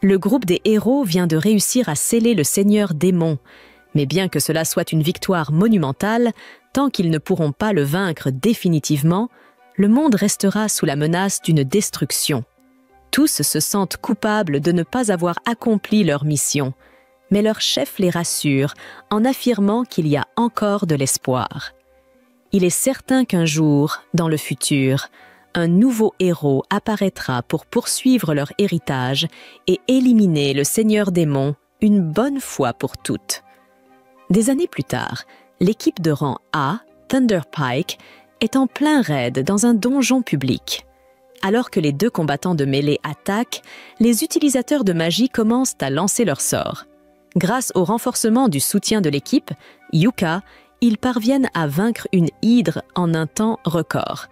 Le groupe des héros vient de réussir à sceller le Seigneur Démon, mais bien que cela soit une victoire monumentale, tant qu'ils ne pourront pas le vaincre définitivement, le monde restera sous la menace d'une destruction. Tous se sentent coupables de ne pas avoir accompli leur mission, mais leur chef les rassure en affirmant qu'il y a encore de l'espoir. Il est certain qu'un jour, dans le futur, un nouveau héros apparaîtra pour poursuivre leur héritage et éliminer le Seigneur Démon une bonne fois pour toutes. Des années plus tard, l'équipe de rang A, Thunder Pike, est en plein raid dans un donjon public. Alors que les deux combattants de mêlée attaquent, les utilisateurs de magie commencent à lancer leurs sorts. Grâce au renforcement du soutien de l'équipe, Yuka, ils parviennent à vaincre une hydre en un temps record.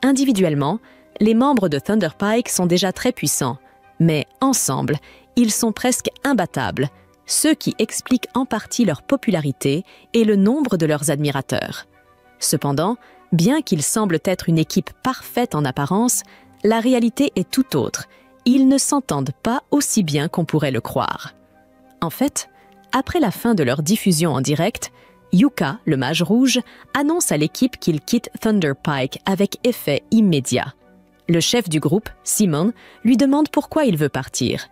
Individuellement, les membres de Thunder Pike sont déjà très puissants, mais ensemble, ils sont presque imbattables, ce qui explique en partie leur popularité et le nombre de leurs admirateurs. Cependant, bien qu'ils semblent être une équipe parfaite en apparence, la réalité est tout autre. Ils ne s'entendent pas aussi bien qu'on pourrait le croire. En fait, après la fin de leur diffusion en direct, Yuka, le mage rouge, annonce à l'équipe qu'il quitte Thunder Pike avec effet immédiat. Le chef du groupe, Simon, lui demande pourquoi il veut partir.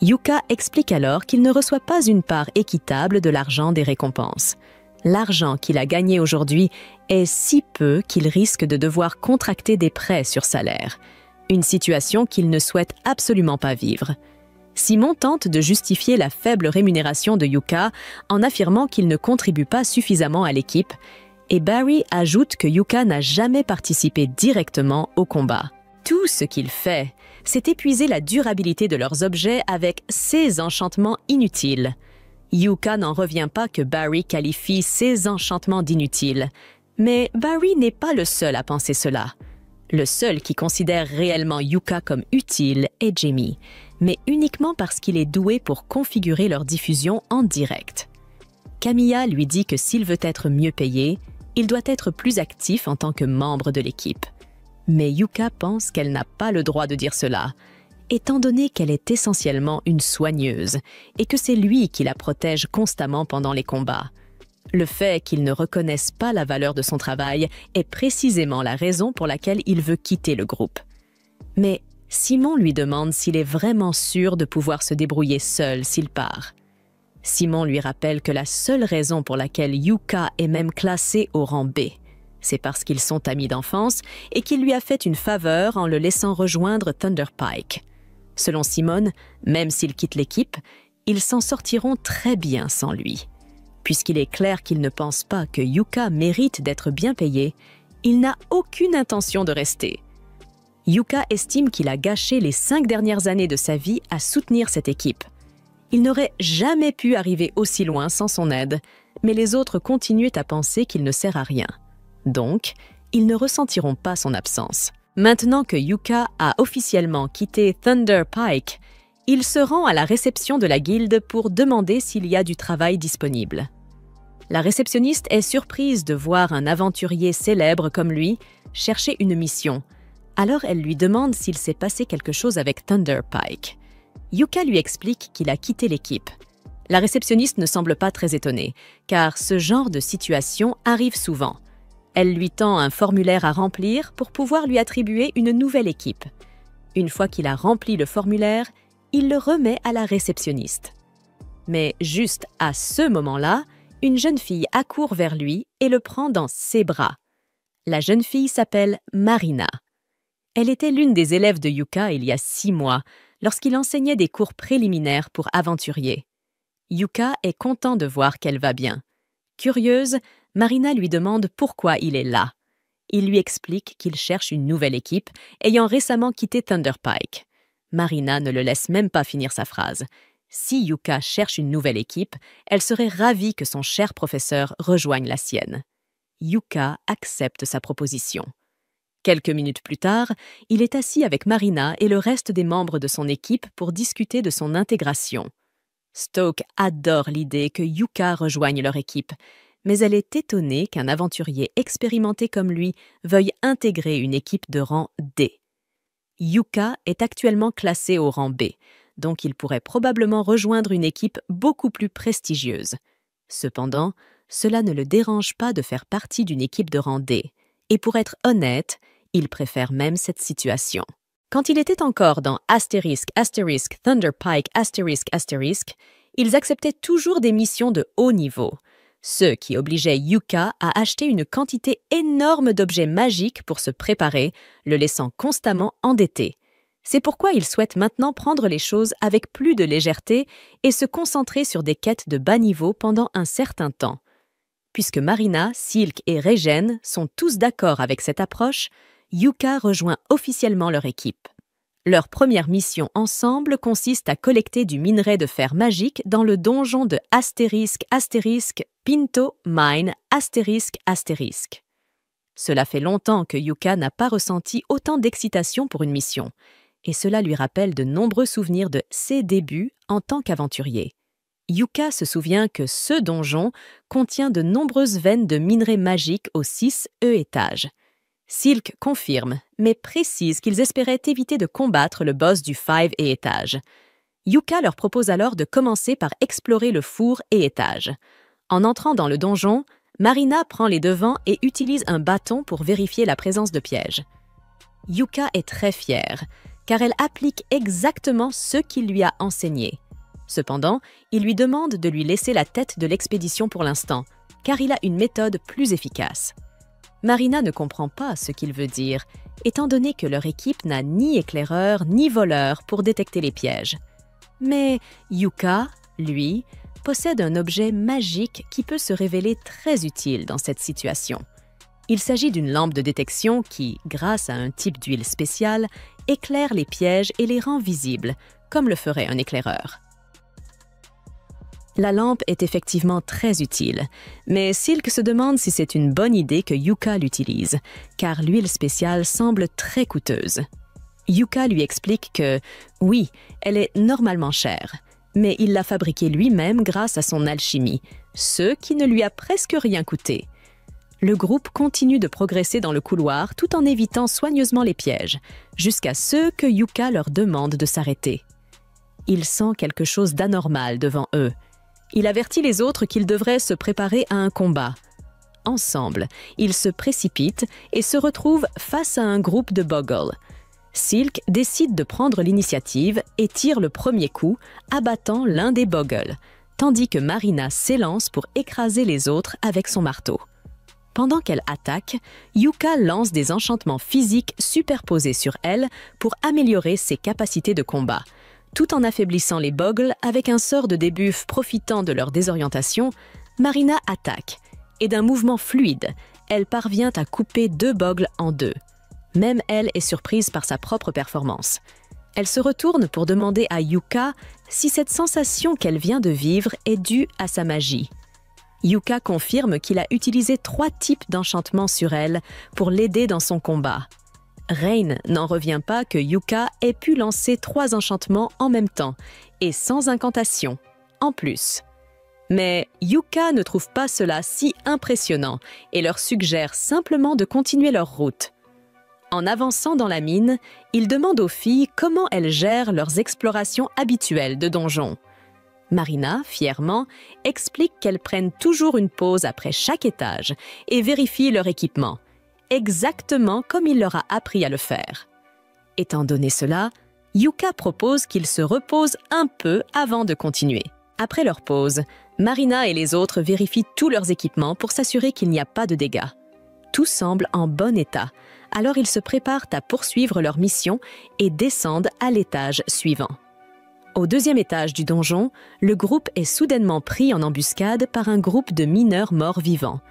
Yuka explique alors qu'il ne reçoit pas une part équitable de l'argent des récompenses. L'argent qu'il a gagné aujourd'hui est si peu qu'il risque de devoir contracter des prêts sur salaire, une situation qu'il ne souhaite absolument pas vivre. Simon tente de justifier la faible rémunération de Yuka en affirmant qu'il ne contribue pas suffisamment à l'équipe, et Barry ajoute que Yuka n'a jamais participé directement au combat. Tout ce qu'il fait, c'est épuiser la durabilité de leurs objets avec ses enchantements inutiles. Yuka n'en revient pas que Barry qualifie ses enchantements d'inutiles, mais Barry n'est pas le seul à penser cela. Le seul qui considère réellement Yuka comme utile est Jamie, mais uniquement parce qu'il est doué pour configurer leur diffusion en direct. Camilla lui dit que s'il veut être mieux payé, il doit être plus actif en tant que membre de l'équipe. Mais Yuka pense qu'elle n'a pas le droit de dire cela, étant donné qu'elle est essentiellement une soigneuse et que c'est lui qui la protège constamment pendant les combats. Le fait qu'il ne reconnaisse pas la valeur de son travail est précisément la raison pour laquelle il veut quitter le groupe. Mais Simon lui demande s'il est vraiment sûr de pouvoir se débrouiller seul s'il part. Simon lui rappelle que la seule raison pour laquelle Yuka est même classé au rang B, c'est parce qu'ils sont amis d'enfance et qu'il lui a fait une faveur en le laissant rejoindre Thunder Pike. Selon Simon, même s'ils quittent l'équipe, ils s'en sortiront très bien sans lui. Puisqu'il est clair qu'il ne pense pas que Yuka mérite d'être bien payé, il n'a aucune intention de rester. Yuka estime qu'il a gâché les 5 dernières années de sa vie à soutenir cette équipe. Il n'aurait jamais pu arriver aussi loin sans son aide, mais les autres continuent à penser qu'il ne sert à rien. Donc, ils ne ressentiront pas son absence. Maintenant que Yuka a officiellement quitté Thunder Pike, il se rend à la réception de la guilde pour demander s'il y a du travail disponible. La réceptionniste est surprise de voir un aventurier célèbre comme lui chercher une mission. Alors elle lui demande s'il s'est passé quelque chose avec Thunder Pike. Yuka lui explique qu'il a quitté l'équipe. La réceptionniste ne semble pas très étonnée, car ce genre de situation arrive souvent. Elle lui tend un formulaire à remplir pour pouvoir lui attribuer une nouvelle équipe. Une fois qu'il a rempli le formulaire, il le remet à la réceptionniste. Mais juste à ce moment-là, une jeune fille accourt vers lui et le prend dans ses bras. La jeune fille s'appelle Marina. Elle était l'une des élèves de Yuka il y a 6 mois, lorsqu'il enseignait des cours préliminaires pour aventuriers. Yuka est content de voir qu'elle va bien. Curieuse, Marina lui demande pourquoi il est là. Il lui explique qu'il cherche une nouvelle équipe, ayant récemment quitté Thunder Pike. Marina ne le laisse même pas finir sa phrase. Si Yuka cherche une nouvelle équipe, elle serait ravie que son cher professeur rejoigne la sienne. Yuka accepte sa proposition. Quelques minutes plus tard, il est assis avec Marina et le reste des membres de son équipe pour discuter de son intégration. Stoke adore l'idée que Yuka rejoigne leur équipe, mais elle est étonnée qu'un aventurier expérimenté comme lui veuille intégrer une équipe de rang D. Yuka est actuellement classé au rang B, donc il pourrait probablement rejoindre une équipe beaucoup plus prestigieuse. Cependant, cela ne le dérange pas de faire partie d'une équipe de rang D. Et pour être honnête, il préfère même cette situation. Quand il était encore dans Thunder Pike ***, ils acceptaient toujours des missions de haut niveau, ce qui obligeait Yuka à acheter une quantité énorme d'objets magiques pour se préparer, le laissant constamment endetté. C'est pourquoi il souhaite maintenant prendre les choses avec plus de légèreté et se concentrer sur des quêtes de bas niveau pendant un certain temps. Puisque Marina, Silk et Regen sont tous d'accord avec cette approche, Yuka rejoint officiellement leur équipe. Leur première mission ensemble consiste à collecter du minerai de fer magique dans le donjon de *** Pinto Mine ***. Cela fait longtemps que Yuka n'a pas ressenti autant d'excitation pour une mission, et cela lui rappelle de nombreux souvenirs de ses débuts en tant qu'aventurier. Yuka se souvient que ce donjon contient de nombreuses veines de minerai magique aux 6 étages. Silk confirme, mais précise qu'ils espéraient éviter de combattre le boss du 5 étage. Yuka leur propose alors de commencer par explorer le four et étage. En entrant dans le donjon, Marina prend les devants et utilise un bâton pour vérifier la présence de pièges. Yuka est très fière, car elle applique exactement ce qu'il lui a enseigné. Cependant, il lui demande de lui laisser la tête de l'expédition pour l'instant, car il a une méthode plus efficace. Marina ne comprend pas ce qu'il veut dire, étant donné que leur équipe n'a ni éclaireur ni voleur pour détecter les pièges. Mais Yuka, lui, possède un objet magique qui peut se révéler très utile dans cette situation. Il s'agit d'une lampe de détection qui, grâce à un type d'huile spéciale, éclaire les pièges et les rend visibles, comme le ferait un éclaireur. La lampe est effectivement très utile, mais Silk se demande si c'est une bonne idée que Yuka l'utilise, car l'huile spéciale semble très coûteuse. Yuka lui explique que, oui, elle est normalement chère, mais il l'a fabriquée lui-même grâce à son alchimie, ce qui ne lui a presque rien coûté. Le groupe continue de progresser dans le couloir tout en évitant soigneusement les pièges, jusqu'à ce que Yuka leur demande de s'arrêter. Il sent quelque chose d'anormal devant eux. Il avertit les autres qu'ils devraient se préparer à un combat. Ensemble, ils se précipitent et se retrouvent face à un groupe de boggles. Silk décide de prendre l'initiative et tire le premier coup, abattant l'un des boggles, tandis que Marina s'élance pour écraser les autres avec son marteau. Pendant qu'elle attaque, Yuka lance des enchantements physiques superposés sur elle pour améliorer ses capacités de combat. Tout en affaiblissant les boggles avec un sort de débuff profitant de leur désorientation, Marina attaque, et d'un mouvement fluide, elle parvient à couper 2 boggles en 2. Même elle est surprise par sa propre performance. Elle se retourne pour demander à Yuka si cette sensation qu'elle vient de vivre est due à sa magie. Yuka confirme qu'il a utilisé 3 types d'enchantements sur elle pour l'aider dans son combat. Rain n'en revient pas que Yuka ait pu lancer 3 enchantements en même temps, et sans incantation, en plus. Mais Yuka ne trouve pas cela si impressionnant et leur suggère simplement de continuer leur route. En avançant dans la mine, il demande aux filles comment elles gèrent leurs explorations habituelles de donjons. Marina, fièrement, explique qu'elles prennent toujours une pause après chaque étage et vérifient leur équipement, exactement comme il leur a appris à le faire. Étant donné cela, Yuka propose qu'ils se reposent un peu avant de continuer. Après leur pause, Marina et les autres vérifient tous leurs équipements pour s'assurer qu'il n'y a pas de dégâts. Tout semble en bon état, alors ils se préparent à poursuivre leur mission et descendent à l'étage suivant. Au 2e étage du donjon, le groupe est soudainement pris en embuscade par un groupe de mineurs morts-vivants.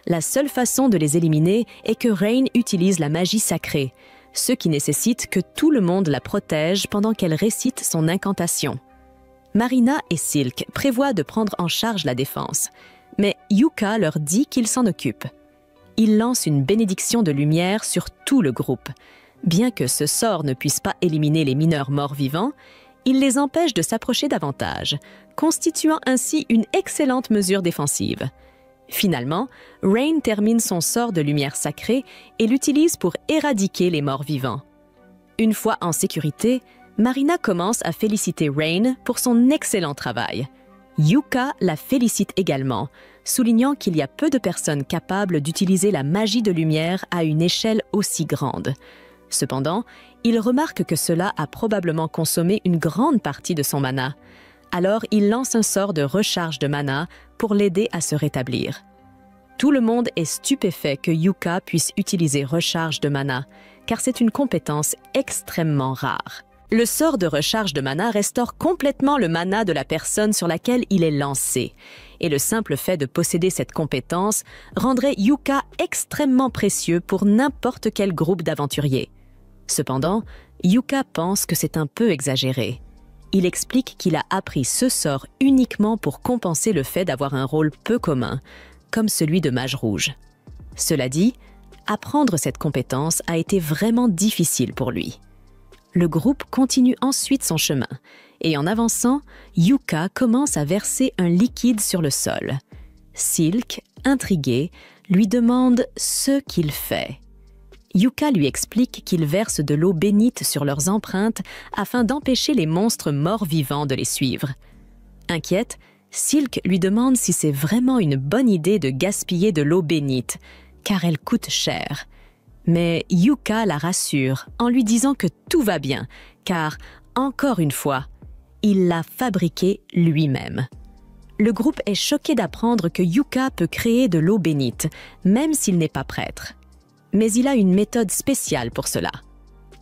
La seule façon de les éliminer est que Rain utilise la magie sacrée, ce qui nécessite que tout le monde la protège pendant qu'elle récite son incantation. Marina et Silk prévoient de prendre en charge la défense, mais Yuka leur dit qu'il s'en occupe. Il lance une bénédiction de lumière sur tout le groupe. Bien que ce sort ne puisse pas éliminer les mineurs morts-vivants, il les empêche de s'approcher davantage, constituant ainsi une excellente mesure défensive. Finalement, Rain termine son sort de lumière sacrée et l'utilise pour éradiquer les morts-vivants. Une fois en sécurité, Marina commence à féliciter Rain pour son excellent travail. Yuka la félicite également, soulignant qu'il y a peu de personnes capables d'utiliser la magie de lumière à une échelle aussi grande. Cependant, il remarque que cela a probablement consommé une grande partie de son mana. Alors, il lance un sort de recharge de mana pour l'aider à se rétablir. Tout le monde est stupéfait que Yuka puisse utiliser recharge de mana, car c'est une compétence extrêmement rare. Le sort de recharge de mana restaure complètement le mana de la personne sur laquelle il est lancé. Et le simple fait de posséder cette compétence rendrait Yuka extrêmement précieux pour n'importe quel groupe d'aventuriers. Cependant, Yuka pense que c'est un peu exagéré. Il explique qu'il a appris ce sort uniquement pour compenser le fait d'avoir un rôle peu commun, comme celui de mage rouge. Cela dit, apprendre cette compétence a été vraiment difficile pour lui. Le groupe continue ensuite son chemin, et en avançant, Yuka commence à verser un liquide sur le sol. Silk, intrigué, lui demande ce qu'il fait. Yuka lui explique qu'il verse de l'eau bénite sur leurs empreintes afin d'empêcher les monstres morts-vivants de les suivre. Inquiète, Silk lui demande si c'est vraiment une bonne idée de gaspiller de l'eau bénite, car elle coûte cher. Mais Yuka la rassure en lui disant que tout va bien, car, encore une fois, il l'a fabriquée lui-même. Le groupe est choqué d'apprendre que Yuka peut créer de l'eau bénite, même s'il n'est pas prêtre. Mais il a une méthode spéciale pour cela.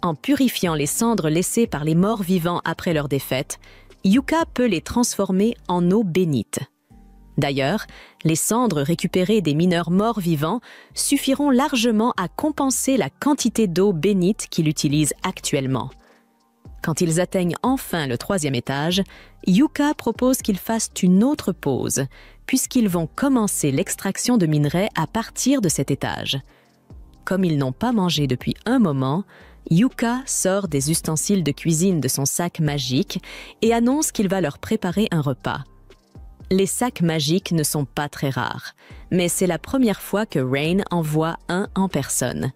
En purifiant les cendres laissées par les morts vivants après leur défaite, Yuka peut les transformer en eau bénite. D'ailleurs, les cendres récupérées des mineurs morts vivants suffiront largement à compenser la quantité d'eau bénite qu'il utilise actuellement. Quand ils atteignent enfin le 3e étage, Yuka propose qu'ils fassent une autre pause, puisqu'ils vont commencer l'extraction de minerais à partir de cet étage. Comme ils n'ont pas mangé depuis un moment, Yuka sort des ustensiles de cuisine de son sac magique et annonce qu'il va leur préparer un repas. Les sacs magiques ne sont pas très rares, mais c'est la première fois que Rain en voit un en personne.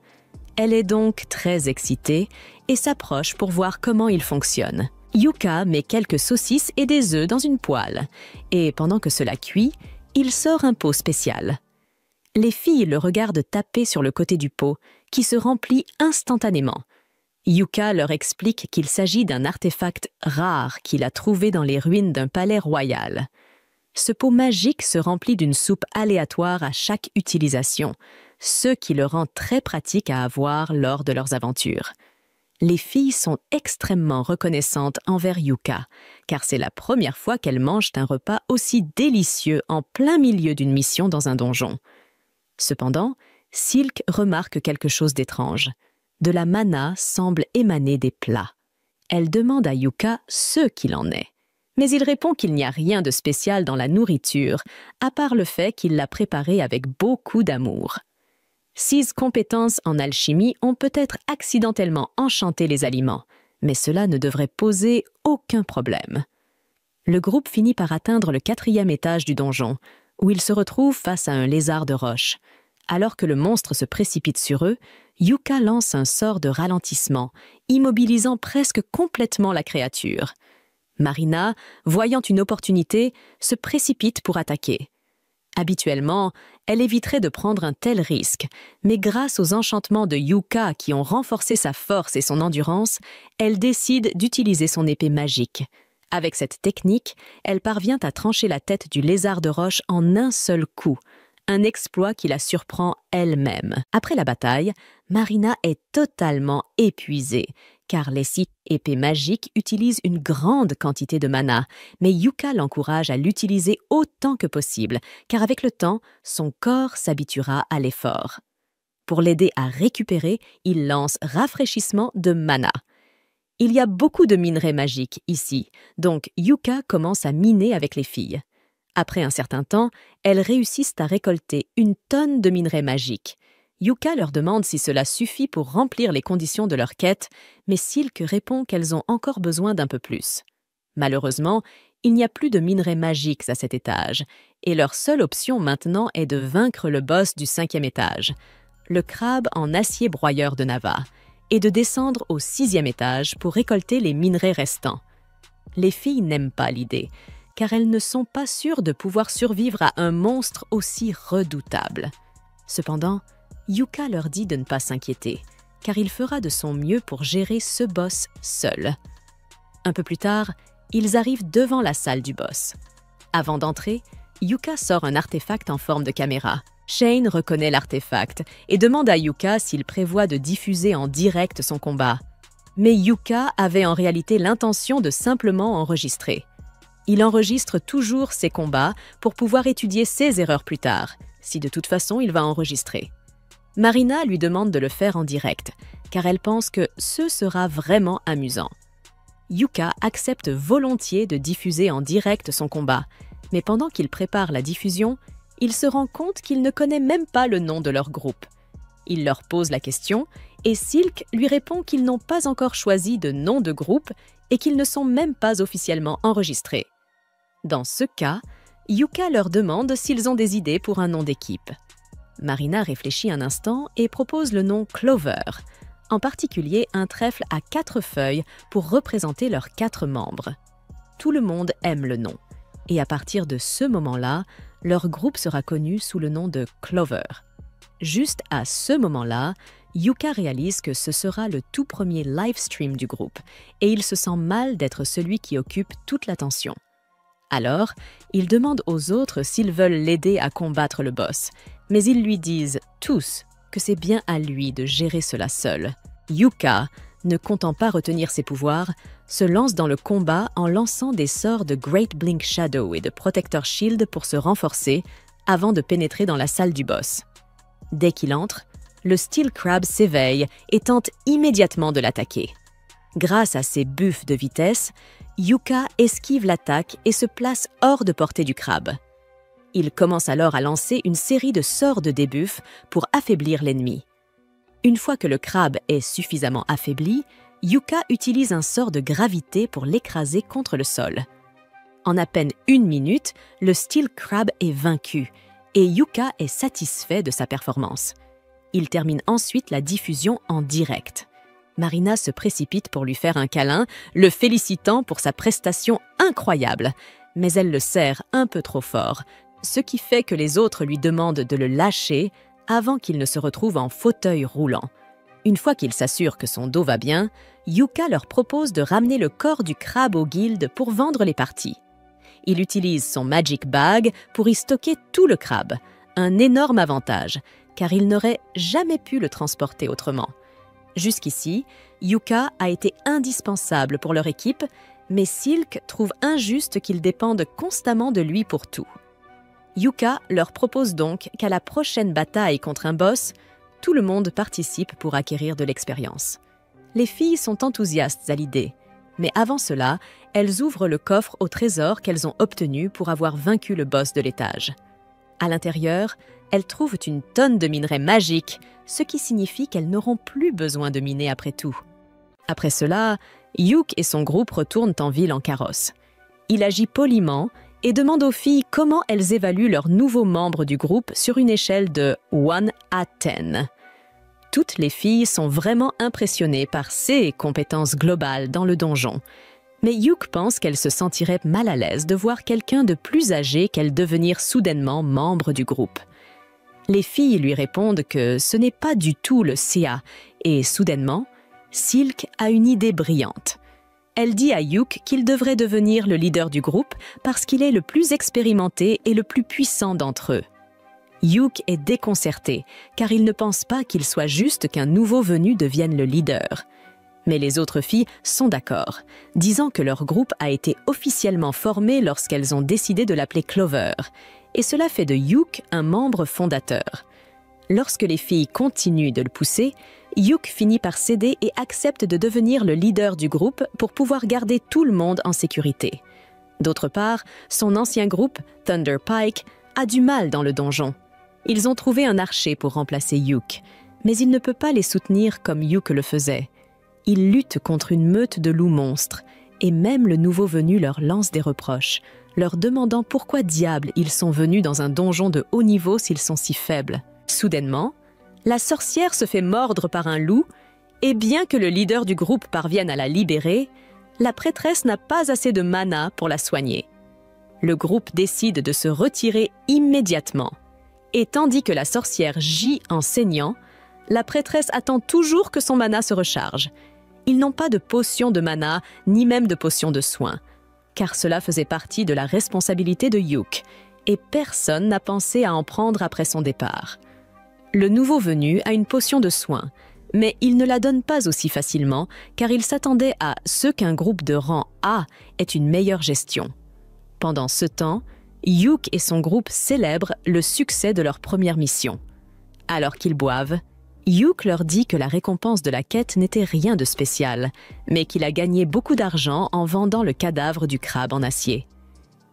Elle est donc très excitée et s'approche pour voir comment il fonctionne. Yuka met quelques saucisses et des œufs dans une poêle, et pendant que cela cuit, il sort un pot spécial. Les filles le regardent taper sur le côté du pot, qui se remplit instantanément. Yuka leur explique qu'il s'agit d'un artefact rare qu'il a trouvé dans les ruines d'un palais royal. Ce pot magique se remplit d'une soupe aléatoire à chaque utilisation, ce qui le rend très pratique à avoir lors de leurs aventures. Les filles sont extrêmement reconnaissantes envers Yuka, car c'est la première fois qu'elles mangent un repas aussi délicieux en plein milieu d'une mission dans un donjon. Cependant, Silk remarque quelque chose d'étrange. De la mana semble émaner des plats. Elle demande à Yuka ce qu'il en est. Mais il répond qu'il n'y a rien de spécial dans la nourriture, à part le fait qu'il l'a préparée avec beaucoup d'amour. Ses compétences en alchimie ont peut-être accidentellement enchanté les aliments, mais cela ne devrait poser aucun problème. Le groupe finit par atteindre le 4e étage du donjon, où ils se retrouvent face à un lézard de roche. Alors que le monstre se précipite sur eux, Yuka lance un sort de ralentissement, immobilisant presque complètement la créature. Marina, voyant une opportunité, se précipite pour attaquer. Habituellement, elle éviterait de prendre un tel risque, mais grâce aux enchantements de Yuka qui ont renforcé sa force et son endurance, elle décide d'utiliser son épée magique. Avec cette technique, elle parvient à trancher la tête du lézard de roche en un seul coup, un exploit qui la surprend elle-même. Après la bataille, Marina est totalement épuisée, car les 6 épées magiques utilisent une grande quantité de mana, mais Yuka l'encourage à l'utiliser autant que possible, car avec le temps, son corps s'habituera à l'effort. Pour l'aider à récupérer, il lance rafraîchissement de mana. Il y a beaucoup de minerais magiques ici, donc Yuka commence à miner avec les filles. Après un certain temps, elles réussissent à récolter une tonne de minerais magiques. Yuka leur demande si cela suffit pour remplir les conditions de leur quête, mais Silk répond qu'elles ont encore besoin d'un peu plus. Malheureusement, il n'y a plus de minerais magiques à cet étage, et leur seule option maintenant est de vaincre le boss du 5e étage, le crabe en acier broyeur de Nava, et de descendre au 6e étage pour récolter les minerais restants. Les filles n'aiment pas l'idée, car elles ne sont pas sûres de pouvoir survivre à un monstre aussi redoutable. Cependant, Yuka leur dit de ne pas s'inquiéter, car il fera de son mieux pour gérer ce boss seul. Un peu plus tard, ils arrivent devant la salle du boss. Avant d'entrer, Yuka sort un artefact en forme de caméra. Shane reconnaît l'artefact et demande à Yuka s'il prévoit de diffuser en direct son combat. Mais Yuka avait en réalité l'intention de simplement enregistrer. Il enregistre toujours ses combats pour pouvoir étudier ses erreurs plus tard, si de toute façon il va enregistrer. Marina lui demande de le faire en direct, car elle pense que ce sera vraiment amusant. Yuka accepte volontiers de diffuser en direct son combat, mais pendant qu'il prépare la diffusion, il se rend compte qu'il ne connaît même pas le nom de leur groupe. Il leur pose la question et Silk lui répond qu'ils n'ont pas encore choisi de nom de groupe et qu'ils ne sont même pas officiellement enregistrés. Dans ce cas, Yuka leur demande s'ils ont des idées pour un nom d'équipe. Marina réfléchit un instant et propose le nom Clover, en particulier un trèfle à 4 feuilles pour représenter leurs 4 membres. Tout le monde aime le nom, et à partir de ce moment-là, leur groupe sera connu sous le nom de Clover. Juste à ce moment-là, Yuka réalise que ce sera le tout premier live stream du groupe, et il se sent mal d'être celui qui occupe toute l'attention. Alors, il demande aux autres s'ils veulent l'aider à combattre le boss, mais ils lui disent tous que c'est bien à lui de gérer cela seul. Yuka, ne comptant pas retenir ses pouvoirs, se lance dans le combat en lançant des sorts de Great Blink Shadow et de Protector Shield pour se renforcer avant de pénétrer dans la salle du boss. Dès qu'il entre, le Steel Crab s'éveille et tente immédiatement de l'attaquer. Grâce à ses buffs de vitesse, Yuka esquive l'attaque et se place hors de portée du crabe. Il commence alors à lancer une série de sorts de debuff pour affaiblir l'ennemi. Une fois que le crabe est suffisamment affaibli, Yuka utilise un sort de gravité pour l'écraser contre le sol. En à peine 1 minute, le Steel Crab est vaincu et Yuka est satisfait de sa performance. Il termine ensuite la diffusion en direct. Marina se précipite pour lui faire un câlin, le félicitant pour sa prestation incroyable, mais elle le serre un peu trop fort, ce qui fait que les autres lui demandent de le lâcher avant qu'il ne se retrouve en fauteuil roulant. Une fois qu'il s'assure que son dos va bien, Yuka leur propose de ramener le corps du crabe au guild pour vendre les parties. Il utilise son Magic Bag pour y stocker tout le crabe, un énorme avantage, car il n'aurait jamais pu le transporter autrement. Jusqu'ici, Yuka a été indispensable pour leur équipe, mais Silk trouve injuste qu'ils dépendent constamment de lui pour tout. Yuka leur propose donc qu'à la prochaine bataille contre un boss, tout le monde participe pour acquérir de l'expérience. Les filles sont enthousiastes à l'idée, mais avant cela, elles ouvrent le coffre au trésor qu'elles ont obtenu pour avoir vaincu le boss de l'étage. À l'intérieur, elles trouvent une tonne de minerais magiques, ce qui signifie qu'elles n'auront plus besoin de miner après tout. Après cela, Yuk et son groupe retournent en ville en carrosse. Il agit poliment et demande aux filles comment elles évaluent leurs nouveaux membres du groupe sur une échelle de 1 à 10. Toutes les filles sont vraiment impressionnées par ses compétences globales dans le donjon. Mais Yuk pense qu'elle se sentirait mal à l'aise de voir quelqu'un de plus âgé qu'elle devenir soudainement membre du groupe. Les filles lui répondent que ce n'est pas du tout le CA, et soudainement, Silk a une idée brillante. Elle dit à Yuk qu'il devrait devenir le leader du groupe parce qu'il est le plus expérimenté et le plus puissant d'entre eux. Yuk est déconcerté, car il ne pense pas qu'il soit juste qu'un nouveau venu devienne le leader. Mais les autres filles sont d'accord, disant que leur groupe a été officiellement formé lorsqu'elles ont décidé de l'appeler Clover, et cela fait de Yuk un membre fondateur. Lorsque les filles continuent de le pousser, Yuk finit par céder et accepte de devenir le leader du groupe pour pouvoir garder tout le monde en sécurité. D'autre part, son ancien groupe, Thunder Pike, a du mal dans le donjon. Ils ont trouvé un archer pour remplacer Yuk, mais il ne peut pas les soutenir comme Yuk le faisait. Ils luttent contre une meute de loups monstres, et même le nouveau venu leur lance des reproches, leur demandant pourquoi diable ils sont venus dans un donjon de haut niveau s'ils sont si faibles. Soudainement, la sorcière se fait mordre par un loup Et bien que le leader du groupe parvienne à la libérer, la prêtresse n'a pas assez de mana pour la soigner. Le groupe décide de se retirer immédiatement. Et tandis que la sorcière gît en saignant, la prêtresse attend toujours que son mana se recharge. Ils n'ont pas de potion de mana, ni même de potion de soin, car cela faisait partie de la responsabilité de Yuke, et personne n'a pensé à en prendre après son départ. Le nouveau venu a une potion de soin, mais il ne la donne pas aussi facilement, car il s'attendait à ce qu'un groupe de rang A ait une meilleure gestion. Pendant ce temps, Yuke et son groupe célèbrent le succès de leur première mission. Alors qu'ils boivent, Yuke leur dit que la récompense de la quête n'était rien de spécial, mais qu'il a gagné beaucoup d'argent en vendant le cadavre du crabe en acier.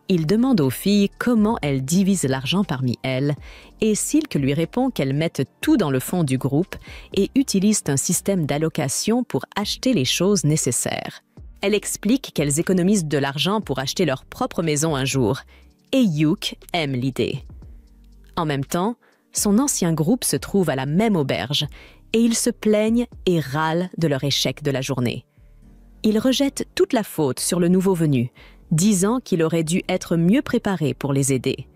Il demande aux filles comment elles divisent l'argent parmi elles, et Silk lui répond qu'elles mettent tout dans le fond du groupe et utilisent un système d'allocation pour acheter les choses nécessaires. Elle explique qu'elles économisent de l'argent pour acheter leur propre maison un jour, et Yuke aime l'idée. En même temps, son ancien groupe se trouve à la même auberge, et ils se plaignent et râlent de leur échec de la journée. Ils rejettent toute la faute sur le nouveau venu, disant qu'il aurait dû être mieux préparé pour les aider.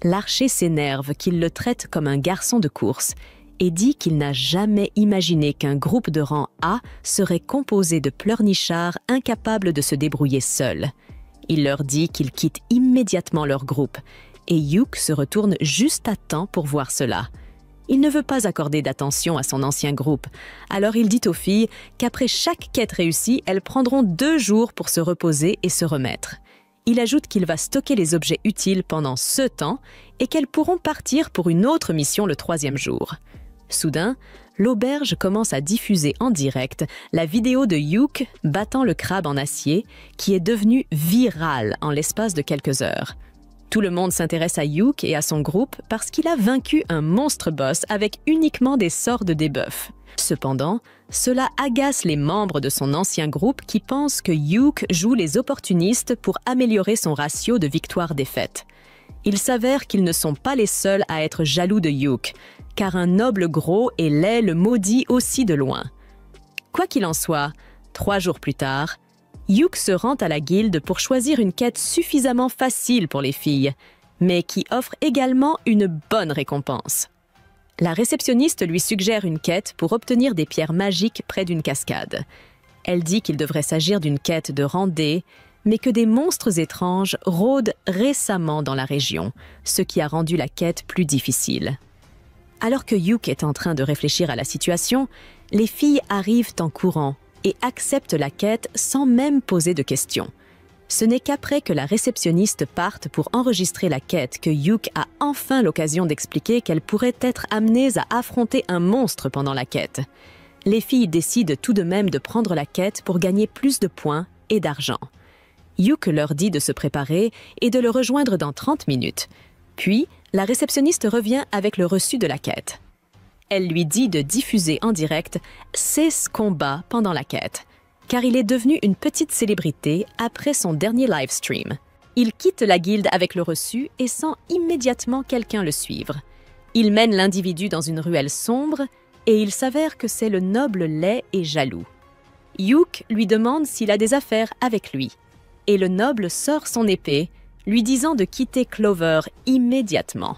L'archer s'énerve qu'il le traite comme un garçon de course et dit qu'il n'a jamais imaginé qu'un groupe de rang A serait composé de pleurnichards incapables de se débrouiller seuls. Il leur dit qu'ils quittent immédiatement leur groupe et Yuke se retourne juste à temps pour voir cela. Il ne veut pas accorder d'attention à son ancien groupe, alors il dit aux filles qu'après chaque quête réussie, elles prendront 2 jours pour se reposer et se remettre. Il ajoute qu'il va stocker les objets utiles pendant ce temps et qu'elles pourront partir pour une autre mission le 3e jour. Soudain, l'auberge commence à diffuser en direct la vidéo de Yuke battant le crabe en acier qui est devenue virale en l'espace de quelques heures. Tout le monde s'intéresse à Yuke et à son groupe parce qu'il a vaincu un monstre boss avec uniquement des sorts de debuff. Cependant, cela agace les membres de son ancien groupe qui pensent que Yuke joue les opportunistes pour améliorer son ratio de victoire-défaite. Il s'avère qu'ils ne sont pas les seuls à être jaloux de Yuke, car un noble gros et laid le maudit aussi de loin. Quoi qu'il en soit, 3 jours plus tard, Yuke se rend à la guilde pour choisir une quête suffisamment facile pour les filles, mais qui offre également une bonne récompense. La réceptionniste lui suggère une quête pour obtenir des pierres magiques près d'une cascade. Elle dit qu'il devrait s'agir d'une quête de rang D, mais que des monstres étranges rôdent récemment dans la région, ce qui a rendu la quête plus difficile. Alors que Yuke est en train de réfléchir à la situation, les filles arrivent en courant et accepte la quête sans même poser de questions. Ce n'est qu'après que la réceptionniste parte pour enregistrer la quête que Yuke a enfin l'occasion d'expliquer qu'elles pourraient être amenées à affronter un monstre pendant la quête. Les filles décident tout de même de prendre la quête pour gagner plus de points et d'argent. Yuke leur dit de se préparer et de le rejoindre dans 30 minutes. Puis, la réceptionniste revient avec le reçu de la quête. Elle lui dit de diffuser en direct 16 combats pendant la quête, car il est devenu une petite célébrité après son dernier live stream. Il quitte la guilde avec le reçu et sent immédiatement quelqu'un le suivre. Il mène l'individu dans une ruelle sombre et il s'avère que c'est le noble laid et jaloux. Yuke lui demande s'il a des affaires avec lui, et le noble sort son épée, lui disant de quitter Clover immédiatement.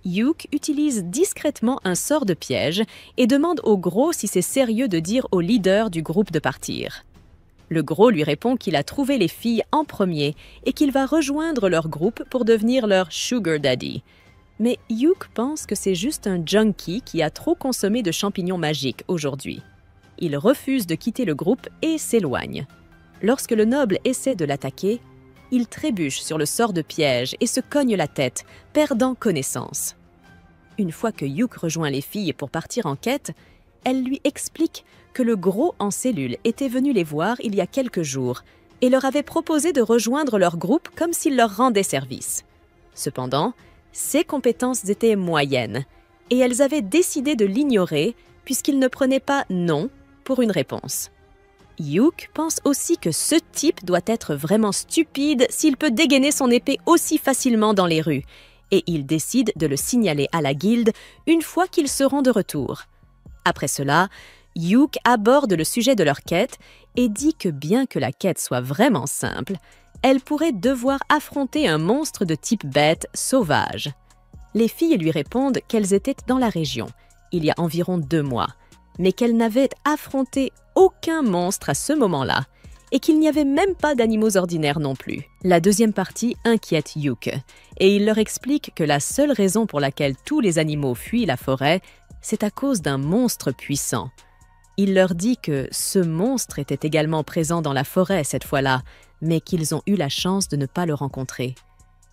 Yuke utilise discrètement un sort de piège et demande au gros si c'est sérieux de dire au leader du groupe de partir. Le gros lui répond qu'il a trouvé les filles en premier et qu'il va rejoindre leur groupe pour devenir leur sugar daddy. Mais Yuke pense que c'est juste un junkie qui a trop consommé de champignons magiques aujourd'hui. Il refuse de quitter le groupe et s'éloigne. Lorsque le noble essaie de l'attaquer, il trébuche sur le sort de piège et se cogne la tête, perdant connaissance. Une fois que Yuke rejoint les filles pour partir en quête, elle lui explique que le gros en cellule était venu les voir il y a quelques jours et leur avait proposé de rejoindre leur groupe comme s'il leur rendait service. Cependant, ses compétences étaient moyennes et elles avaient décidé de l'ignorer puisqu'il ne prenait pas « non » pour une réponse. Yuke pense aussi que ce type doit être vraiment stupide s'il peut dégainer son épée aussi facilement dans les rues, et il décide de le signaler à la guilde une fois qu'ils seront de retour. Après cela, Yuk aborde le sujet de leur quête et dit que bien que la quête soit vraiment simple, elle pourrait devoir affronter un monstre de type bête sauvage. Les filles lui répondent qu'elles étaient dans la région, il y a environ 2 mois, mais qu'elles n'avaient affronté aucun monstre à ce moment-là, et qu'il n'y avait même pas d'animaux ordinaires non plus. La deuxième partie inquiète Yuk, et il leur explique que la seule raison pour laquelle tous les animaux fuient la forêt, c'est à cause d'un monstre puissant. Il leur dit que ce monstre était également présent dans la forêt cette fois-là, mais qu'ils ont eu la chance de ne pas le rencontrer.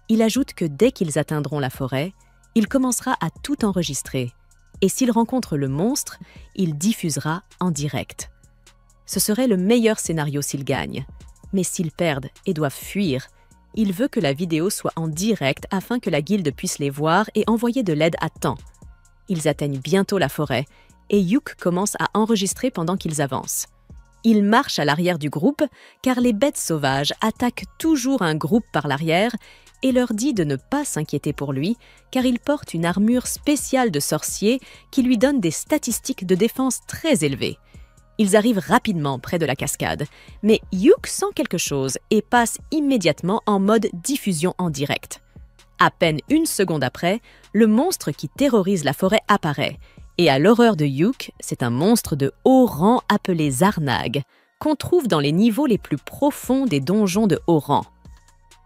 Il ajoute que dès qu'ils atteindront la forêt, il commencera à tout enregistrer, et s'il rencontre le monstre, il diffusera en direct. Ce serait le meilleur scénario s'ils gagnent. Mais s'ils perdent et doivent fuir, il veut que la vidéo soit en direct afin que la guilde puisse les voir et envoyer de l'aide à temps. Ils atteignent bientôt la forêt et Yuk commence à enregistrer pendant qu'ils avancent. Il marche à l'arrière du groupe car les bêtes sauvages attaquent toujours un groupe par l'arrière et leur dit de ne pas s'inquiéter pour lui car il porte une armure spéciale de sorcier qui lui donne des statistiques de défense très élevées. Ils arrivent rapidement près de la cascade, mais Yuk sent quelque chose et passe immédiatement en mode diffusion en direct. À peine 1 seconde après, le monstre qui terrorise la forêt apparaît, et à l'horreur de Yuk, c'est un monstre de haut rang appelé Zarnag, qu'on trouve dans les niveaux les plus profonds des donjons de haut rang.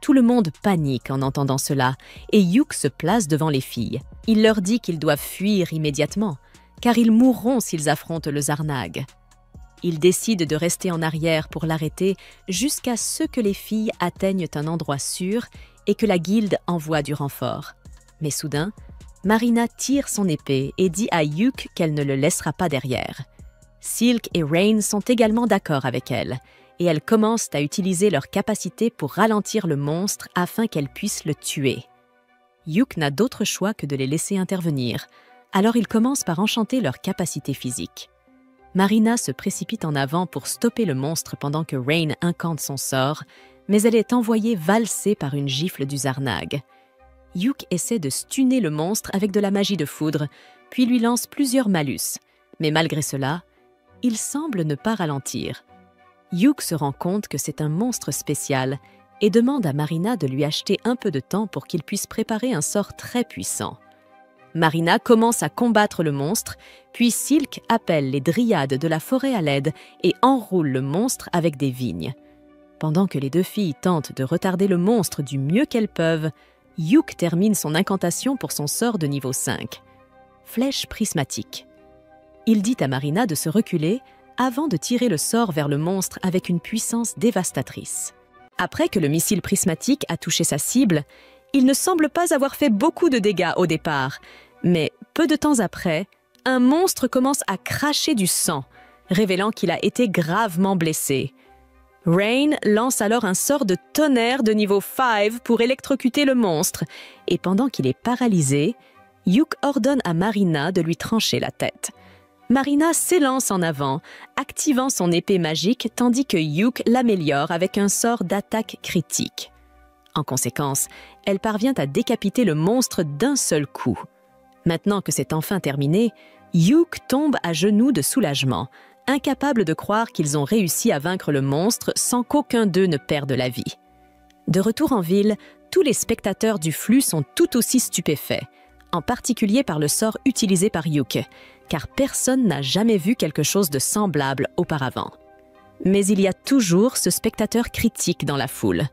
Tout le monde panique en entendant cela, et Yuk se place devant les filles. Il leur dit qu'ils doivent fuir immédiatement, car ils mourront s'ils affrontent le Zarnag. Il décide de rester en arrière pour l'arrêter jusqu'à ce que les filles atteignent un endroit sûr et que la guilde envoie du renfort. Mais soudain, Marina tire son épée et dit à Yuk qu'elle ne le laissera pas derrière. Silk et Rain sont également d'accord avec elle, et elles commencent à utiliser leur capacité pour ralentir le monstre afin qu'elles puissent le tuer. Yuk n'a d'autre choix que de les laisser intervenir, alors ils commencent par enchanter leur capacité physique. Marina se précipite en avant pour stopper le monstre pendant que Rain incante son sort, mais elle est envoyée valser par une gifle du Zarnag. Yuk essaie de stunner le monstre avec de la magie de foudre, puis lui lance plusieurs malus. Mais malgré cela, il semble ne pas ralentir. Yuk se rend compte que c'est un monstre spécial et demande à Marina de lui acheter un peu de temps pour qu'il puisse préparer un sort très puissant. Marina commence à combattre le monstre, puis Silk appelle les dryades de la forêt à l'aide et enroule le monstre avec des vignes. Pendant que les 2 filles tentent de retarder le monstre du mieux qu'elles peuvent, Yuk termine son incantation pour son sort de niveau 5. Flèche prismatique. Il dit à Marina de se reculer avant de tirer le sort vers le monstre avec une puissance dévastatrice. Après que le missile prismatique a touché sa cible, il ne semble pas avoir fait beaucoup de dégâts au départ, mais peu de temps après, un monstre commence à cracher du sang, révélant qu'il a été gravement blessé. Rain lance alors un sort de tonnerre de niveau 5 pour électrocuter le monstre, et pendant qu'il est paralysé, Yuk ordonne à Marina de lui trancher la tête. Marina s'élance en avant, activant son épée magique tandis que Yuk l'améliore avec un sort d'attaque critique. En conséquence, elle parvient à décapiter le monstre d'un seul coup. Maintenant que c'est enfin terminé, Yuk tombe à genoux de soulagement, incapable de croire qu'ils ont réussi à vaincre le monstre sans qu'aucun d'eux ne perde la vie. De retour en ville, tous les spectateurs du flux sont tout aussi stupéfaits, en particulier par le sort utilisé par Yuk, car personne n'a jamais vu quelque chose de semblable auparavant. Mais il y a toujours ce spectateur critique dans la foule.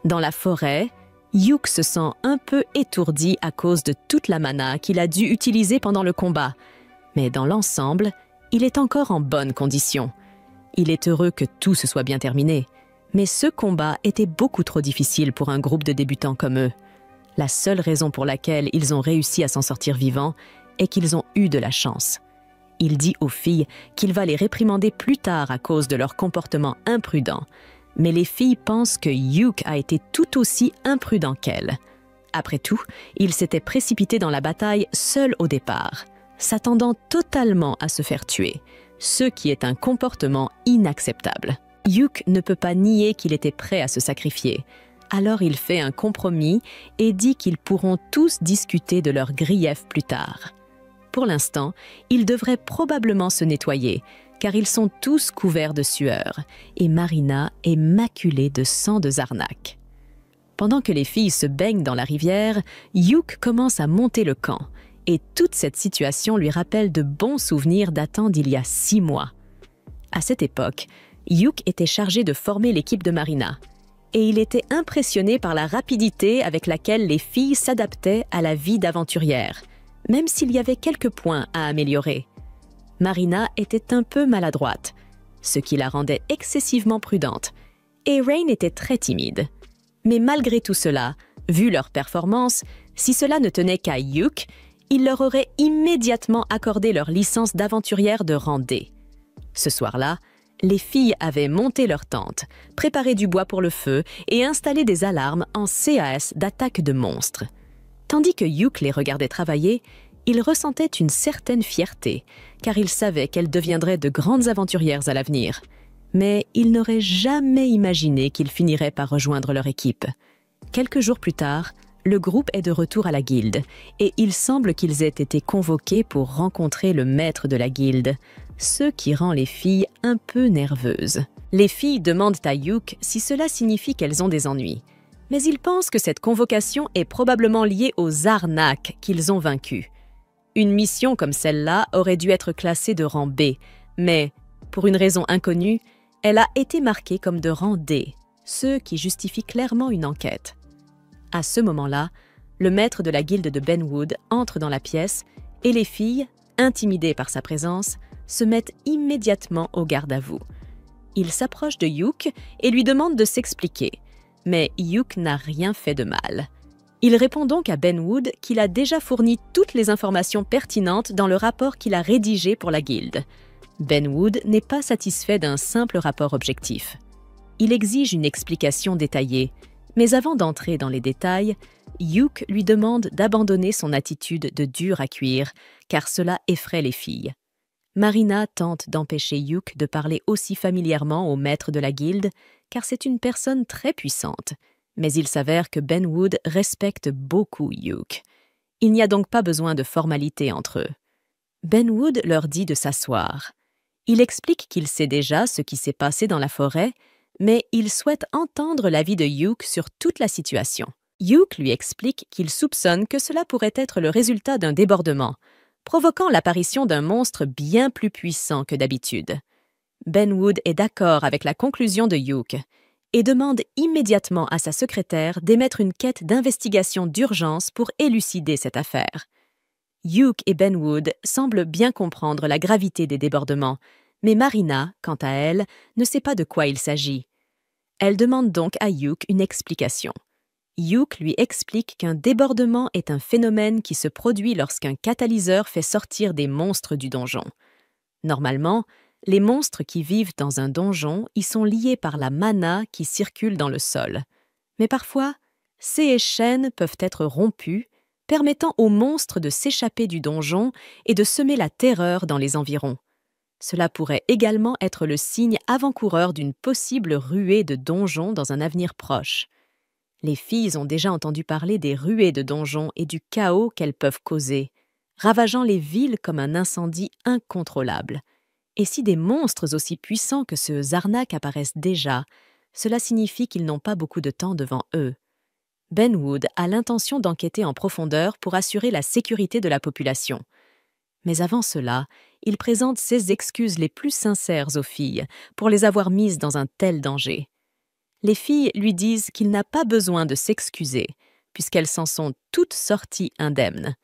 Dans la forêt, Yuk se sent un peu étourdi à cause de toute la mana qu'il a dû utiliser pendant le combat. Mais dans l'ensemble, il est encore en bonne condition. Il est heureux que tout se soit bien terminé. Mais ce combat était beaucoup trop difficile pour un groupe de débutants comme eux. La seule raison pour laquelle ils ont réussi à s'en sortir vivants est qu'ils ont eu de la chance. Il dit aux filles qu'il va les réprimander plus tard à cause de leur comportement imprudent. Mais les filles pensent que Yuk a été tout aussi imprudent qu'elles. Après tout, il s'était précipité dans la bataille seul au départ, s'attendant totalement à se faire tuer, ce qui est un comportement inacceptable. Yuk ne peut pas nier qu'il était prêt à se sacrifier, alors il fait un compromis et dit qu'ils pourront tous discuter de leurs griefs plus tard. Pour l'instant, ils devraient probablement se nettoyer, car ils sont tous couverts de sueur, et Marina est maculée de sang de Zarnak. Pendant que les filles se baignent dans la rivière, Hugh commence à monter le camp, et toute cette situation lui rappelle de bons souvenirs datant d'il y a 6 mois. À cette époque, Hugh était chargé de former l'équipe de Marina, et il était impressionné par la rapidité avec laquelle les filles s'adaptaient à la vie d'aventurière, même s'il y avait quelques points à améliorer. Marina était un peu maladroite, ce qui la rendait excessivement prudente, et Rain était très timide. Mais malgré tout cela, vu leur performance, si cela ne tenait qu'à Hugh, il leur aurait immédiatement accordé leur licence d'aventurière de rang D. Ce soir-là, les filles avaient monté leur tente, préparé du bois pour le feu et installé des alarmes en CAS d'attaque de monstres. Tandis que Hugh les regardait travailler, il ressentait une certaine fierté, car il savait qu'elles deviendraient de grandes aventurières à l'avenir. Mais il n'aurait jamais imaginé qu'ils finiraient par rejoindre leur équipe. Quelques jours plus tard, le groupe est de retour à la guilde, et il semble qu'ils aient été convoqués pour rencontrer le maître de la guilde, ce qui rend les filles un peu nerveuses. Les filles demandent à Hugh si cela signifie qu'elles ont des ennuis, mais il pense que cette convocation est probablement liée aux Zarnak qu'ils ont vaincus. Une mission comme celle-là aurait dû être classée de rang B, mais, pour une raison inconnue, elle a été marquée comme de rang D, ce qui justifie clairement une enquête. À ce moment-là, le maître de la guilde de Benwood entre dans la pièce et les filles, intimidées par sa présence, se mettent immédiatement au garde-à-vous. Il s'approche de Hugh et lui demande de s'expliquer, mais Hugh n'a rien fait de mal. Il répond donc à Benwood qu'il a déjà fourni toutes les informations pertinentes dans le rapport qu'il a rédigé pour la guilde. Benwood n'est pas satisfait d'un simple rapport objectif. Il exige une explication détaillée, mais avant d'entrer dans les détails, Hugh lui demande d'abandonner son attitude de dur à cuire, car cela effraie les filles. Marina tente d'empêcher Hugh de parler aussi familièrement au maître de la guilde, car c'est une personne très puissante. Mais il s'avère que Benwood respecte beaucoup Hugh. Il n'y a donc pas besoin de formalité entre eux. Benwood leur dit de s'asseoir. Il explique qu'il sait déjà ce qui s'est passé dans la forêt, mais il souhaite entendre l'avis de Hugh sur toute la situation. Hugh lui explique qu'il soupçonne que cela pourrait être le résultat d'un débordement, provoquant l'apparition d'un monstre bien plus puissant que d'habitude. Benwood est d'accord avec la conclusion de Hugh et demande immédiatement à sa secrétaire d'émettre une quête d'investigation d'urgence pour élucider cette affaire. Hugh et Benwood semblent bien comprendre la gravité des débordements, mais Marina, quant à elle, ne sait pas de quoi il s'agit. Elle demande donc à Hugh une explication. Hugh lui explique qu'un débordement est un phénomène qui se produit lorsqu'un catalyseur fait sortir des monstres du donjon. Normalement, les monstres qui vivent dans un donjon y sont liés par la mana qui circule dans le sol. Mais parfois, ces chaînes peuvent être rompues, permettant aux monstres de s'échapper du donjon et de semer la terreur dans les environs. Cela pourrait également être le signe avant-coureur d'une possible ruée de donjons dans un avenir proche. Les filles ont déjà entendu parler des ruées de donjons et du chaos qu'elles peuvent causer, ravageant les villes comme un incendie incontrôlable. Et si des monstres aussi puissants que ceux Zarnak apparaissent déjà, cela signifie qu'ils n'ont pas beaucoup de temps devant eux. Benwood a l'intention d'enquêter en profondeur pour assurer la sécurité de la population. Mais avant cela, il présente ses excuses les plus sincères aux filles pour les avoir mises dans un tel danger. Les filles lui disent qu'il n'a pas besoin de s'excuser, puisqu'elles s'en sont toutes sorties indemnes.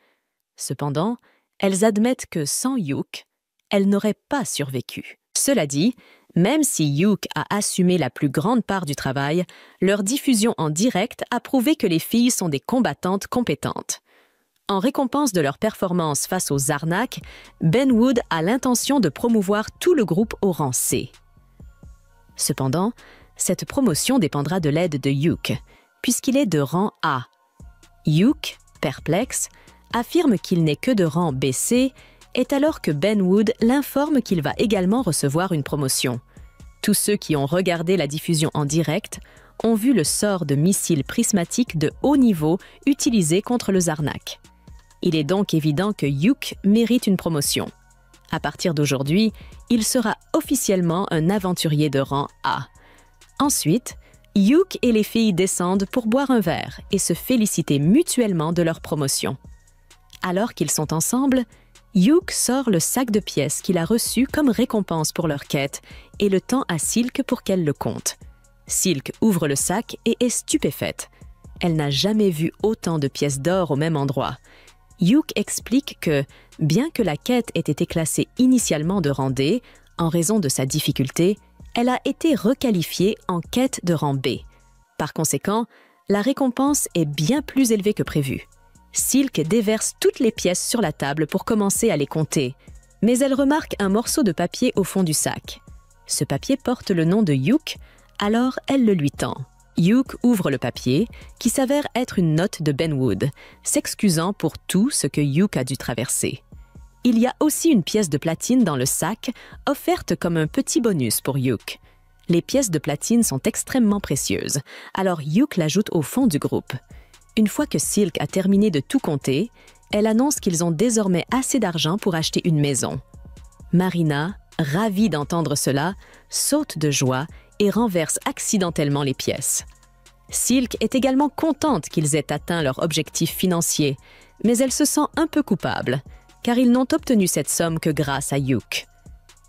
Cependant, elles admettent que sans Hugh, elles n'auraient pas survécu. Cela dit, même si Hugh a assumé la plus grande part du travail, leur diffusion en direct a prouvé que les filles sont des combattantes compétentes. En récompense de leur performance face aux Zarnak, Benwood a l'intention de promouvoir tout le groupe au rang C. Cependant, cette promotion dépendra de l'aide de Hugh, puisqu'il est de rang A. Hugh, perplexe, affirme qu'il n'est que de rang BC, est alors que Benwood l'informe qu'il va également recevoir une promotion. Tous ceux qui ont regardé la diffusion en direct ont vu le sort de missile prismatique de haut niveau utilisé contre le Zarnak. Il est donc évident que Yuk mérite une promotion. À partir d'aujourd'hui, il sera officiellement un aventurier de rang A. Ensuite, Yuk et les filles descendent pour boire un verre et se féliciter mutuellement de leur promotion. Alors qu'ils sont ensemble, Yuk sort le sac de pièces qu'il a reçu comme récompense pour leur quête et le tend à Silk pour qu'elle le compte. Silk ouvre le sac et est stupéfaite. Elle n'a jamais vu autant de pièces d'or au même endroit. Yuk explique que, bien que la quête ait été classée initialement de rang D, en raison de sa difficulté, elle a été requalifiée en quête de rang B. Par conséquent, la récompense est bien plus élevée que prévu. Silk déverse toutes les pièces sur la table pour commencer à les compter, mais elle remarque un morceau de papier au fond du sac. Ce papier porte le nom de Yuk, alors elle le lui tend. Yuk ouvre le papier, qui s'avère être une note de Benwood, s'excusant pour tout ce que Yuk a dû traverser. Il y a aussi une pièce de platine dans le sac, offerte comme un petit bonus pour Yuk. Les pièces de platine sont extrêmement précieuses, alors Yuk l'ajoute au fond du groupe. Une fois que Silk a terminé de tout compter, elle annonce qu'ils ont désormais assez d'argent pour acheter une maison. Marina, ravie d'entendre cela, saute de joie et renverse accidentellement les pièces. Silk est également contente qu'ils aient atteint leur objectif financier, mais elle se sent un peu coupable, car ils n'ont obtenu cette somme que grâce à Yuk.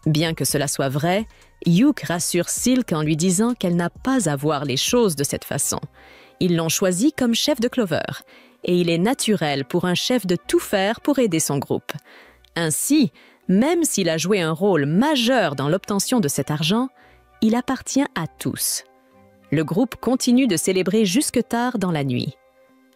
Bien que cela soit vrai, Yuk rassure Silk en lui disant qu'elle n'a pas à voir les choses de cette façon. Ils l'ont choisi comme chef de Clover, et il est naturel pour un chef de tout faire pour aider son groupe. Ainsi, même s'il a joué un rôle majeur dans l'obtention de cet argent, il appartient à tous. Le groupe continue de célébrer jusque tard dans la nuit.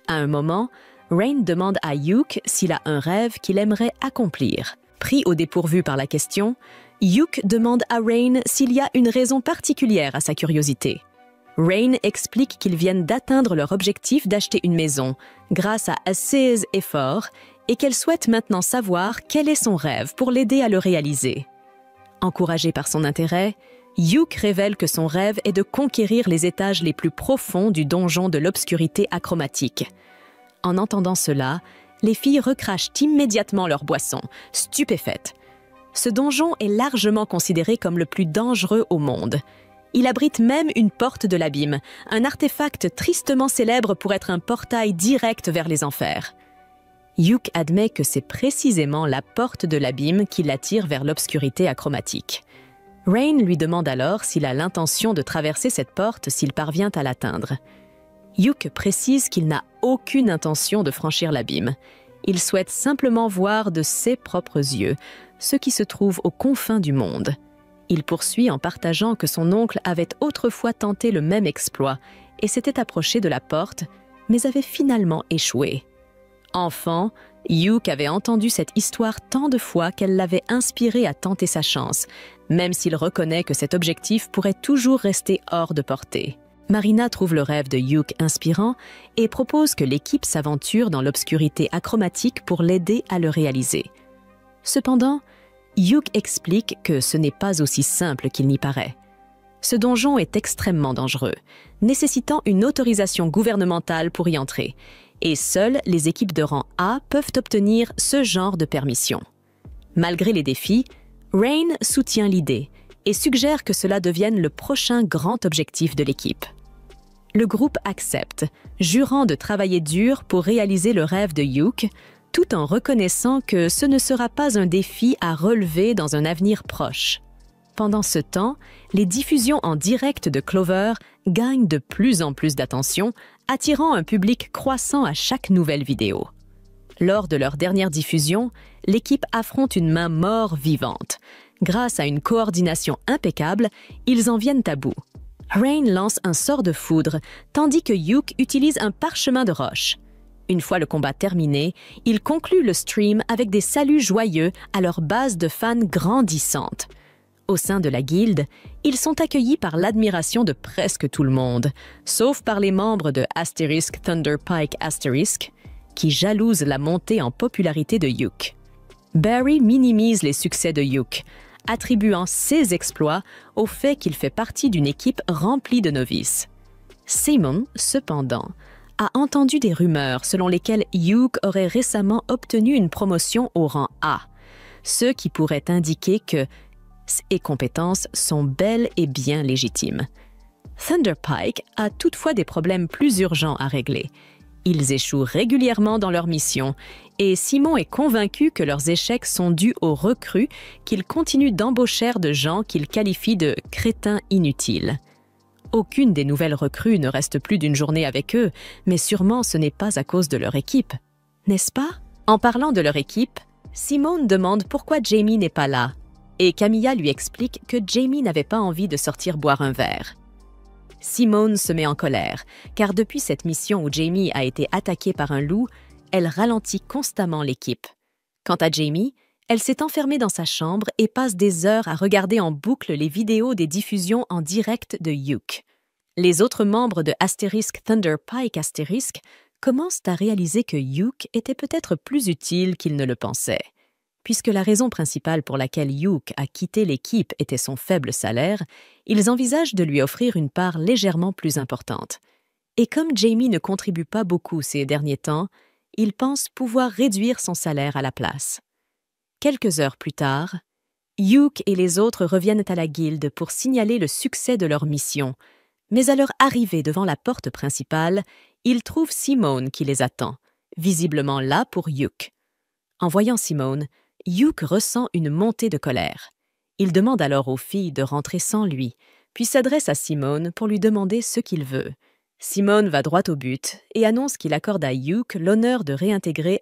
À un moment, Rain demande à Yuk s'il a un rêve qu'il aimerait accomplir. Pris au dépourvu par la question, Yuk demande à Rain s'il y a une raison particulière à sa curiosité. Rain explique qu'ils viennent d'atteindre leur objectif d'acheter une maison, grâce à assez d'efforts, et qu'elle souhaite maintenant savoir quel est son rêve pour l'aider à le réaliser. Encouragée par son intérêt, Yuk révèle que son rêve est de conquérir les étages les plus profonds du donjon de l'obscurité achromatique. En entendant cela, les filles recrachent immédiatement leur boisson, stupéfaites. Ce donjon est largement considéré comme le plus dangereux au monde. Il abrite même une porte de l'abîme, un artefact tristement célèbre pour être un portail direct vers les enfers. Yuk admet que c'est précisément la porte de l'abîme qui l'attire vers l'obscurité achromatique. Rain lui demande alors s'il a l'intention de traverser cette porte s'il parvient à l'atteindre. Yuk précise qu'il n'a aucune intention de franchir l'abîme. Il souhaite simplement voir de ses propres yeux ce qui se trouve aux confins du monde. Il poursuit en partageant que son oncle avait autrefois tenté le même exploit et s'était approché de la porte, mais avait finalement échoué. Enfant, Yuk avait entendu cette histoire tant de fois qu'elle l'avait inspiré à tenter sa chance, même s'il reconnaît que cet objectif pourrait toujours rester hors de portée. Marina trouve le rêve de Yuk inspirant et propose que l'équipe s'aventure dans l'obscurité achromatique pour l'aider à le réaliser. Cependant, Yuk explique que ce n'est pas aussi simple qu'il n'y paraît. Ce donjon est extrêmement dangereux, nécessitant une autorisation gouvernementale pour y entrer, et seules les équipes de rang A peuvent obtenir ce genre de permission. Malgré les défis, Rain soutient l'idée et suggère que cela devienne le prochain grand objectif de l'équipe. Le groupe accepte, jurant de travailler dur pour réaliser le rêve de Yuk, tout en reconnaissant que ce ne sera pas un défi à relever dans un avenir proche. Pendant ce temps, les diffusions en direct de Clover gagnent de plus en plus d'attention, attirant un public croissant à chaque nouvelle vidéo. Lors de leur dernière diffusion, l'équipe affronte une main mort-vivante. Grâce à une coordination impeccable, ils en viennent à bout. Rain lance un sort de foudre, tandis que Yuk utilise un parchemin de roche. Une fois le combat terminé, ils concluent le stream avec des saluts joyeux à leur base de fans grandissante. Au sein de la guilde, ils sont accueillis par l'admiration de presque tout le monde, sauf par les membres de *Thunderpike*, qui jalousent la montée en popularité de Yuk. Barry minimise les succès de Yuk, attribuant ses exploits au fait qu'il fait partie d'une équipe remplie de novices. Simon, cependant, a entendu des rumeurs selon lesquelles Yuke aurait récemment obtenu une promotion au rang A, ce qui pourrait indiquer que ses compétences sont bel et bien légitimes. Thunder Pike a toutefois des problèmes plus urgents à régler. Ils échouent régulièrement dans leur mission et Simon est convaincu que leurs échecs sont dus aux recrues qu'ils continuent d'embaucher de gens qu'il qualifie de « crétins inutiles ». Aucune des nouvelles recrues ne reste plus d'une journée avec eux, mais sûrement ce n'est pas à cause de leur équipe. N'est-ce pas? En parlant de leur équipe, Simone demande pourquoi Jamie n'est pas là et Camilla lui explique que Jamie n'avait pas envie de sortir boire un verre. Simone se met en colère, car depuis cette mission où Jamie a été attaqué par un loup, elle ralentit constamment l'équipe. Quant à Jamie, elle s'est enfermée dans sa chambre et passe des heures à regarder en boucle les vidéos des diffusions en direct de Yuke. Les autres membres de Thunder Pike commencent à réaliser que Yuke était peut-être plus utile qu'ils ne le pensaient. Puisque la raison principale pour laquelle Yuke a quitté l'équipe était son faible salaire, ils envisagent de lui offrir une part légèrement plus importante. Et comme Jamie ne contribue pas beaucoup ces derniers temps, ils pensent pouvoir réduire son salaire à la place. Quelques heures plus tard, Yuke et les autres reviennent à la guilde pour signaler le succès de leur mission, mais à leur arrivée devant la porte principale, ils trouvent Simone qui les attend, visiblement là pour Yuke. En voyant Simone, Yuke ressent une montée de colère. Il demande alors aux filles de rentrer sans lui, puis s'adresse à Simone pour lui demander ce qu'il veut. Simone va droit au but et annonce qu'il accorde à Yuke l'honneur de réintégrer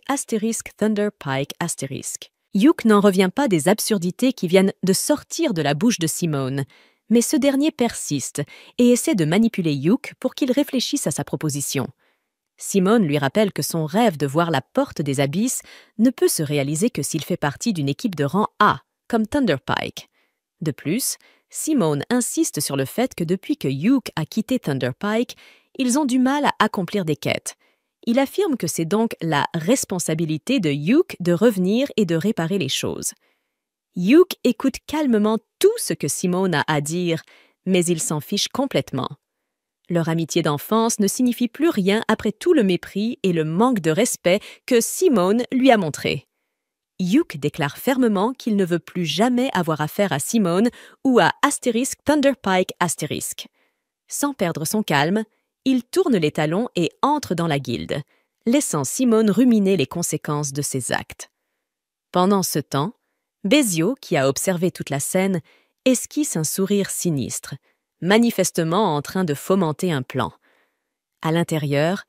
Thunder Pike ***. Yuke n'en revient pas des absurdités qui viennent de sortir de la bouche de Simone, mais ce dernier persiste et essaie de manipuler Yuke pour qu'il réfléchisse à sa proposition. Simone lui rappelle que son rêve de voir la porte des abysses ne peut se réaliser que s'il fait partie d'une équipe de rang A, comme Thunder Pike. De plus, Simone insiste sur le fait que depuis que Yuke a quitté Thunder Pike, ils ont du mal à accomplir des quêtes. Il affirme que c'est donc la responsabilité de Yuke de revenir et de réparer les choses. Yuke écoute calmement tout ce que Simone a à dire, mais il s'en fiche complètement. Leur amitié d'enfance ne signifie plus rien après tout le mépris et le manque de respect que Simone lui a montré. Yuke déclare fermement qu'il ne veut plus jamais avoir affaire à Simone ou à Thunder Pike ***. Sans perdre son calme, il tourne les talons et entre dans la guilde, laissant Simone ruminer les conséquences de ses actes. Pendant ce temps, Bezio, qui a observé toute la scène, esquisse un sourire sinistre, manifestement en train de fomenter un plan. À l'intérieur,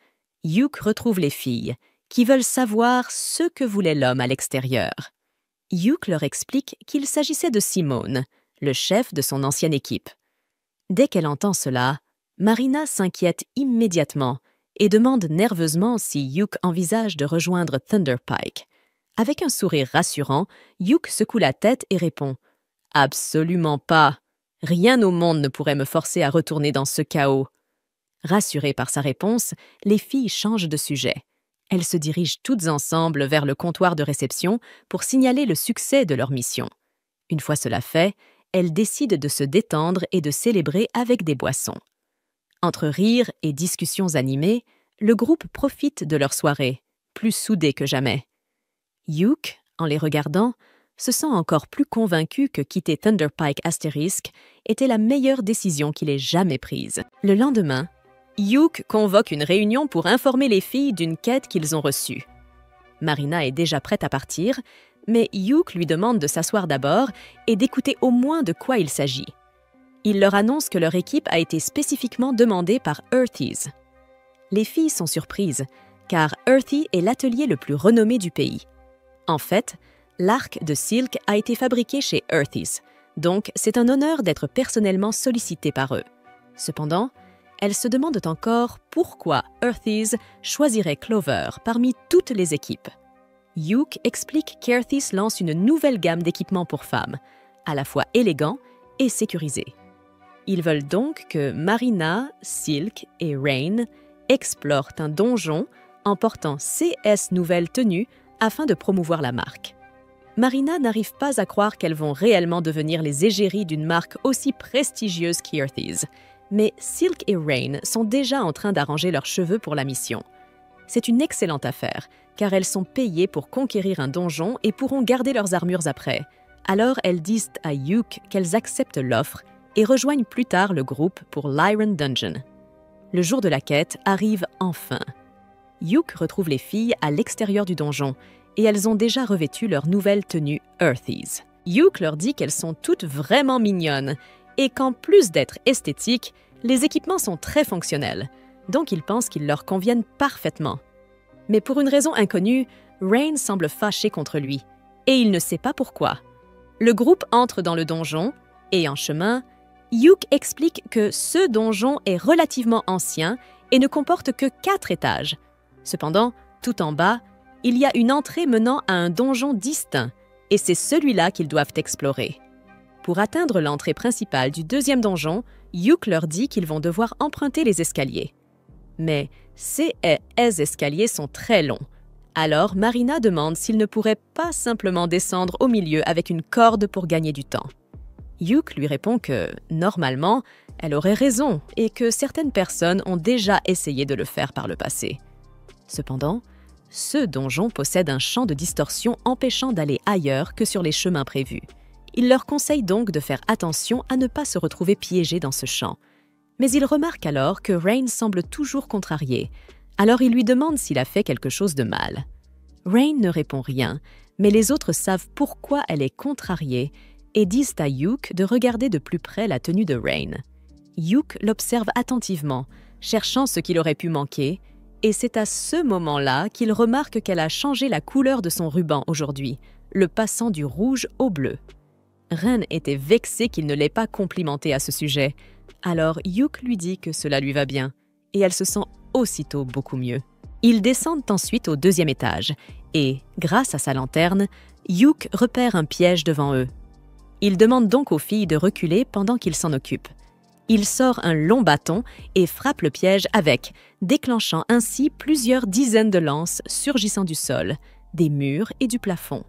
Yuke retrouve les filles, qui veulent savoir ce que voulait l'homme à l'extérieur. Yuke leur explique qu'il s'agissait de Simone, le chef de son ancienne équipe. Dès qu'elle entend cela, Marina s'inquiète immédiatement et demande nerveusement si Yuke envisage de rejoindre Thunder Pike. Avec un sourire rassurant, Yuke secoue la tête et répond « Absolument pas. Rien au monde ne pourrait me forcer à retourner dans ce chaos. » Rassurées par sa réponse, les filles changent de sujet. Elles se dirigent toutes ensemble vers le comptoir de réception pour signaler le succès de leur mission. Une fois cela fait, elles décident de se détendre et de célébrer avec des boissons. Entre rires et discussions animées, le groupe profite de leur soirée, plus soudé que jamais. Yuke, en les regardant, se sent encore plus convaincu que quitter Thunder Pike * était la meilleure décision qu'il ait jamais prise. Le lendemain, Yuke convoque une réunion pour informer les filles d'une quête qu'ils ont reçue. Marina est déjà prête à partir, mais Yuke lui demande de s'asseoir d'abord et d'écouter au moins de quoi il s'agit. Il leur annonce que leur équipe a été spécifiquement demandée par Earthies. Les filles sont surprises, car Earthy est l'atelier le plus renommé du pays. En fait, l'arc de Silk a été fabriqué chez Earthies, donc c'est un honneur d'être personnellement sollicité par eux. Cependant, elles se demandent encore pourquoi Earthies choisirait Clover parmi toutes les équipes. Yuke explique qu'Earthies lance une nouvelle gamme d'équipements pour femmes, à la fois élégants et sécurisés. Ils veulent donc que Marina, Silk et Rain explorent un donjon en portant CS nouvelles tenues afin de promouvoir la marque. Marina n'arrive pas à croire qu'elles vont réellement devenir les égéries d'une marque aussi prestigieuse qu'Earthies, Mais Silk et Rain sont déjà en train d'arranger leurs cheveux pour la mission. C'est une excellente affaire, car elles sont payées pour conquérir un donjon et pourront garder leurs armures après. Alors elles disent à Yuke qu'elles acceptent l'offre et rejoignent plus tard le groupe pour l'Iron Dungeon. Le jour de la quête arrive enfin. Yuke retrouve les filles à l'extérieur du donjon et elles ont déjà revêtu leur nouvelle tenue Earthies. Yuke leur dit qu'elles sont toutes vraiment mignonnes et qu'en plus d'être esthétiques, les équipements sont très fonctionnels, donc il pense qu'ils leur conviennent parfaitement. Mais pour une raison inconnue, Rain semble fâché contre lui, et il ne sait pas pourquoi. Le groupe entre dans le donjon, et en chemin, Yuke explique que ce donjon est relativement ancien et ne comporte que 4 étages. Cependant, tout en bas, il y a une entrée menant à un donjon distinct, et c'est celui-là qu'ils doivent explorer. Pour atteindre l'entrée principale du 2e donjon, Yuke leur dit qu'ils vont devoir emprunter les escaliers. Mais ces escaliers sont très longs. Alors Marina demande s'ils ne pourraient pas simplement descendre au milieu avec une corde pour gagner du temps. Yuke lui répond que, normalement, elle aurait raison et que certaines personnes ont déjà essayé de le faire par le passé. Cependant, ce donjon possède un champ de distorsion empêchant d'aller ailleurs que sur les chemins prévus. Il leur conseille donc de faire attention à ne pas se retrouver piégés dans ce champ. Mais il remarque alors que Rain semble toujours contrariée. Alors il lui demande s'il a fait quelque chose de mal. Rain ne répond rien, mais les autres savent pourquoi elle est contrariée et disent à Yuke de regarder de plus près la tenue de Rain. Yuke l'observe attentivement, cherchant ce qu'il aurait pu manquer, et c'est à ce moment-là qu'il remarque qu'elle a changé la couleur de son ruban aujourd'hui, le passant du rouge au bleu. Rain était vexé qu'il ne l'ait pas complimentée à ce sujet. Alors Yuke lui dit que cela lui va bien, et elle se sent aussitôt beaucoup mieux. Ils descendent ensuite au 2e étage, et, grâce à sa lanterne, Yuke repère un piège devant eux. Il demande donc aux filles de reculer pendant qu'il s'en occupe. Il sort un long bâton et frappe le piège avec, déclenchant ainsi plusieurs dizaines de lances surgissant du sol, des murs et du plafond.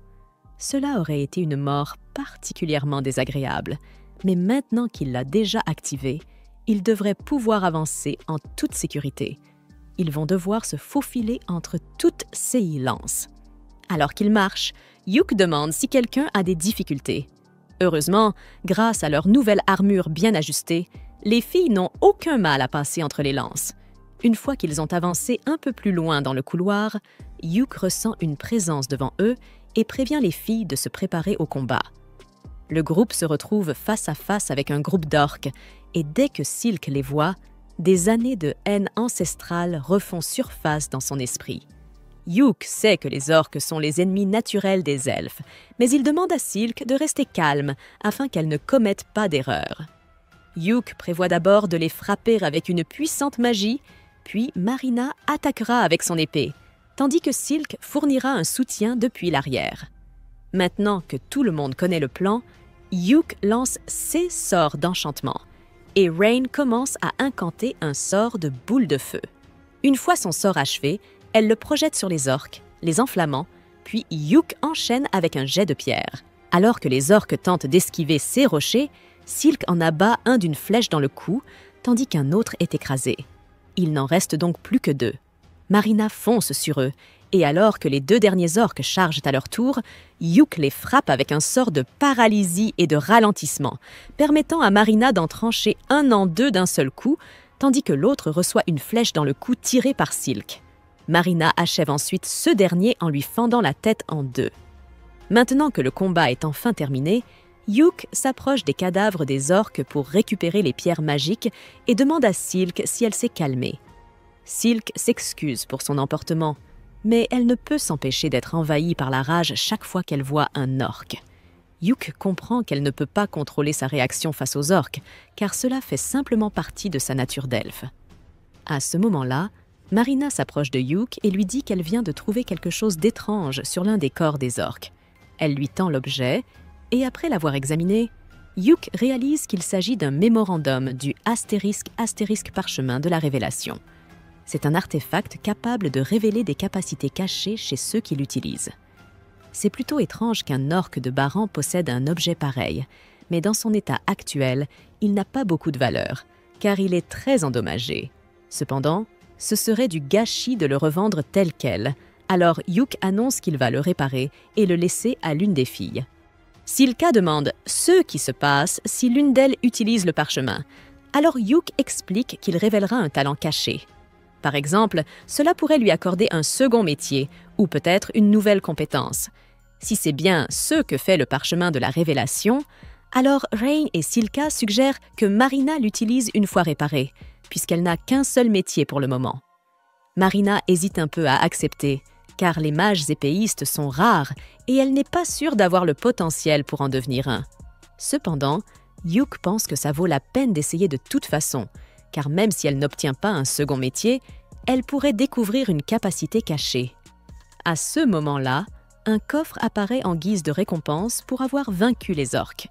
Cela aurait été une mort particulièrement désagréable, mais maintenant qu'il l'a déjà activé, ils devraient pouvoir avancer en toute sécurité. Ils vont devoir se faufiler entre toutes ces lances. Alors qu'ils marchent, Yuke demande si quelqu'un a des difficultés. Heureusement, grâce à leur nouvelle armure bien ajustée, les filles n'ont aucun mal à passer entre les lances. Une fois qu'ils ont avancé un peu plus loin dans le couloir, Yuke ressent une présence devant eux et prévient les filles de se préparer au combat. Le groupe se retrouve face à face avec un groupe d'orques, et dès que Silk les voit, des années de haine ancestrale refont surface dans son esprit. Yuke sait que les orques sont les ennemis naturels des elfes, mais il demande à Silk de rester calme afin qu'elle ne commette pas d'erreur. Yuke prévoit d'abord de les frapper avec une puissante magie, puis Marina attaquera avec son épée, tandis que Silk fournira un soutien depuis l'arrière. Maintenant que tout le monde connaît le plan, Yuke lance ses sorts d'enchantement, et Rain commence à incanter un sort de boule de feu. Une fois son sort achevé, elle le projette sur les orques, les enflammant, puis Yuke enchaîne avec un jet de pierre. Alors que les orques tentent d'esquiver ces rochers, Silk en abat un d'une flèche dans le cou, tandis qu'un autre est écrasé. Il n'en reste donc plus que 2. Marina fonce sur eux, et alors que les 2 derniers orques chargent à leur tour, Yuke les frappe avec un sort de paralysie et de ralentissement, permettant à Marina d'en trancher un en 2 d'un seul coup, tandis que l'autre reçoit une flèche dans le cou tirée par Silk. Marina achève ensuite ce dernier en lui fendant la tête en 2. Maintenant que le combat est enfin terminé, Yuke s'approche des cadavres des orques pour récupérer les pierres magiques et demande à Silk si elle s'est calmée. Silk s'excuse pour son emportement, mais elle ne peut s'empêcher d'être envahie par la rage chaque fois qu'elle voit un orque. Yuke comprend qu'elle ne peut pas contrôler sa réaction face aux orques, car cela fait simplement partie de sa nature d'elfe. À ce moment-là, Marina s'approche de Yuke et lui dit qu'elle vient de trouver quelque chose d'étrange sur l'un des corps des orques. Elle lui tend l'objet, et après l'avoir examiné, Yuke réalise qu'il s'agit d'un mémorandum du * parchemin de la Révélation. C'est un artefact capable de révéler des capacités cachées chez ceux qui l'utilisent. C'est plutôt étrange qu'un orque de Baran possède un objet pareil, mais dans son état actuel, il n'a pas beaucoup de valeur, car il est très endommagé. Cependant, ce serait du gâchis de le revendre tel quel. Alors Yuk annonce qu'il va le réparer et le laisser à l'une des filles. Silka demande ce qui se passe si l'une d'elles utilise le parchemin. Alors Yuk explique qu'il révélera un talent caché. Par exemple, cela pourrait lui accorder un second métier ou peut-être une nouvelle compétence. Si c'est bien ce que fait le parchemin de la révélation, alors Rain et Silka suggèrent que Marina l'utilise une fois réparée, puisqu'elle n'a qu'un seul métier pour le moment. Marina hésite un peu à accepter, car les mages épéistes sont rares et elle n'est pas sûre d'avoir le potentiel pour en devenir un. Cependant, Yuk pense que ça vaut la peine d'essayer de toute façon, car même si elle n'obtient pas un second métier, elle pourrait découvrir une capacité cachée. À ce moment-là, un coffre apparaît en guise de récompense pour avoir vaincu les orques.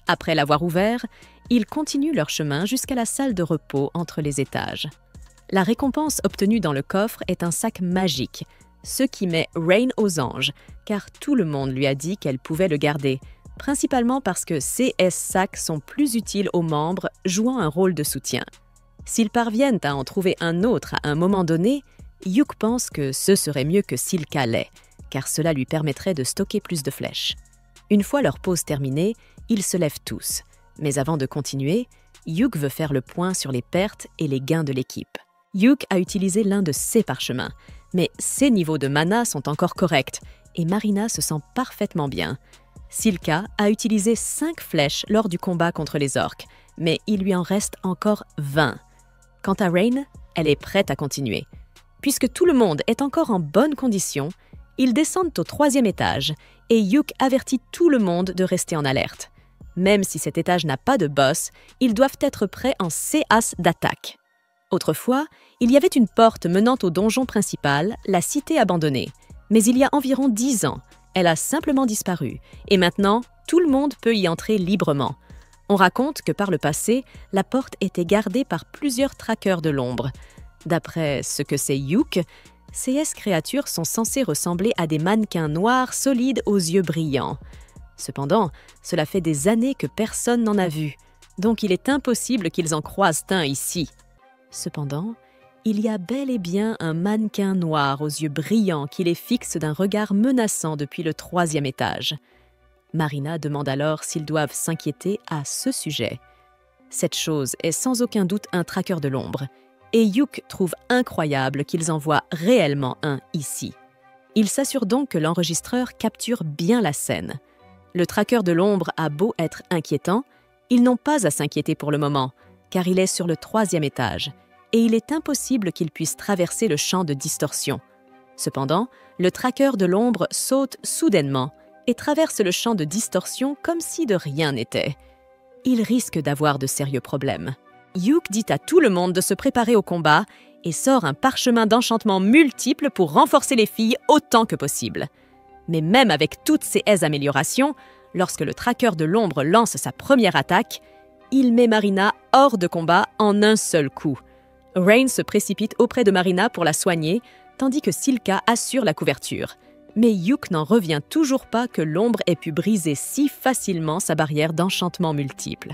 Après l'avoir ouvert, ils continuent leur chemin jusqu'à la salle de repos entre les étages. La récompense obtenue dans le coffre est un sac magique, ce qui met Rain aux anges, car tout le monde lui a dit qu'elle pouvait le garder, principalement parce que ces sacs sont plus utiles aux membres jouant un rôle de soutien. S'ils parviennent à en trouver un autre à un moment donné, Yuk pense que ce serait mieux que Silka l'ait, car cela lui permettrait de stocker plus de flèches. Une fois leur pause terminée, ils se lèvent tous. Mais avant de continuer, Yuk veut faire le point sur les pertes et les gains de l'équipe. Yuk a utilisé l'un de ses parchemins, mais ses niveaux de mana sont encore corrects et Marina se sent parfaitement bien. Silka a utilisé 5 flèches lors du combat contre les orques, mais il lui en reste encore 20. Quant à Rain, elle est prête à continuer. Puisque tout le monde est encore en bonne condition, ils descendent au 3e étage et Yuk avertit tout le monde de rester en alerte. Même si cet étage n'a pas de boss, ils doivent être prêts en CAS d'attaque. Autrefois, il y avait une porte menant au donjon principal, la cité abandonnée. Mais il y a environ 10 ans, elle a simplement disparu. Et maintenant, tout le monde peut y entrer librement. On raconte que par le passé, la porte était gardée par plusieurs traqueurs de l'ombre. D'après ce que sait Yuk, ces créatures sont censées ressembler à des mannequins noirs solides aux yeux brillants. Cependant, cela fait des années que personne n'en a vu, donc il est impossible qu'ils en croisent un ici. Cependant, il y a bel et bien un mannequin noir aux yeux brillants qui les fixe d'un regard menaçant depuis le 3e étage. Marina demande alors s'ils doivent s'inquiéter à ce sujet. Cette chose est sans aucun doute un traqueur de l'ombre, et Yuk trouve incroyable qu'ils en voient réellement un ici. Il s'assure donc que l'enregistreur capture bien la scène. Le traqueur de l'ombre a beau être inquiétant, ils n'ont pas à s'inquiéter pour le moment, car il est sur le 3e étage, et il est impossible qu'il puisse traverser le champ de distorsion. Cependant, le traqueur de l'ombre saute soudainement et traverse le champ de distorsion comme si de rien n'était. Il risque d'avoir de sérieux problèmes. Yuk dit à tout le monde de se préparer au combat et sort un parchemin d'enchantement multiple pour renforcer les filles autant que possible. Mais même avec toutes ces améliorations, lorsque le traqueur de l'ombre lance sa première attaque, il met Marina hors de combat en un seul coup. Rain se précipite auprès de Marina pour la soigner, tandis que Silka assure la couverture. Mais Yuk n'en revient toujours pas que l'ombre ait pu briser si facilement sa barrière d'enchantement multiple.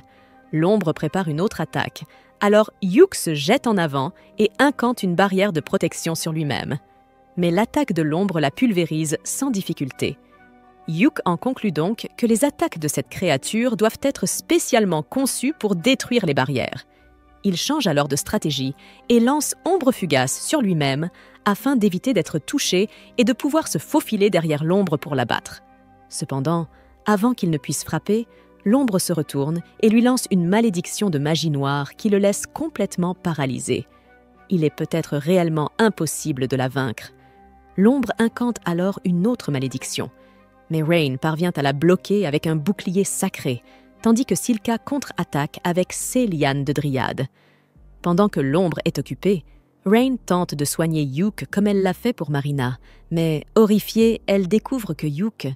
L'ombre prépare une autre attaque. Alors Yuk se jette en avant et incante une barrière de protection sur lui-même. Mais l'attaque de l'ombre la pulvérise sans difficulté. Yuk en conclut donc que les attaques de cette créature doivent être spécialement conçues pour détruire les barrières. Il change alors de stratégie et lance Ombre Fugace sur lui-même afin d'éviter d'être touché et de pouvoir se faufiler derrière l'ombre pour l'abattre. Cependant, avant qu'il ne puisse frapper, l'ombre se retourne et lui lance une malédiction de magie noire qui le laisse complètement paralysé. Il est peut-être réellement impossible de la vaincre. L'ombre incante alors une autre malédiction. Mais Rain parvient à la bloquer avec un bouclier sacré, tandis que Silka contre-attaque avec ses lianes de dryade. Pendant que l'ombre est occupée, Rain tente de soigner Yuk comme elle l'a fait pour Marina, mais horrifiée, elle découvre que Yuk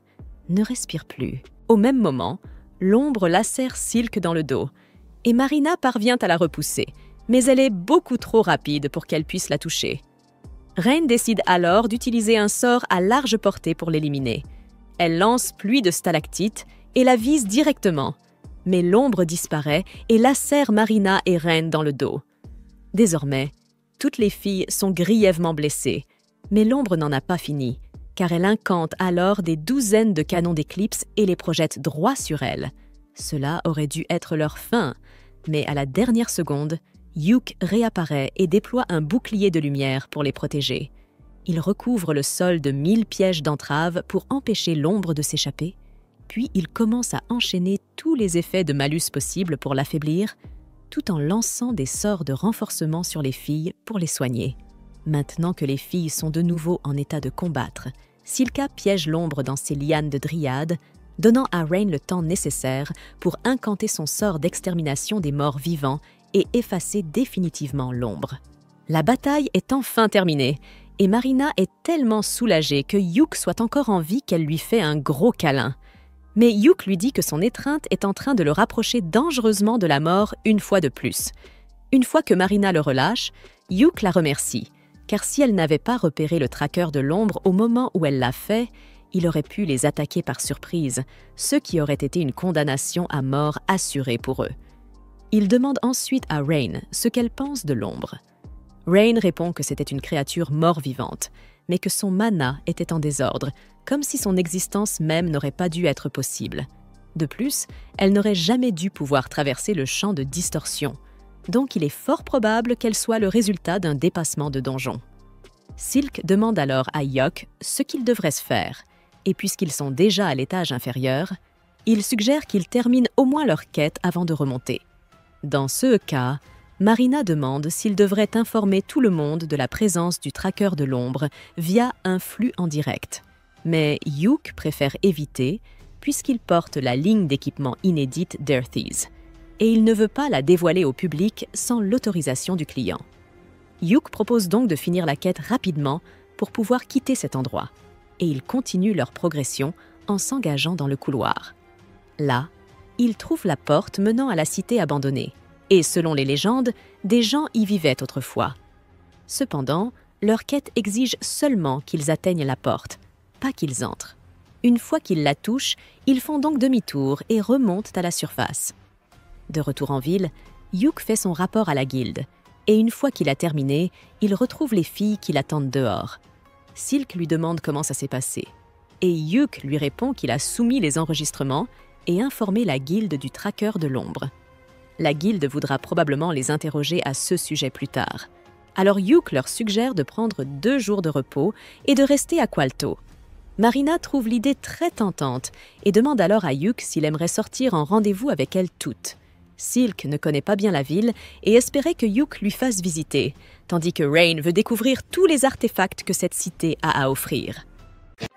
ne respire plus. Au même moment, l'ombre lacère Silk dans le dos, et Marina parvient à la repousser, mais elle est beaucoup trop rapide pour qu'elle puisse la toucher. Rain décide alors d'utiliser un sort à large portée pour l'éliminer. Elle lance pluie de stalactites et la vise directement. Mais l'ombre disparaît et lacère Marina et Rain dans le dos. Désormais, toutes les filles sont grièvement blessées, mais l'ombre n'en a pas fini, car elle incante alors des douzaines de canons d'éclipse et les projette droit sur elles. Cela aurait dû être leur fin, mais à la dernière seconde, Yuke réapparaît et déploie un bouclier de lumière pour les protéger. Il recouvre le sol de 1000 pièges d'entrave pour empêcher l'ombre de s'échapper, puis il commence à enchaîner tous les effets de malus possibles pour l'affaiblir, tout en lançant des sorts de renforcement sur les filles pour les soigner. Maintenant que les filles sont de nouveau en état de combattre, Silka piège l'ombre dans ses lianes de dryade, donnant à Rain le temps nécessaire pour incanter son sort d'extermination des morts vivants et effacer définitivement l'ombre. La bataille est enfin terminée, et Marina est tellement soulagée que Yuke soit encore en vie qu'elle lui fait un gros câlin. Mais Yuke lui dit que son étreinte est en train de le rapprocher dangereusement de la mort une fois de plus. Une fois que Marina le relâche, Yuke la remercie, car si elle n'avait pas repéré le tracker de l'ombre au moment où elle l'a fait, il aurait pu les attaquer par surprise, ce qui aurait été une condamnation à mort assurée pour eux. Il demande ensuite à Rain ce qu'elle pense de l'ombre. Rain répond que c'était une créature mort-vivante, mais que son mana était en désordre, comme si son existence même n'aurait pas dû être possible. De plus, elle n'aurait jamais dû pouvoir traverser le champ de distorsion, donc il est fort probable qu'elle soit le résultat d'un dépassement de donjon. Silk demande alors à Yok ce qu'il devrait se faire, et puisqu'ils sont déjà à l'étage inférieur, il suggère qu'ils terminent au moins leur quête avant de remonter. Dans ce cas, Marina demande s'il devrait informer tout le monde de la présence du tracker de l'ombre via un flux en direct. Mais Yuke préfère éviter, puisqu'il porte la ligne d'équipement inédite d'Earthies, et il ne veut pas la dévoiler au public sans l'autorisation du client. Yuke propose donc de finir la quête rapidement pour pouvoir quitter cet endroit, et ils continuent leur progression en s'engageant dans le couloir. Là, ils trouvent la porte menant à la cité abandonnée, et selon les légendes, des gens y vivaient autrefois. Cependant, leur quête exige seulement qu'ils atteignent la porte, pas qu'ils entrent. Une fois qu'ils la touchent, ils font donc demi-tour et remontent à la surface. De retour en ville, Yuke fait son rapport à la guilde, et une fois qu'il a terminé, il retrouve les filles qui l'attendent dehors. Silk lui demande comment ça s'est passé, et Yuke lui répond qu'il a soumis les enregistrements et informé la guilde du tracker de l'ombre. La guilde voudra probablement les interroger à ce sujet plus tard. Alors Yuke leur suggère de prendre 2 jours de repos et de rester à Qualto. Marina trouve l'idée très tentante et demande alors à Yuke s'il aimerait sortir en rendez-vous avec elles toutes. Silk ne connaît pas bien la ville et espérait que Yuke lui fasse visiter, tandis que Rain veut découvrir tous les artefacts que cette cité a à offrir.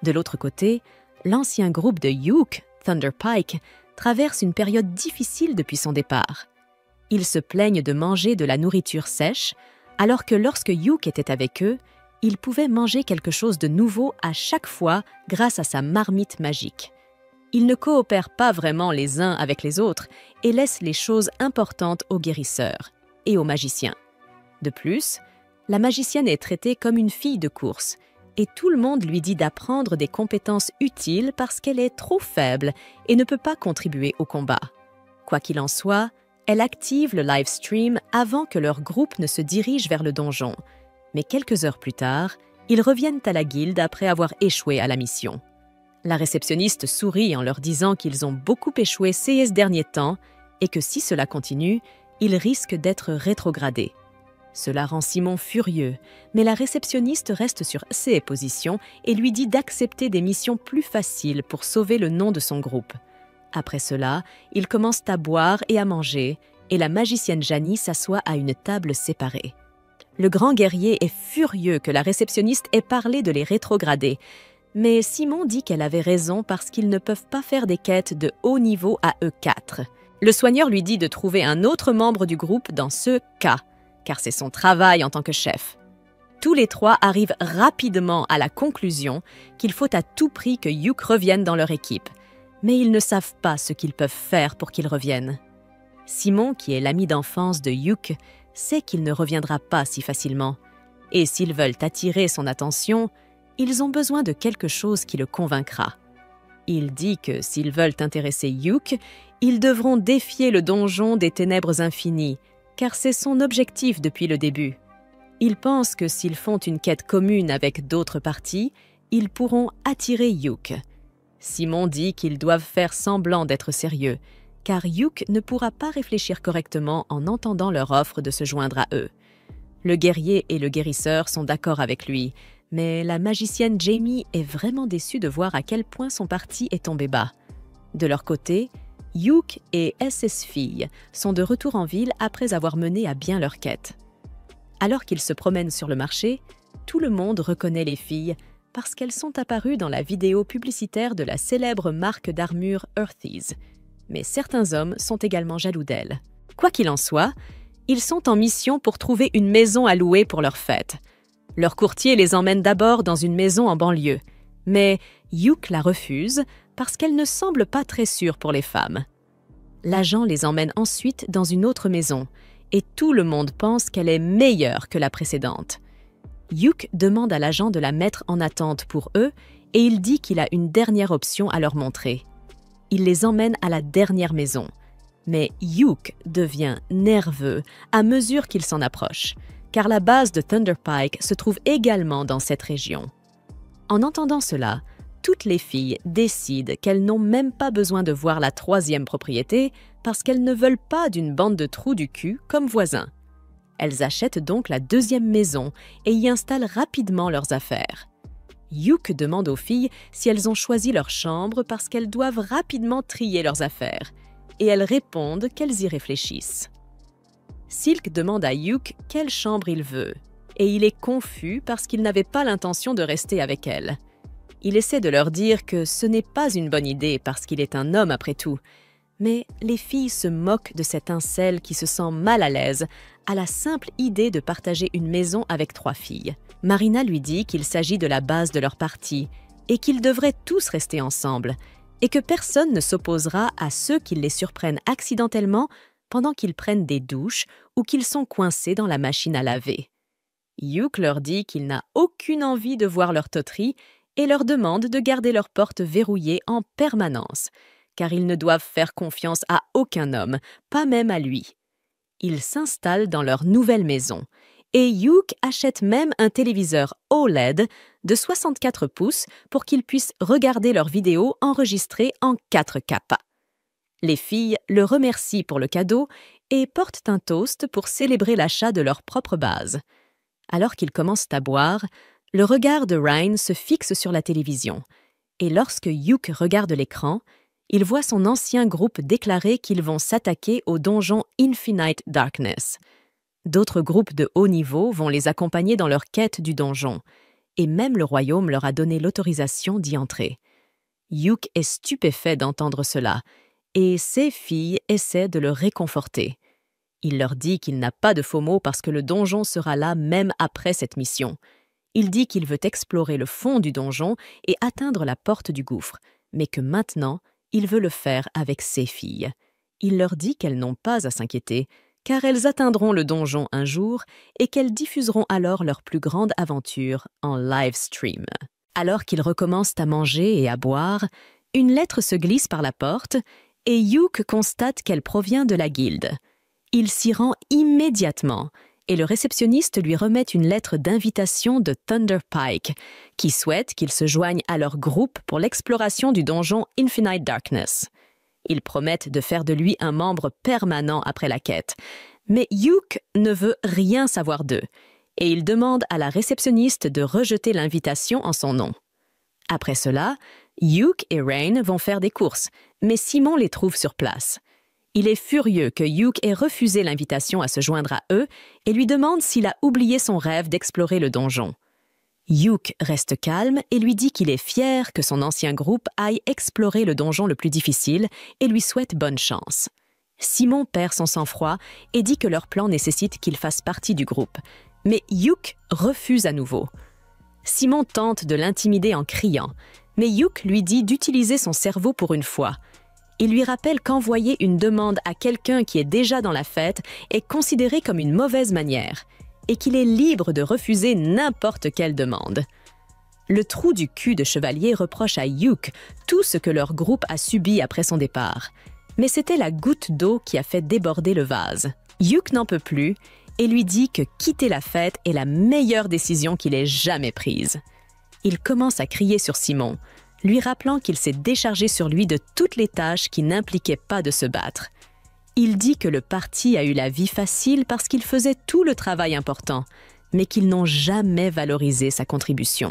De l'autre côté, l'ancien groupe de Yuke, Thunder Pike, traverse une période difficile depuis son départ. Ils se plaignent de manger de la nourriture sèche, alors que lorsque Yuke était avec eux, ils pouvaient manger quelque chose de nouveau à chaque fois grâce à sa marmite magique. Ils ne coopèrent pas vraiment les uns avec les autres et laissent les choses importantes aux guérisseurs et aux magiciens. De plus, la magicienne est traitée comme une fille de course et tout le monde lui dit d'apprendre des compétences utiles parce qu'elle est trop faible et ne peut pas contribuer au combat. Quoi qu'il en soit, elle active le live stream avant que leur groupe ne se dirige vers le donjon. Mais quelques heures plus tard, ils reviennent à la guilde après avoir échoué à la mission. La réceptionniste sourit en leur disant qu'ils ont beaucoup échoué ces derniers temps et que si cela continue, ils risquent d'être rétrogradés. Cela rend Simon furieux, mais la réceptionniste reste sur ses positions et lui dit d'accepter des missions plus faciles pour sauver le nom de son groupe. Après cela, ils commencent à boire et à manger, et la magicienne Janie s'assoit à une table séparée. Le grand guerrier est furieux que la réceptionniste ait parlé de les rétrograder, mais Simon dit qu'elle avait raison parce qu'ils ne peuvent pas faire des quêtes de haut niveau à E4. Le soigneur lui dit de trouver un autre membre du groupe dans ce cas, car c'est son travail en tant que chef. Tous les 3 arrivent rapidement à la conclusion qu'il faut à tout prix que Yuke revienne dans leur équipe, mais ils ne savent pas ce qu'ils peuvent faire pour qu'il revienne. Simon, qui est l'ami d'enfance de Yuke, sait qu'il ne reviendra pas si facilement, et s'ils veulent attirer son attention, ils ont besoin de quelque chose qui le convaincra. Il dit que s'ils veulent intéresser Yuke, Ils devront défier le donjon des ténèbres infinies, car c'est son objectif depuis le début. Ils pensent que s'ils font une quête commune avec d'autres parties, ils pourront attirer Yuke. Simon dit qu'ils doivent faire semblant d'être sérieux, car Yuke ne pourra pas réfléchir correctement en entendant leur offre de se joindre à eux. Le guerrier et le guérisseur sont d'accord avec lui, mais la magicienne Jamie est vraiment déçue de voir à quel point son parti est tombé bas. De leur côté, Yuke et SS Fille sont de retour en ville après avoir mené à bien leur quête. Alors qu'ils se promènent sur le marché, tout le monde reconnaît les filles parce qu'elles sont apparues dans la vidéo publicitaire de la célèbre marque d'armure Earthies. Mais certains hommes sont également jaloux d'elles. Quoi qu'il en soit, ils sont en mission pour trouver une maison à louer pour leur fête. Leur courtier les emmène d'abord dans une maison en banlieue, mais Yuke la refuse parce qu'elle ne semble pas très sûre pour les femmes. L'agent les emmène ensuite dans une autre maison, et tout le monde pense qu'elle est meilleure que la précédente. Yuke demande à l'agent de la mettre en attente pour eux et il dit qu'il a une dernière option à leur montrer. Il les emmène à la dernière maison. Mais Yuke devient nerveux à mesure qu'il s'en approche, car la base de Thunder Pike se trouve également dans cette région. En entendant cela, toutes les filles décident qu'elles n'ont même pas besoin de voir la troisième propriété parce qu'elles ne veulent pas d'une bande de trous du cul comme voisins. Elles achètent donc la deuxième maison et y installent rapidement leurs affaires. Yuke demande aux filles si elles ont choisi leur chambre parce qu'elles doivent rapidement trier leurs affaires, et elles répondent qu'elles y réfléchissent. Silk demande à Yuke quelle chambre il veut, et il est confus parce qu'il n'avait pas l'intention de rester avec elle. Il essaie de leur dire que ce n'est pas une bonne idée parce qu'il est un homme après tout, mais les filles se moquent de cet incel qui se sent mal à l'aise à la simple idée de partager une maison avec 3 filles. Marina lui dit qu'il s'agit de la base de leur parti et qu'ils devraient tous rester ensemble et que personne ne s'opposera à ceux qui les surprennent accidentellement pendant qu'ils prennent des douches ou qu'ils sont coincés dans la machine à laver. Yuke leur dit qu'il n'a aucune envie de voir leur toterie et leur demande de garder leur porte verrouillée en permanence, car ils ne doivent faire confiance à aucun homme, pas même à lui. Ils s'installent dans leur nouvelle maison et Yuke achète même un téléviseur OLED de 64 pouces pour qu'ils puissent regarder leurs vidéos enregistrées en 4K. Les filles le remercient pour le cadeau et portent un toast pour célébrer l'achat de leur propre base. Alors qu'ils commencent à boire, le regard de Ryan se fixe sur la télévision et lorsque Yuke regarde l'écran, il voit son ancien groupe déclarer qu'ils vont s'attaquer au donjon Infinite Darkness. D'autres groupes de haut niveau vont les accompagner dans leur quête du donjon, et même le royaume leur a donné l'autorisation d'y entrer. Yuke est stupéfait d'entendre cela, et ses filles essaient de le réconforter. Il leur dit qu'il n'a pas de faux mots parce que le donjon sera là même après cette mission. Il dit qu'il veut explorer le fond du donjon et atteindre la porte du gouffre, mais que maintenant, il veut le faire avec ses filles. Il leur dit qu'elles n'ont pas à s'inquiéter, car elles atteindront le donjon un jour et qu'elles diffuseront alors leur plus grande aventure en live stream. Alors qu'ils recommencent à manger et à boire, une lettre se glisse par la porte et Yuke constate qu'elle provient de la guilde. Il s'y rend immédiatement et le réceptionniste lui remet une lettre d'invitation de Thunder Pike qui souhaite qu'il se joigne à leur groupe pour l'exploration du donjon Infinite Darkness. Ils promettent de faire de lui un membre permanent après la quête, mais Yuke ne veut rien savoir d'eux et il demande à la réceptionniste de rejeter l'invitation en son nom. Après cela, Yuke et Rain vont faire des courses, mais Simon les trouve sur place. Il est furieux que Yuke ait refusé l'invitation à se joindre à eux et lui demande s'il a oublié son rêve d'explorer le donjon. Yuke reste calme et lui dit qu'il est fier que son ancien groupe aille explorer le donjon le plus difficile et lui souhaite bonne chance. Simon perd son sang-froid et dit que leur plan nécessite qu'il fasse partie du groupe, mais Yuke refuse à nouveau. Simon tente de l'intimider en criant, mais Yuke lui dit d'utiliser son cerveau pour une fois. Il lui rappelle qu'envoyer une demande à quelqu'un qui est déjà dans la fête est considéré comme une mauvaise manière et qu'il est libre de refuser n'importe quelle demande. Le trou du cul de chevalier reproche à Yuke tout ce que leur groupe a subi après son départ. Mais c'était la goutte d'eau qui a fait déborder le vase. Yuke n'en peut plus et lui dit que quitter la fête est la meilleure décision qu'il ait jamais prise. Il commence à crier sur Simon, lui rappelant qu'il s'est déchargé sur lui de toutes les tâches qui n'impliquaient pas de se battre. Il dit que le parti a eu la vie facile parce qu'il faisait tout le travail important, mais qu'ils n'ont jamais valorisé sa contribution.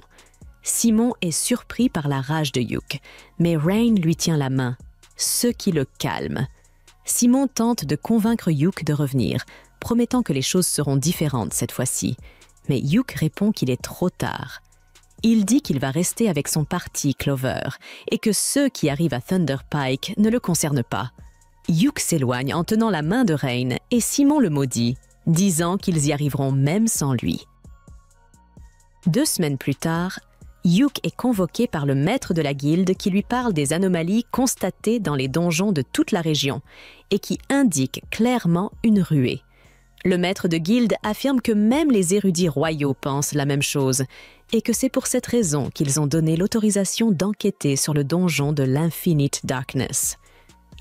Simon est surpris par la rage de Yuke, mais Rain lui tient la main, ce qui le calme. Simon tente de convaincre Yuke de revenir, promettant que les choses seront différentes cette fois-ci. Mais Yuke répond qu'il est trop tard. Il dit qu'il va rester avec son parti Clover et que ceux qui arrivent à Thunder Pike ne le concernent pas. Yuke s'éloigne en tenant la main de Rain et Simon le maudit, disant qu'ils y arriveront même sans lui. 2 semaines plus tard, Yuke est convoqué par le maître de la guilde qui lui parle des anomalies constatées dans les donjons de toute la région et qui indique clairement une ruée. Le maître de guilde affirme que même les érudits royaux pensent la même chose et que c'est pour cette raison qu'ils ont donné l'autorisation d'enquêter sur le donjon de l'Infinite Darkness.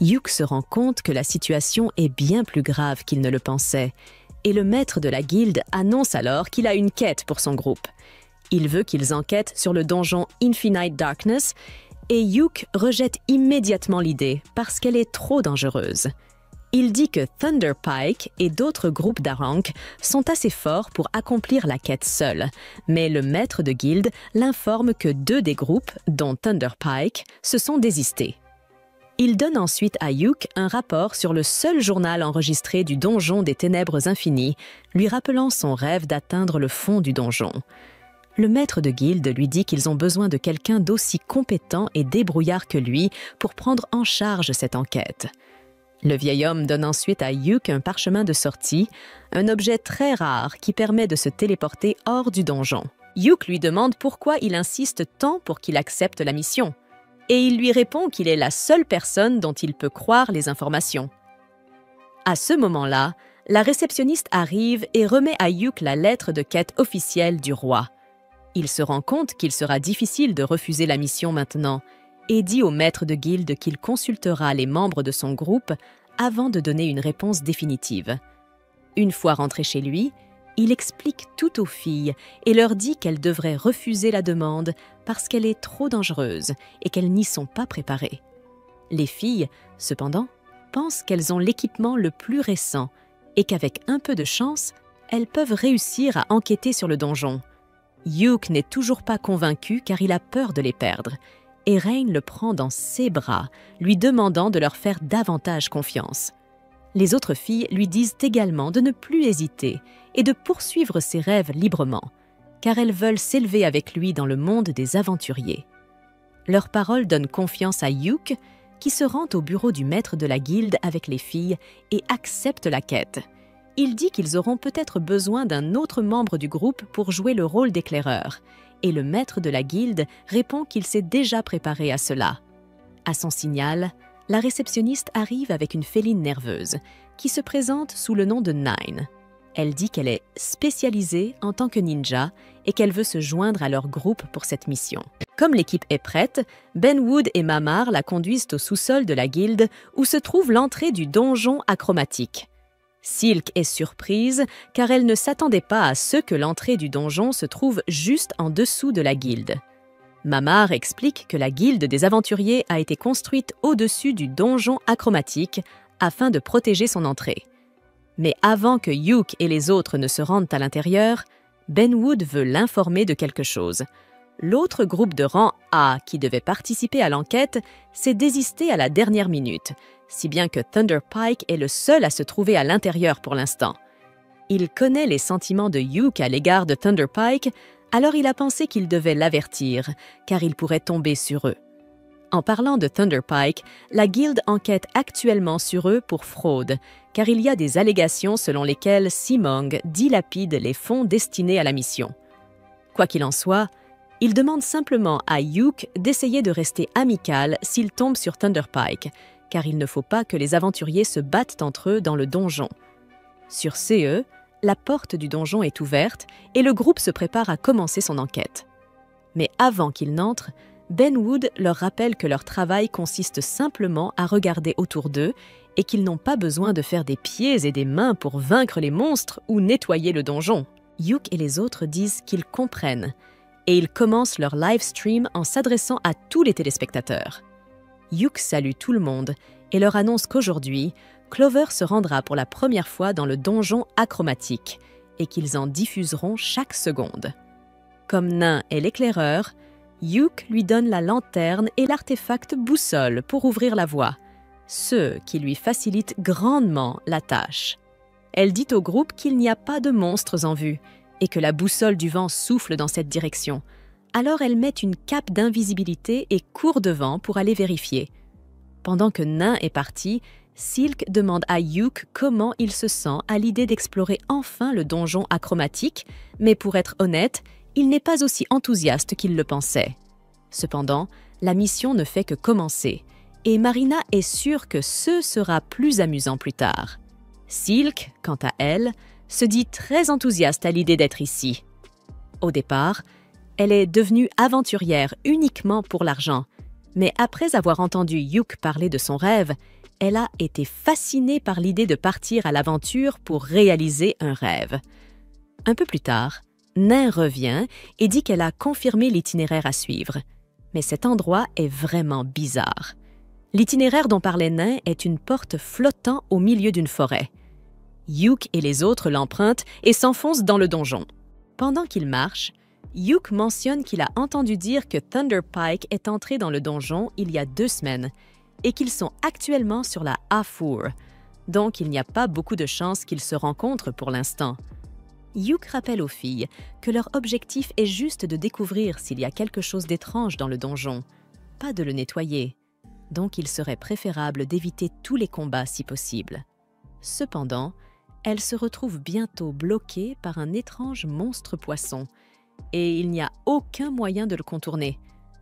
Yuke se rend compte que la situation est bien plus grave qu'il ne le pensait et le maître de la guilde annonce alors qu'il a une quête pour son groupe. Il veut qu'ils enquêtent sur le donjon Infinite Darkness et Yuke rejette immédiatement l'idée parce qu'elle est trop dangereuse. Il dit que Thunder Pike et d'autres groupes d'Arank sont assez forts pour accomplir la quête seuls, mais le maître de guilde l'informe que 2 des groupes, dont Thunder Pike, se sont désistés. Il donne ensuite à Yuke un rapport sur le seul journal enregistré du donjon des Ténèbres Infinies, lui rappelant son rêve d'atteindre le fond du donjon. Le maître de guilde lui dit qu'ils ont besoin de quelqu'un d'aussi compétent et débrouillard que lui pour prendre en charge cette enquête. Le vieil homme donne ensuite à Yuke un parchemin de sortie, un objet très rare qui permet de se téléporter hors du donjon. Yuke lui demande pourquoi il insiste tant pour qu'il accepte la mission. Et il lui répond qu'il est la seule personne dont il peut croire les informations. À ce moment-là, la réceptionniste arrive et remet à Yuke la lettre de quête officielle du roi. Il se rend compte qu'il sera difficile de refuser la mission maintenant et dit au maître de guilde qu'il consultera les membres de son groupe avant de donner une réponse définitive. Une fois rentré chez lui, il explique tout aux filles et leur dit qu'elles devraient refuser la demande parce qu'elle est trop dangereuse et qu'elles n'y sont pas préparées. Les filles, cependant, pensent qu'elles ont l'équipement le plus récent et qu'avec un peu de chance, elles peuvent réussir à enquêter sur le donjon. Yuke n'est toujours pas convaincu car il a peur de les perdre et Rain le prend dans ses bras, lui demandant de leur faire davantage confiance. Les autres filles lui disent également de ne plus hésiter et de poursuivre ses rêves librement, car elles veulent s'élever avec lui dans le monde des aventuriers. Leurs paroles donnent confiance à Yuke, qui se rend au bureau du maître de la guilde avec les filles et accepte la quête. Il dit qu'ils auront peut-être besoin d'un autre membre du groupe pour jouer le rôle d'éclaireur, et le maître de la guilde répond qu'il s'est déjà préparé à cela. À son signal, la réceptionniste arrive avec une féline nerveuse, qui se présente sous le nom de Nine. Elle dit qu'elle est spécialisée en tant que ninja et qu'elle veut se joindre à leur groupe pour cette mission. Comme l'équipe est prête, Ben Wood et Mamar la conduisent au sous-sol de la guilde où se trouve l'entrée du donjon achromatique. Silk est surprise car elle ne s'attendait pas à ce que l'entrée du donjon se trouve juste en dessous de la guilde. Mamar explique que la guilde des aventuriers a été construite au-dessus du donjon achromatique afin de protéger son entrée. Mais avant que Yuke et les autres ne se rendent à l'intérieur, Ben Wood veut l'informer de quelque chose. L'autre groupe de rang A qui devait participer à l'enquête s'est désisté à la dernière minute, si bien que Thunder Pike est le seul à se trouver à l'intérieur pour l'instant. Il connaît les sentiments de Yuke à l'égard de Thunder Pike, alors il a pensé qu'il devait l'avertir, car il pourrait tomber sur eux. En parlant de Thunder Pike, la guilde enquête actuellement sur eux pour fraude, car il y a des allégations selon lesquelles Simong dilapide les fonds destinés à la mission. Quoi qu'il en soit, il demande simplement à Yuke d'essayer de rester amical s'il tombe sur Thunder Pike, car il ne faut pas que les aventuriers se battent entre eux dans le donjon. Sur CE, la porte du donjon est ouverte et le groupe se prépare à commencer son enquête. Mais avant qu'il n'entre, Ben Wood leur rappelle que leur travail consiste simplement à regarder autour d'eux et qu'ils n'ont pas besoin de faire des pieds et des mains pour vaincre les monstres ou nettoyer le donjon. Hugh et les autres disent qu'ils comprennent et ils commencent leur live stream en s'adressant à tous les téléspectateurs. Hugh salue tout le monde et leur annonce qu'aujourd'hui, Clover se rendra pour la première fois dans le donjon achromatique et qu'ils en diffuseront chaque seconde. Comme Nain est l'éclaireur, Hugh lui donne la lanterne et l'artefact boussole pour ouvrir la voie, ce qui lui facilite grandement la tâche. Elle dit au groupe qu'il n'y a pas de monstres en vue et que la boussole du vent souffle dans cette direction. Alors elle met une cape d'invisibilité et court devant pour aller vérifier. Pendant que Nain est parti, Silk demande à Hugh comment il se sent à l'idée d'explorer enfin le donjon achromatique, mais pour être honnête, il n'est pas aussi enthousiaste qu'il le pensait. Cependant, la mission ne fait que commencer, et Marina est sûre que ce sera plus amusant plus tard. Silk, quant à elle, se dit très enthousiaste à l'idée d'être ici. Au départ, elle est devenue aventurière uniquement pour l'argent, mais après avoir entendu Hugh parler de son rêve, elle a été fascinée par l'idée de partir à l'aventure pour réaliser un rêve. Un peu plus tard, Nain revient et dit qu'elle a confirmé l'itinéraire à suivre. Mais cet endroit est vraiment bizarre. L'itinéraire dont parlait Nain est une porte flottant au milieu d'une forêt. Hugh et les autres l'empruntent et s'enfoncent dans le donjon. Pendant qu'ils marchent, Hugh mentionne qu'il a entendu dire que Thunder Pike est entré dans le donjon il y a 2 semaines et qu'ils sont actuellement sur la Hafour, donc il n'y a pas beaucoup de chances qu'ils se rencontrent pour l'instant. Hugh rappelle aux filles que leur objectif est juste de découvrir s'il y a quelque chose d'étrange dans le donjon, pas de le nettoyer. Donc il serait préférable d'éviter tous les combats si possible. Cependant, elles se retrouvent bientôt bloquées par un étrange monstre poisson, et il n'y a aucun moyen de le contourner.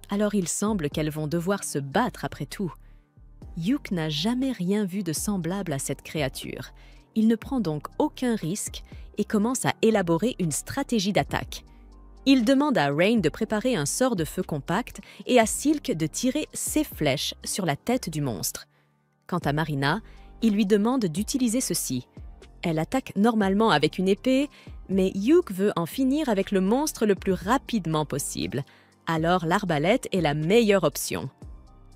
Alors il semble qu'elles vont devoir se battre après tout. Hugh n'a jamais rien vu de semblable à cette créature. Il ne prend donc aucun risque et commence à élaborer une stratégie d'attaque. Il demande à Rain de préparer un sort de feu compact et à Silk de tirer ses flèches sur la tête du monstre. Quant à Marina, il lui demande d'utiliser ceci. Elle attaque normalement avec une épée, mais Hugh veut en finir avec le monstre le plus rapidement possible. Alors l'arbalète est la meilleure option.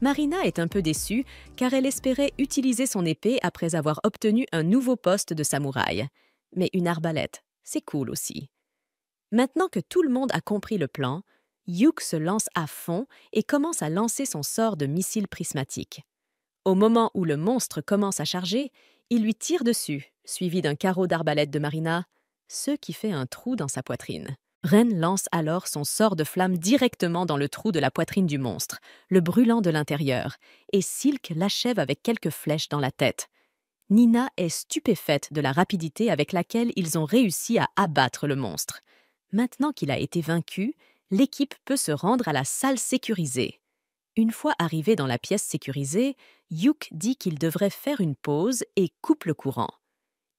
Marina est un peu déçue car elle espérait utiliser son épée après avoir obtenu un nouveau poste de samouraï. Mais une arbalète, c'est cool aussi. Maintenant que tout le monde a compris le plan, Hugh se lance à fond et commence à lancer son sort de missile prismatique. Au moment où le monstre commence à charger, il lui tire dessus, suivi d'un carreau d'arbalète de Marina, ce qui fait un trou dans sa poitrine. Ren lance alors son sort de flamme directement dans le trou de la poitrine du monstre, le brûlant de l'intérieur, et Silk l'achève avec quelques flèches dans la tête. Nina est stupéfaite de la rapidité avec laquelle ils ont réussi à abattre le monstre. Maintenant qu'il a été vaincu, l'équipe peut se rendre à la salle sécurisée. Une fois arrivé dans la pièce sécurisée, Hugh dit qu'il devrait faire une pause et coupe le courant.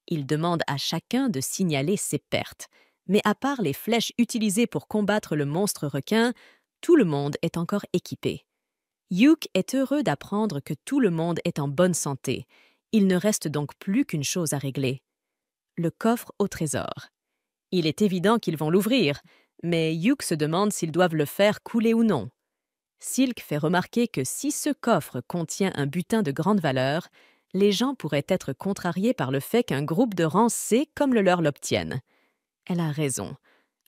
Il demande à chacun de signaler ses pertes, mais à part les flèches utilisées pour combattre le monstre requin, tout le monde est encore équipé. Hugh est heureux d'apprendre que tout le monde est en bonne santé. Il ne reste donc plus qu'une chose à régler. Le coffre au trésor. Il est évident qu'ils vont l'ouvrir, mais Hugh se demande s'ils doivent le faire couler ou non. Silk fait remarquer que si ce coffre contient un butin de grande valeur, les gens pourraient être contrariés par le fait qu'un groupe de rang C comme le leur l'obtienne. Elle a raison.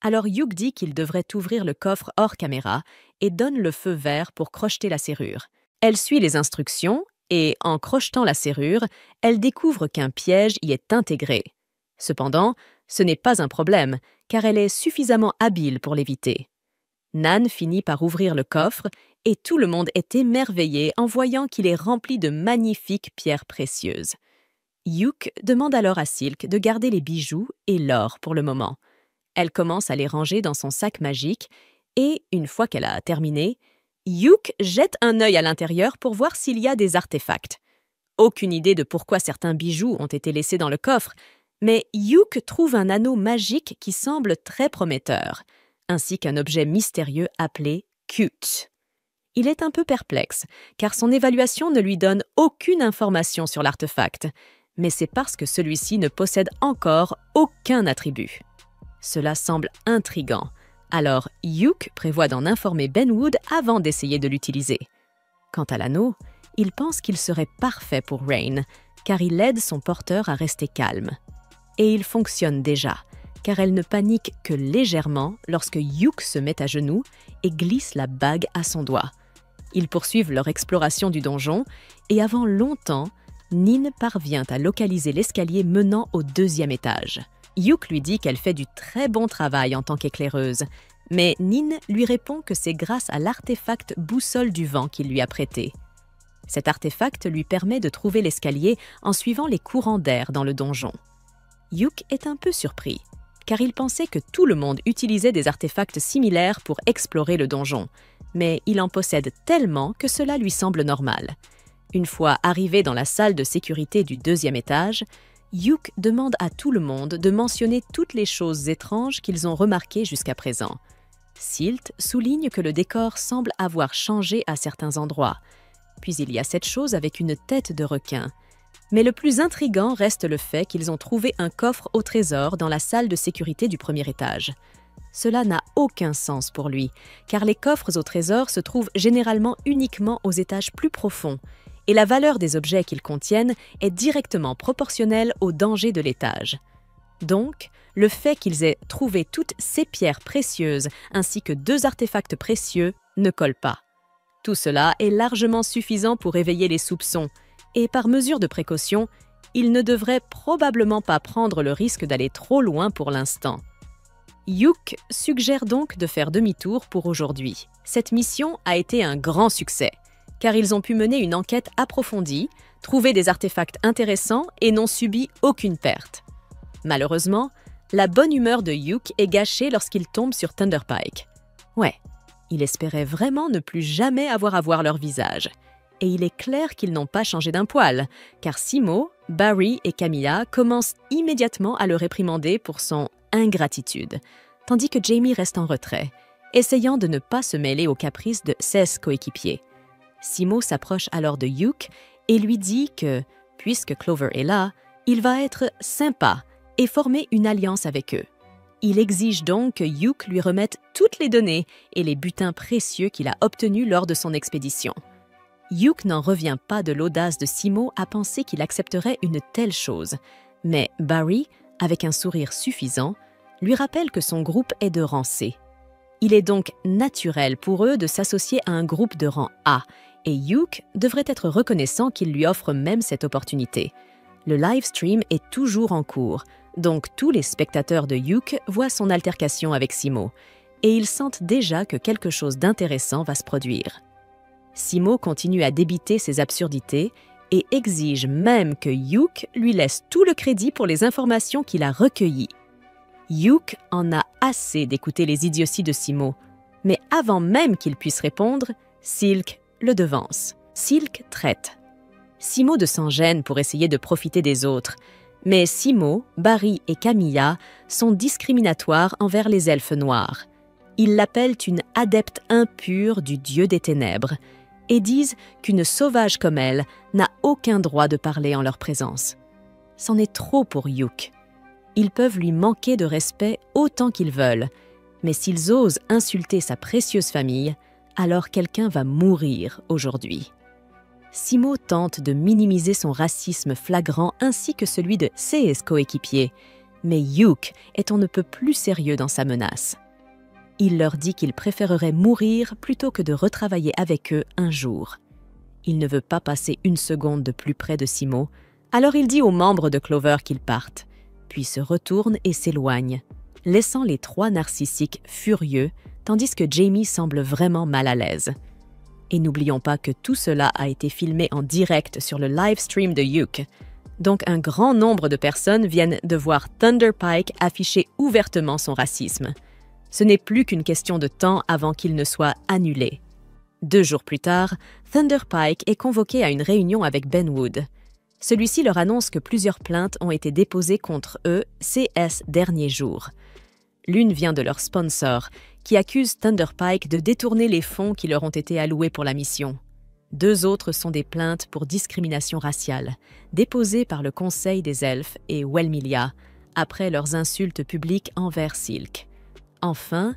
Alors Hugh dit qu'il devrait ouvrir le coffre hors caméra et donne le feu vert pour crocheter la serrure. Elle suit les instructions et, en crochetant la serrure, elle découvre qu'un piège y est intégré. Cependant, ce n'est pas un problème, car elle est suffisamment habile pour l'éviter. Nan finit par ouvrir le coffre et tout le monde est émerveillé en voyant qu'il est rempli de magnifiques pierres précieuses. Hugh demande alors à Silk de garder les bijoux et l'or pour le moment. Elle commence à les ranger dans son sac magique et, une fois qu'elle a terminé, Hugh jette un œil à l'intérieur pour voir s'il y a des artefacts. Aucune idée de pourquoi certains bijoux ont été laissés dans le coffre, mais Hugh trouve un anneau magique qui semble très prometteur, ainsi qu'un objet mystérieux appelé Cute. Il est un peu perplexe, car son évaluation ne lui donne aucune information sur l'artefact, mais c'est parce que celui-ci ne possède encore aucun attribut. Cela semble intriguant, alors Hugh prévoit d'en informer Benwood avant d'essayer de l'utiliser. Quant à l'anneau, il pense qu'il serait parfait pour Rain, car il aide son porteur à rester calme. Et il fonctionne déjà, car elle ne panique que légèrement lorsque Hugh se met à genoux et glisse la bague à son doigt. Ils poursuivent leur exploration du donjon, et avant longtemps, Nin parvient à localiser l'escalier menant au 2e étage. Hugh lui dit qu'elle fait du très bon travail en tant qu'éclaireuse, mais Nin lui répond que c'est grâce à l'artefact boussole du vent qu'il lui a prêté. Cet artefact lui permet de trouver l'escalier en suivant les courants d'air dans le donjon. Hugh est un peu surpris, car il pensait que tout le monde utilisait des artefacts similaires pour explorer le donjon, mais il en possède tellement que cela lui semble normal. Une fois arrivé dans la salle de sécurité du 2e étage, Hugh demande à tout le monde de mentionner toutes les choses étranges qu'ils ont remarquées jusqu'à présent. Sylt souligne que le décor semble avoir changé à certains endroits. Puis il y a cette chose avec une tête de requin. Mais le plus intriguant reste le fait qu'ils ont trouvé un coffre au trésor dans la salle de sécurité du 1er étage. Cela n'a aucun sens pour lui, car les coffres au trésor se trouvent généralement uniquement aux étages plus profonds, et la valeur des objets qu'ils contiennent est directement proportionnelle au danger de l'étage. Donc, le fait qu'ils aient trouvé toutes ces pierres précieuses ainsi que 2 artefacts précieux ne colle pas. Tout cela est largement suffisant pour éveiller les soupçons, et par mesure de précaution, ils ne devraient probablement pas prendre le risque d'aller trop loin pour l'instant. Hugh suggère donc de faire demi-tour pour aujourd'hui. Cette mission a été un grand succès, car ils ont pu mener une enquête approfondie, trouver des artefacts intéressants et n'ont subi aucune perte. Malheureusement, la bonne humeur de Hugh est gâchée lorsqu'il tombe sur Thunderpike. Ouais, il espérait vraiment ne plus jamais avoir à voir leur visage. Et il est clair qu'ils n'ont pas changé d'un poil, car Simo, Barry et Camilla commencent immédiatement à le réprimander pour son ingratitude, tandis que Jamie reste en retrait, essayant de ne pas se mêler aux caprices de ses coéquipiers. Simo s'approche alors de Hugh et lui dit que, puisque Clover est là, il va être sympa et former une alliance avec eux. Il exige donc que Hugh lui remette toutes les données et les butins précieux qu'il a obtenus lors de son expédition. Hugh n'en revient pas de l'audace de Simo à penser qu'il accepterait une telle chose, mais Barry, avec un sourire suffisant, lui rappelle que son groupe est de rang C. Il est donc naturel pour eux de s'associer à un groupe de rang A, et Hugh devrait être reconnaissant qu'il lui offre même cette opportunité. Le live stream est toujours en cours, donc tous les spectateurs de Hugh voient son altercation avec Simo, et ils sentent déjà que quelque chose d'intéressant va se produire. Simo continue à débiter ses absurdités et exige même que Hugh lui laisse tout le crédit pour les informations qu'il a recueillies. Hugh en a assez d'écouter les idioties de Simo, mais avant même qu'il puisse répondre, Silk le devance. Silk traite Simo de s'en gêne pour essayer de profiter des autres, mais Simo, Barry et Camilla sont discriminatoires envers les elfes noirs. Ils l'appellent une adepte impure du dieu des ténèbres et disent qu'une sauvage comme elle n'a aucun droit de parler en leur présence. C'en est trop pour Hugh. Ils peuvent lui manquer de respect autant qu'ils veulent, mais s'ils osent insulter sa précieuse famille, alors quelqu'un va mourir aujourd'hui. Simo tente de minimiser son racisme flagrant ainsi que celui de ses coéquipiers, mais Hugh est on ne peut plus sérieux dans sa menace. Il leur dit qu'il préférerait mourir plutôt que de retravailler avec eux un jour. Il ne veut pas passer une seconde de plus près de Simo, alors il dit aux membres de Clover qu'ils partent, puis se retourne et s'éloigne, laissant les 3 narcissiques furieux, tandis que Jamie semble vraiment mal à l'aise. Et n'oublions pas que tout cela a été filmé en direct sur le live stream de Hugh, donc un grand nombre de personnes viennent de voir Thunderpike afficher ouvertement son racisme. Ce n'est plus qu'une question de temps avant qu'il ne soit annulé. 2 jours plus tard, Thunderpike est convoqué à une réunion avec Benwood. Celui-ci leur annonce que plusieurs plaintes ont été déposées contre eux ces derniers jours. L'une vient de leur sponsor, qui accusent Thunderpike de détourner les fonds qui leur ont été alloués pour la mission. 2 autres sont des plaintes pour discrimination raciale, déposées par le Conseil des Elfes et Wellmilia, après leurs insultes publiques envers Silk. Enfin,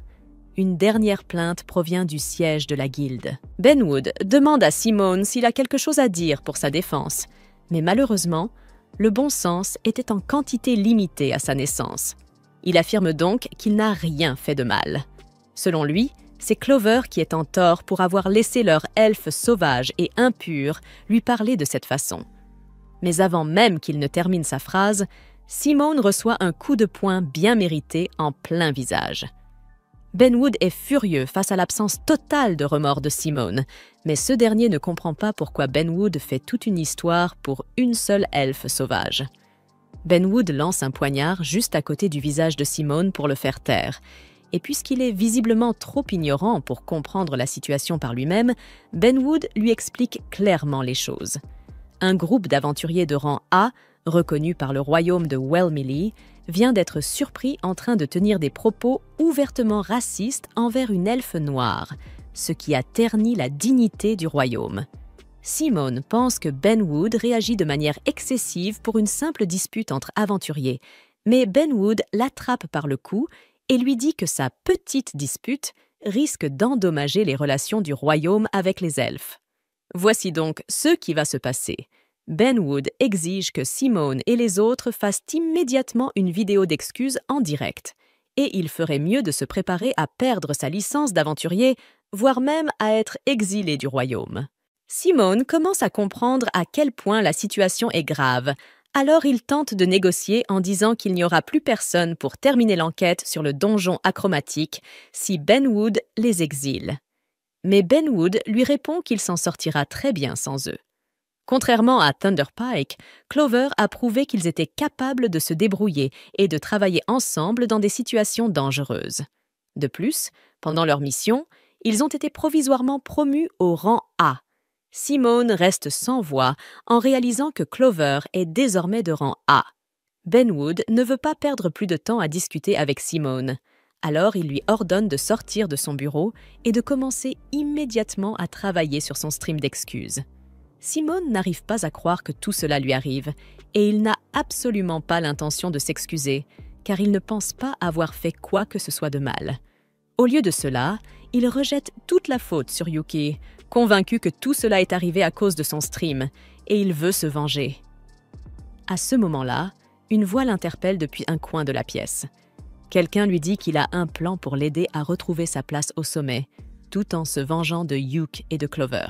une dernière plainte provient du siège de la guilde. Benwood demande à Simone s'il a quelque chose à dire pour sa défense, mais malheureusement, le bon sens était en quantité limitée à sa naissance. Il affirme donc qu'il n'a rien fait de mal. Selon lui, c'est Clover qui est en tort pour avoir laissé leur elfe sauvage et impur lui parler de cette façon. Mais avant même qu'il ne termine sa phrase, Simone reçoit un coup de poing bien mérité en plein visage. Benwood est furieux face à l'absence totale de remords de Simone, mais ce dernier ne comprend pas pourquoi Benwood fait toute une histoire pour une seule elfe sauvage. Benwood lance un poignard juste à côté du visage de Simone pour le faire taire, et puisqu'il est visiblement trop ignorant pour comprendre la situation par lui-même, Benwood lui explique clairement les choses. Un groupe d'aventuriers de rang A, reconnu par le royaume de Wellmilie, vient d'être surpris en train de tenir des propos ouvertement racistes envers une elfe noire, ce qui a terni la dignité du royaume. Simone pense que Benwood réagit de manière excessive pour une simple dispute entre aventuriers, mais Benwood l'attrape par le cou et lui dit que sa petite dispute risque d'endommager les relations du royaume avec les elfes. Voici donc ce qui va se passer. Benwood exige que Simone et les autres fassent immédiatement une vidéo d'excuses en direct. Et il ferait mieux de se préparer à perdre sa licence d'aventurier, voire même à être exilé du royaume. Simone commence à comprendre à quel point la situation est grave, alors il tente de négocier en disant qu'il n'y aura plus personne pour terminer l'enquête sur le donjon achromatique si Benwood les exile. Mais Benwood lui répond qu'il s'en sortira très bien sans eux. Contrairement à Thunderpike, Clover a prouvé qu'ils étaient capables de se débrouiller et de travailler ensemble dans des situations dangereuses. De plus, pendant leur mission, ils ont été provisoirement promus au rang A. Simone reste sans voix en réalisant que Clover est désormais de rang A. Benwood ne veut pas perdre plus de temps à discuter avec Simone. Alors il lui ordonne de sortir de son bureau et de commencer immédiatement à travailler sur son stream d'excuses. Simone n'arrive pas à croire que tout cela lui arrive, et il n'a absolument pas l'intention de s'excuser, car il ne pense pas avoir fait quoi que ce soit de mal. Au lieu de cela, il rejette toute la faute sur Yuki, convaincu que tout cela est arrivé à cause de son stream, et il veut se venger. À ce moment-là, une voix l'interpelle depuis un coin de la pièce. Quelqu'un lui dit qu'il a un plan pour l'aider à retrouver sa place au sommet, tout en se vengeant de Yuki et de Clover.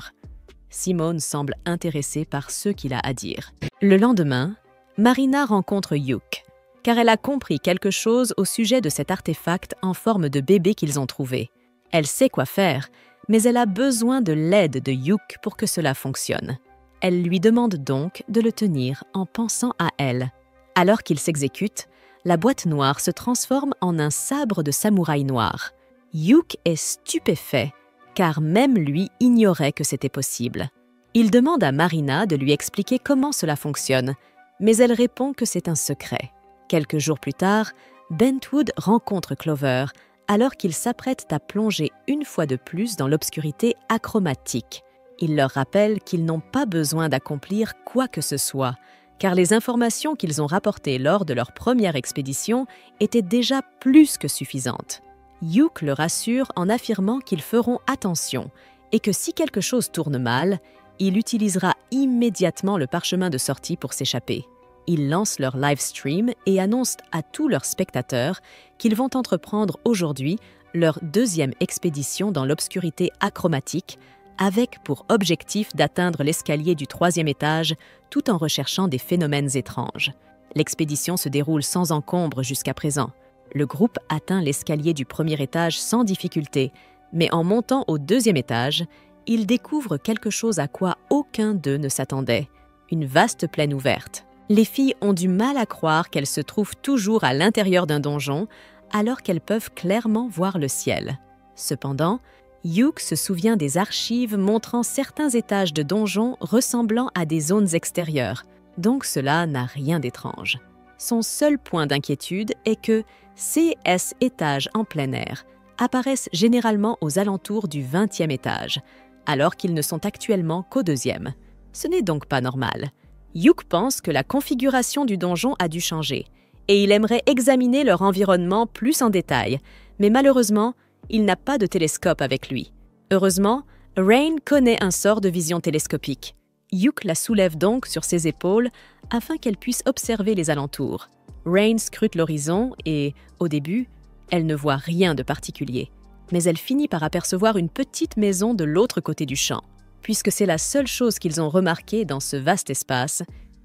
Simone semble intéressée par ce qu'il a à dire. Le lendemain, Marina rencontre Yuki, car elle a compris quelque chose au sujet de cet artefact en forme de bébé qu'ils ont trouvé. Elle sait quoi faire, mais elle a besoin de l'aide de Yuki pour que cela fonctionne. Elle lui demande donc de le tenir en pensant à elle. Alors qu'il s'exécute, la boîte noire se transforme en un sabre de samouraï noir. Yuki est stupéfait, car même lui ignorait que c'était possible. Il demande à Marina de lui expliquer comment cela fonctionne, mais elle répond que c'est un secret. Quelques jours plus tard, Benwood rencontre Clover, alors qu'ils s'apprêtent à plonger une fois de plus dans l'obscurité achromatique. Il leur rappelle qu'ils n'ont pas besoin d'accomplir quoi que ce soit, car les informations qu'ils ont rapportées lors de leur première expédition étaient déjà plus que suffisantes. Yuki le rassure en affirmant qu'ils feront attention et que si quelque chose tourne mal, il utilisera immédiatement le parchemin de sortie pour s'échapper. Ils lancent leur live stream et annoncent à tous leurs spectateurs qu'ils vont entreprendre aujourd'hui leur deuxième expédition dans l'obscurité achromatique, avec pour objectif d'atteindre l'escalier du 3e étage tout en recherchant des phénomènes étranges. L'expédition se déroule sans encombre jusqu'à présent. Le groupe atteint l'escalier du 1er étage sans difficulté, mais en montant au 2e étage, ils découvrent quelque chose à quoi aucun d'eux ne s'attendait, une vaste plaine ouverte. Les filles ont du mal à croire qu'elles se trouvent toujours à l'intérieur d'un donjon, alors qu'elles peuvent clairement voir le ciel. Cependant, Yuki se souvient des archives montrant certains étages de donjons ressemblant à des zones extérieures, donc cela n'a rien d'étrange. Son seul point d'inquiétude est que CS étage en plein air, apparaissent généralement aux alentours du 20e étage, alors qu'ils ne sont actuellement qu'au 2e. Ce n'est donc pas normal. Yuke pense que la configuration du donjon a dû changer, et il aimerait examiner leur environnement plus en détail, mais malheureusement, il n'a pas de télescope avec lui. Heureusement, Rain connaît un sort de vision télescopique. Yuke la soulève donc sur ses épaules afin qu'elle puisse observer les alentours. Rain scrute l'horizon et, au début, elle ne voit rien de particulier. Mais elle finit par apercevoir une petite maison de l'autre côté du champ. Puisque c'est la seule chose qu'ils ont remarquée dans ce vaste espace,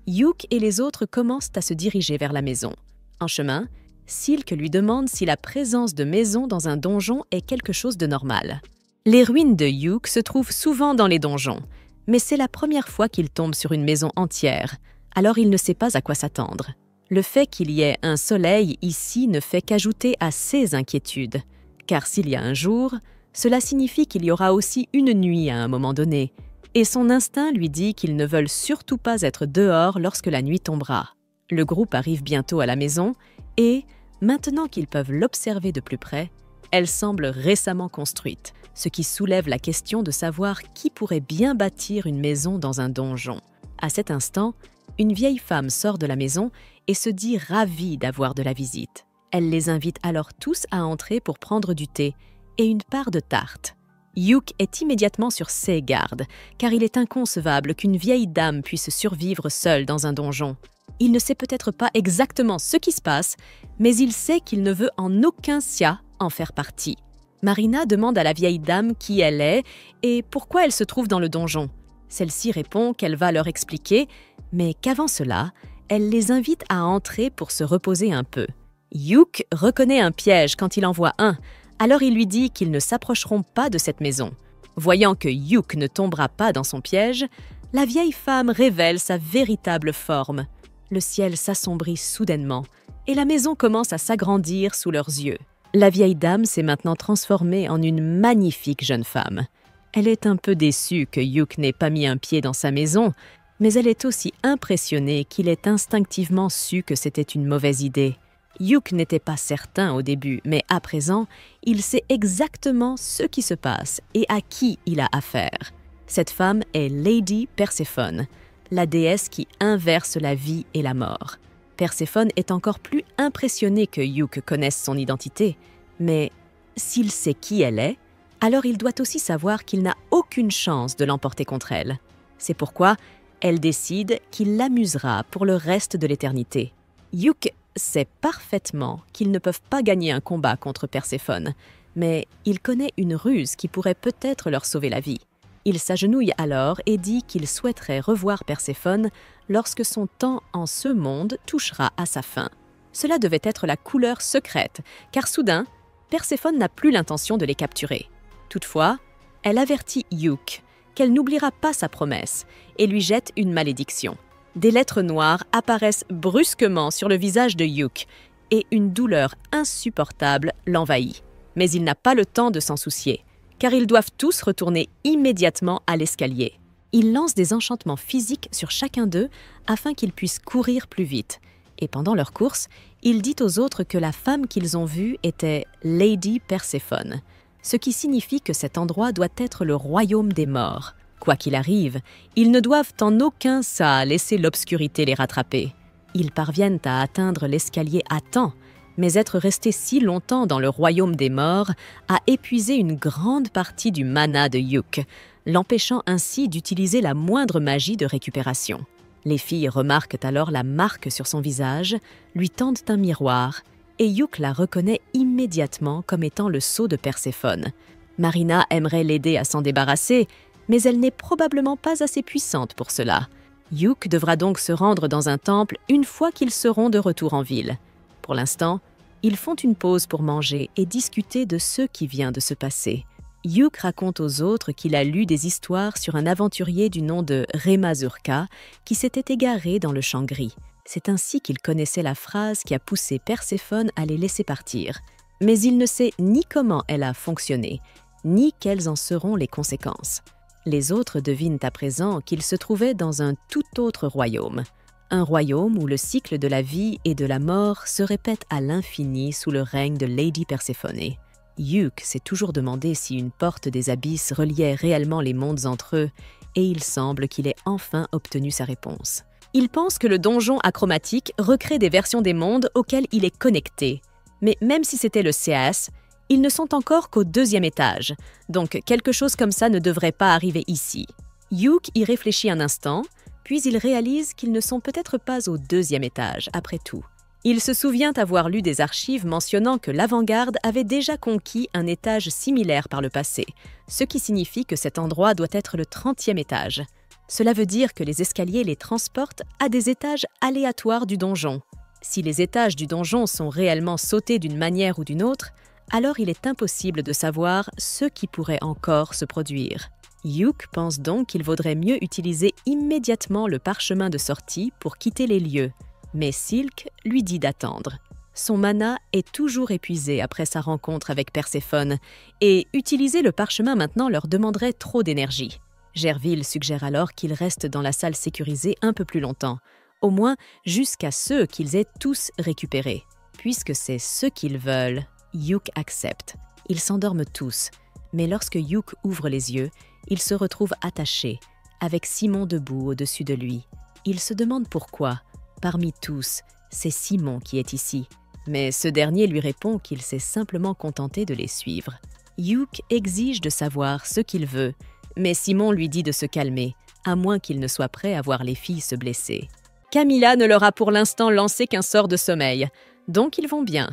Yuke et les autres commencent à se diriger vers la maison. En chemin, Silk lui demande si la présence de maisons dans un donjon est quelque chose de normal. Les ruines de Yuke se trouvent souvent dans les donjons, mais c'est la première fois qu'il tombe sur une maison entière, alors il ne sait pas à quoi s'attendre. Le fait qu'il y ait un soleil ici ne fait qu'ajouter à ses inquiétudes, car s'il y a un jour, cela signifie qu'il y aura aussi une nuit à un moment donné, et son instinct lui dit qu'ils ne veulent surtout pas être dehors lorsque la nuit tombera. Le groupe arrive bientôt à la maison et, maintenant qu'ils peuvent l'observer de plus près, elle semble récemment construite, ce qui soulève la question de savoir qui pourrait bien bâtir une maison dans un donjon. À cet instant, une vieille femme sort de la maison et se dit ravie d'avoir de la visite. Elle les invite alors tous à entrer pour prendre du thé et une part de tarte. Yuke est immédiatement sur ses gardes, car il est inconcevable qu'une vieille dame puisse survivre seule dans un donjon. Il ne sait peut-être pas exactement ce qui se passe, mais il sait qu'il ne veut en aucun cas en faire partie. Marina demande à la vieille dame qui elle est et pourquoi elle se trouve dans le donjon. Celle-ci répond qu'elle va leur expliquer, mais qu'avant cela, elle les invite à entrer pour se reposer un peu. Yuke reconnaît un piège quand il en voit un, alors il lui dit qu'ils ne s'approcheront pas de cette maison. Voyant que Yuke ne tombera pas dans son piège, la vieille femme révèle sa véritable forme. Le ciel s'assombrit soudainement et la maison commence à s'agrandir sous leurs yeux. La vieille dame s'est maintenant transformée en une magnifique jeune femme. Elle est un peu déçue que Yuke n'ait pas mis un pied dans sa maison, mais elle est aussi impressionnée qu'il ait instinctivement su que c'était une mauvaise idée. Yuke n'était pas certain au début, mais à présent, il sait exactement ce qui se passe et à qui il a affaire. Cette femme est Lady Perséphone, la déesse qui inverse la vie et la mort. Perséphone est encore plus impressionnée que Yuke connaisse son identité, mais s'il sait qui elle est, alors il doit aussi savoir qu'il n'a aucune chance de l'emporter contre elle. C'est pourquoi elle décide qu'il l'amusera pour le reste de l'éternité. Yuke sait parfaitement qu'ils ne peuvent pas gagner un combat contre Perséphone, mais il connaît une ruse qui pourrait peut-être leur sauver la vie. Il s'agenouille alors et dit qu'il souhaiterait revoir Perséphone lorsque son temps en ce monde touchera à sa fin. Cela devait être la couleur secrète, car soudain, Perséphone n'a plus l'intention de les capturer. Toutefois, elle avertit Yuke qu'elle n'oubliera pas sa promesse et lui jette une malédiction. Des lettres noires apparaissent brusquement sur le visage de Yuke et une douleur insupportable l'envahit. Mais il n'a pas le temps de s'en soucier, car ils doivent tous retourner immédiatement à l'escalier. Il lance des enchantements physiques sur chacun d'eux afin qu'ils puissent courir plus vite. Et pendant leur course, il dit aux autres que la femme qu'ils ont vue était Lady Perséphone, ce qui signifie que cet endroit doit être le royaume des morts. Quoi qu'il arrive, ils ne doivent en aucun cas laisser l'obscurité les rattraper. Ils parviennent à atteindre l'escalier à temps, mais être restés si longtemps dans le royaume des morts a épuisé une grande partie du mana de Yuke, l'empêchant ainsi d'utiliser la moindre magie de récupération. Les filles remarquent alors la marque sur son visage, lui tendent un miroir, et Yuke la reconnaît immédiatement comme étant le sceau de Perséphone. Marina aimerait l'aider à s'en débarrasser, mais elle n'est probablement pas assez puissante pour cela. Yuke devra donc se rendre dans un temple une fois qu'ils seront de retour en ville. Pour l'instant, ils font une pause pour manger et discuter de ce qui vient de se passer. Yuke raconte aux autres qu'il a lu des histoires sur un aventurier du nom de Rémazurka qui s'était égaré dans le champ gris. C'est ainsi qu'il connaissait la phrase qui a poussé Perséphone à les laisser partir. Mais il ne sait ni comment elle a fonctionné, ni quelles en seront les conséquences. Les autres devinent à présent qu'il se trouvait dans un tout autre royaume. Un royaume où le cycle de la vie et de la mort se répète à l'infini sous le règne de Lady Perséphone. Yuke s'est toujours demandé si une porte des abysses reliait réellement les mondes entre eux, et il semble qu'il ait enfin obtenu sa réponse. Il pense que le donjon achromatique recrée des versions des mondes auxquelles il est connecté. Mais même si c'était le CAS, ils ne sont encore qu'au 2e étage, donc quelque chose comme ça ne devrait pas arriver ici. Yuke y réfléchit un instant, puis il réalise qu'ils ne sont peut-être pas au 2e étage, après tout. Il se souvient avoir lu des archives mentionnant que l'avant-garde avait déjà conquis un étage similaire par le passé, ce qui signifie que cet endroit doit être le 30e étage. Cela veut dire que les escaliers les transportent à des étages aléatoires du donjon. Si les étages du donjon sont réellement sautés d'une manière ou d'une autre, alors il est impossible de savoir ce qui pourrait encore se produire. Yuke pense donc qu'il vaudrait mieux utiliser immédiatement le parchemin de sortie pour quitter les lieux, mais Silk lui dit d'attendre. Son mana est toujours épuisé après sa rencontre avec Perséphone, et utiliser le parchemin maintenant leur demanderait trop d'énergie. Gerville suggère alors qu'ils restent dans la salle sécurisée un peu plus longtemps, au moins jusqu'à ce qu'ils aient tous récupéré. Puisque c'est ce qu'ils veulent, Yuke accepte. Ils s'endorment tous, mais lorsque Yuke ouvre les yeux, il se retrouve attaché, avec Simon debout au-dessus de lui. Il se demande pourquoi, parmi tous, c'est Simon qui est ici. Mais ce dernier lui répond qu'il s'est simplement contenté de les suivre. Yuke exige de savoir ce qu'il veut, mais Simon lui dit de se calmer, à moins qu'il ne soit prêt à voir les filles se blesser. Camilla ne leur a pour l'instant lancé qu'un sort de sommeil, donc ils vont bien.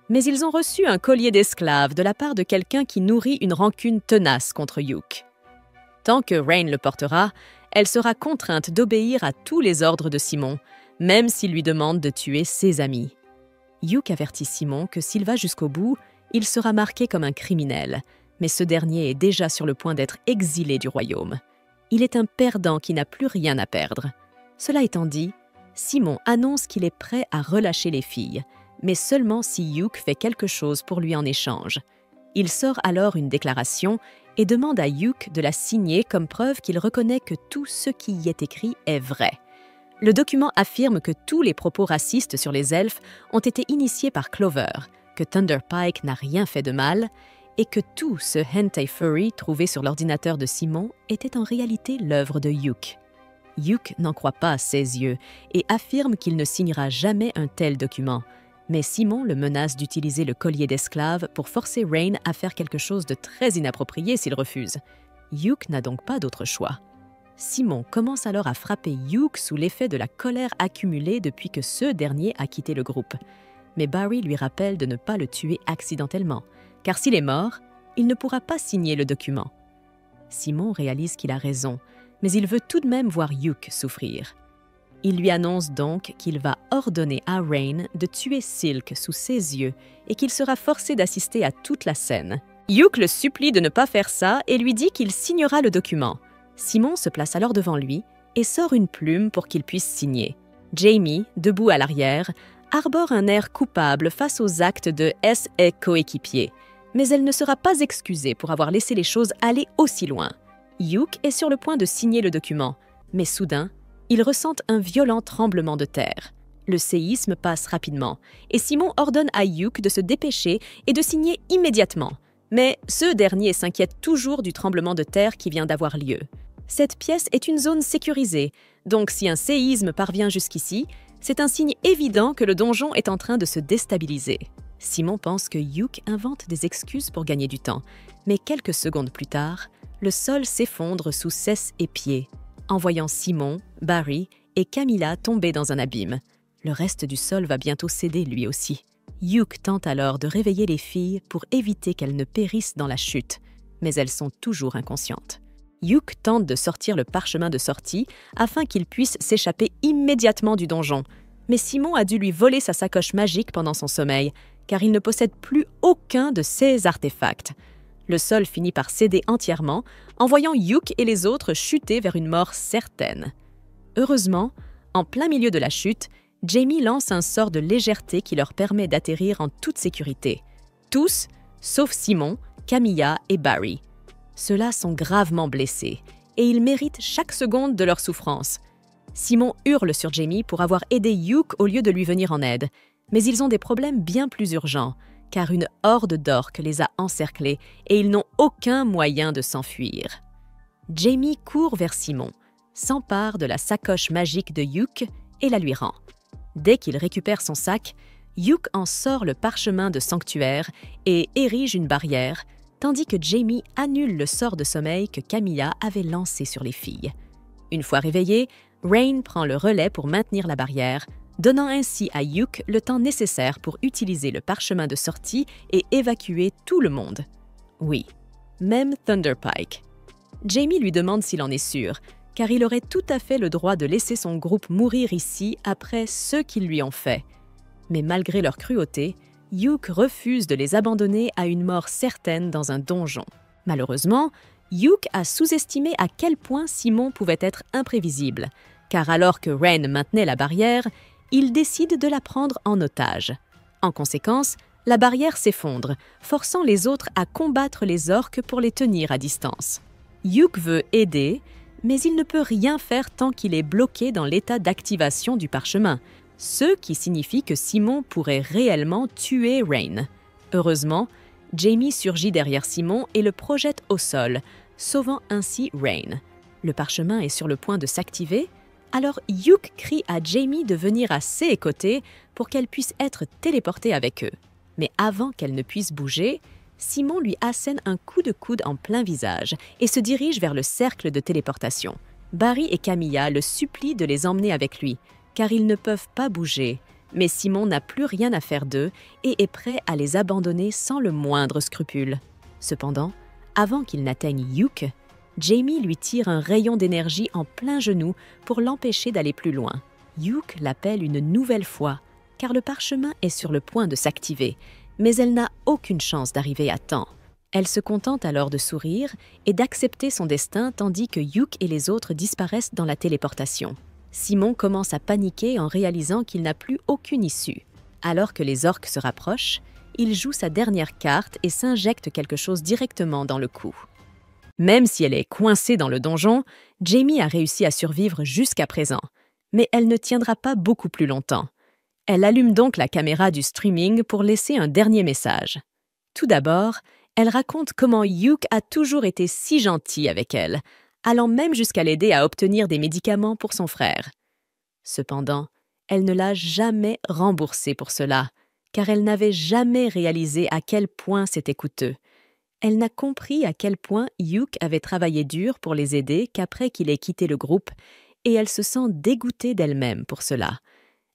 Mais ils ont reçu un collier d'esclave de la part de quelqu'un qui nourrit une rancune tenace contre Yuke. Tant que Rain le portera, elle sera contrainte d'obéir à tous les ordres de Simon, même s'il lui demande de tuer ses amis. Yuke avertit Simon que s'il va jusqu'au bout, il sera marqué comme un criminel, mais ce dernier est déjà sur le point d'être exilé du royaume. Il est un perdant qui n'a plus rien à perdre. Cela étant dit, Simon annonce qu'il est prêt à relâcher les filles, mais seulement si Yuke fait quelque chose pour lui en échange. Il sort alors une déclaration et demande à Yuke de la signer comme preuve qu'il reconnaît que tout ce qui y est écrit est vrai. Le document affirme que tous les propos racistes sur les elfes ont été initiés par Clover, que Thunder Pike n'a rien fait de mal, et que tout ce hentai furry trouvé sur l'ordinateur de Simon était en réalité l'œuvre de Yuke. Yuke n'en croit pas à ses yeux et affirme qu'il ne signera jamais un tel document, mais Simon le menace d'utiliser le collier d'esclave pour forcer Rain à faire quelque chose de très inapproprié s'il refuse. Yuke n'a donc pas d'autre choix. Simon commence alors à frapper Yuke sous l'effet de la colère accumulée depuis que ce dernier a quitté le groupe. Mais Barry lui rappelle de ne pas le tuer accidentellement, car s'il est mort, il ne pourra pas signer le document. Simon réalise qu'il a raison, mais il veut tout de même voir Yuke souffrir. Il lui annonce donc qu'il va ordonner à Rain de tuer Silk sous ses yeux et qu'il sera forcé d'assister à toute la scène. Yuke le supplie de ne pas faire ça et lui dit qu'il signera le document. Simon se place alors devant lui et sort une plume pour qu'il puisse signer. Jamie, debout à l'arrière, arbore un air coupable face aux actes de S et coéquipier, mais elle ne sera pas excusée pour avoir laissé les choses aller aussi loin. Yuke est sur le point de signer le document, mais soudain, il ressent un violent tremblement de terre. Le séisme passe rapidement, et Simon ordonne à Yuke de se dépêcher et de signer immédiatement. Mais ce dernier s'inquiète toujours du tremblement de terre qui vient d'avoir lieu. Cette pièce est une zone sécurisée, donc si un séisme parvient jusqu'ici, c'est un signe évident que le donjon est en train de se déstabiliser. Simon pense que Yuke invente des excuses pour gagner du temps, mais quelques secondes plus tard, le sol s'effondre sous ses et pieds, envoyant Simon, Barry et Camilla tomber dans un abîme. Le reste du sol va bientôt céder lui aussi. Yuke tente alors de réveiller les filles pour éviter qu'elles ne périssent dans la chute, mais elles sont toujours inconscientes. Yuke tente de sortir le parchemin de sortie afin qu'il puisse s'échapper immédiatement du donjon, mais Simon a dû lui voler sa sacoche magique pendant son sommeil, car il ne possède plus aucun de ses artefacts. Le sol finit par céder entièrement, envoyant Yuke et les autres chuter vers une mort certaine. Heureusement, en plein milieu de la chute, Jamie lance un sort de légèreté qui leur permet d'atterrir en toute sécurité. Tous, sauf Simon, Camilla et Barry. Ceux-là sont gravement blessés, et ils méritent chaque seconde de leur souffrance. Simon hurle sur Jamie pour avoir aidé Yuke au lieu de lui venir en aide, mais ils ont des problèmes bien plus urgents, car une horde d'orques les a encerclés et ils n'ont aucun moyen de s'enfuir. Jamie court vers Simon, s'empare de la sacoche magique de Hugh et la lui rend. Dès qu'il récupère son sac, Hugh en sort le parchemin de sanctuaire et érige une barrière, tandis que Jamie annule le sort de sommeil que Camilla avait lancé sur les filles. Une fois réveillée, Rain prend le relais pour maintenir la barrière, donnant ainsi à Hugh le temps nécessaire pour utiliser le parchemin de sortie et évacuer tout le monde. Oui, même Thunderpike. Jamie lui demande s'il en est sûr, car il aurait tout à fait le droit de laisser son groupe mourir ici après ce qu'ils lui ont fait. Mais malgré leur cruauté, Hugh refuse de les abandonner à une mort certaine dans un donjon. Malheureusement, Hugh a sous-estimé à quel point Simon pouvait être imprévisible, car alors que Rain maintenait la barrière, il décide de la prendre en otage. En conséquence, la barrière s'effondre, forçant les autres à combattre les orques pour les tenir à distance. Hugh veut aider, mais il ne peut rien faire tant qu'il est bloqué dans l'état d'activation du parchemin, ce qui signifie que Simon pourrait réellement tuer Rain. Heureusement, Jamie surgit derrière Simon et le projette au sol, sauvant ainsi Rain. Le parchemin est sur le point de s'activer, alors Hugh crie à Jamie de venir à ses côtés pour qu'elle puisse être téléportée avec eux. Mais avant qu'elle ne puisse bouger, Simon lui assène un coup de coude en plein visage et se dirige vers le cercle de téléportation. Barry et Camilla le supplient de les emmener avec lui, car ils ne peuvent pas bouger, mais Simon n'a plus rien à faire d'eux et est prêt à les abandonner sans le moindre scrupule. Cependant, avant qu'il n'atteigne Hugh, Jamie lui tire un rayon d'énergie en plein genou pour l'empêcher d'aller plus loin. Hugh l'appelle une nouvelle fois, car le parchemin est sur le point de s'activer, mais elle n'a aucune chance d'arriver à temps. Elle se contente alors de sourire et d'accepter son destin tandis que Hugh et les autres disparaissent dans la téléportation. Simon commence à paniquer en réalisant qu'il n'a plus aucune issue. Alors que les orques se rapprochent, il joue sa dernière carte et s'injecte quelque chose directement dans le cou. Même si elle est coincée dans le donjon, Jamie a réussi à survivre jusqu'à présent, mais elle ne tiendra pas beaucoup plus longtemps. Elle allume donc la caméra du streaming pour laisser un dernier message. Tout d'abord, elle raconte comment Hugh a toujours été si gentil avec elle, allant même jusqu'à l'aider à obtenir des médicaments pour son frère. Cependant, elle ne l'a jamais remboursé pour cela, car elle n'avait jamais réalisé à quel point c'était coûteux. Elle n'a compris à quel point Hugh avait travaillé dur pour les aider qu'après qu'il ait quitté le groupe, et elle se sent dégoûtée d'elle-même pour cela.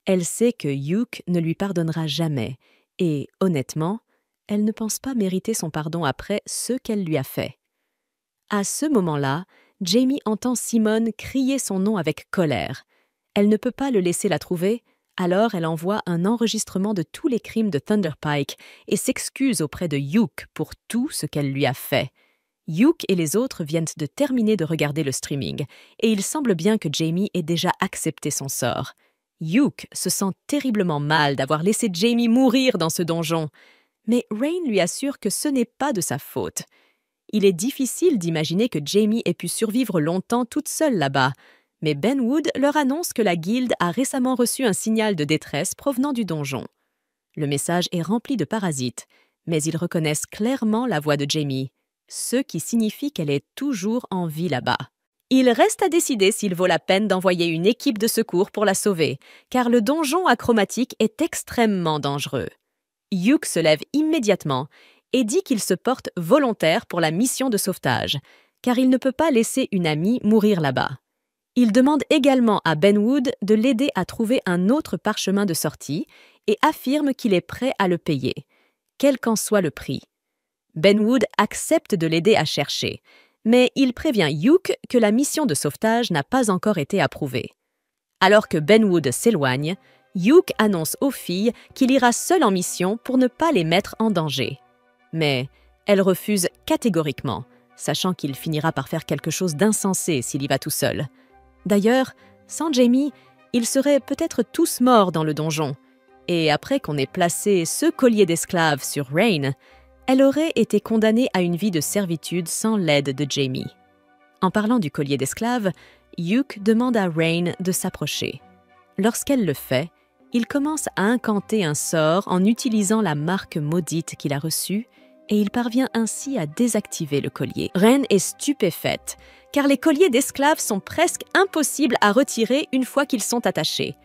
Elle sait que Hugh ne lui pardonnera jamais, et, honnêtement, elle ne pense pas mériter son pardon après ce qu'elle lui a fait. À ce moment-là, Jamie entend Simone crier son nom avec colère. Elle ne peut pas le laisser la trouver, alors elle envoie un enregistrement de tous les crimes de Thunderpike et s'excuse auprès de Hugh pour tout ce qu'elle lui a fait. Hugh et les autres viennent de terminer de regarder le streaming, et il semble bien que Jamie ait déjà accepté son sort. Hugh se sent terriblement mal d'avoir laissé Jamie mourir dans ce donjon, mais Rain lui assure que ce n'est pas de sa faute. Il est difficile d'imaginer que Jamie ait pu survivre longtemps toute seule là-bas, mais Benwood leur annonce que la guilde a récemment reçu un signal de détresse provenant du donjon. Le message est rempli de parasites, mais ils reconnaissent clairement la voix de Jamie, ce qui signifie qu'elle est toujours en vie là-bas. Il reste à décider s'il vaut la peine d'envoyer une équipe de secours pour la sauver, car le donjon achromatique est extrêmement dangereux. Hugh se lève immédiatement et dit qu'il se porte volontaire pour la mission de sauvetage, car il ne peut pas laisser une amie mourir là-bas. Il demande également à Benwood de l'aider à trouver un autre parchemin de sortie et affirme qu'il est prêt à le payer, quel qu'en soit le prix. Benwood accepte de l'aider à chercher, mais il prévient Hugh que la mission de sauvetage n'a pas encore été approuvée. Alors que Benwood s'éloigne, Hugh annonce aux filles qu'il ira seul en mission pour ne pas les mettre en danger. Mais elles refusent catégoriquement, sachant qu'il finira par faire quelque chose d'insensé s'il y va tout seul. D'ailleurs, sans Jamie, ils seraient peut-être tous morts dans le donjon, et après qu'on ait placé ce collier d'esclave sur Rain, elle aurait été condamnée à une vie de servitude sans l'aide de Jamie. En parlant du collier d'esclave, Hugh demande à Rain de s'approcher. Lorsqu'elle le fait, Il commence à incanter un sort en utilisant la marque maudite qu'il a reçue et il parvient ainsi à désactiver le collier. Ren est stupéfaite, car les colliers d'esclaves sont presque impossibles à retirer une fois qu'ils sont attachés.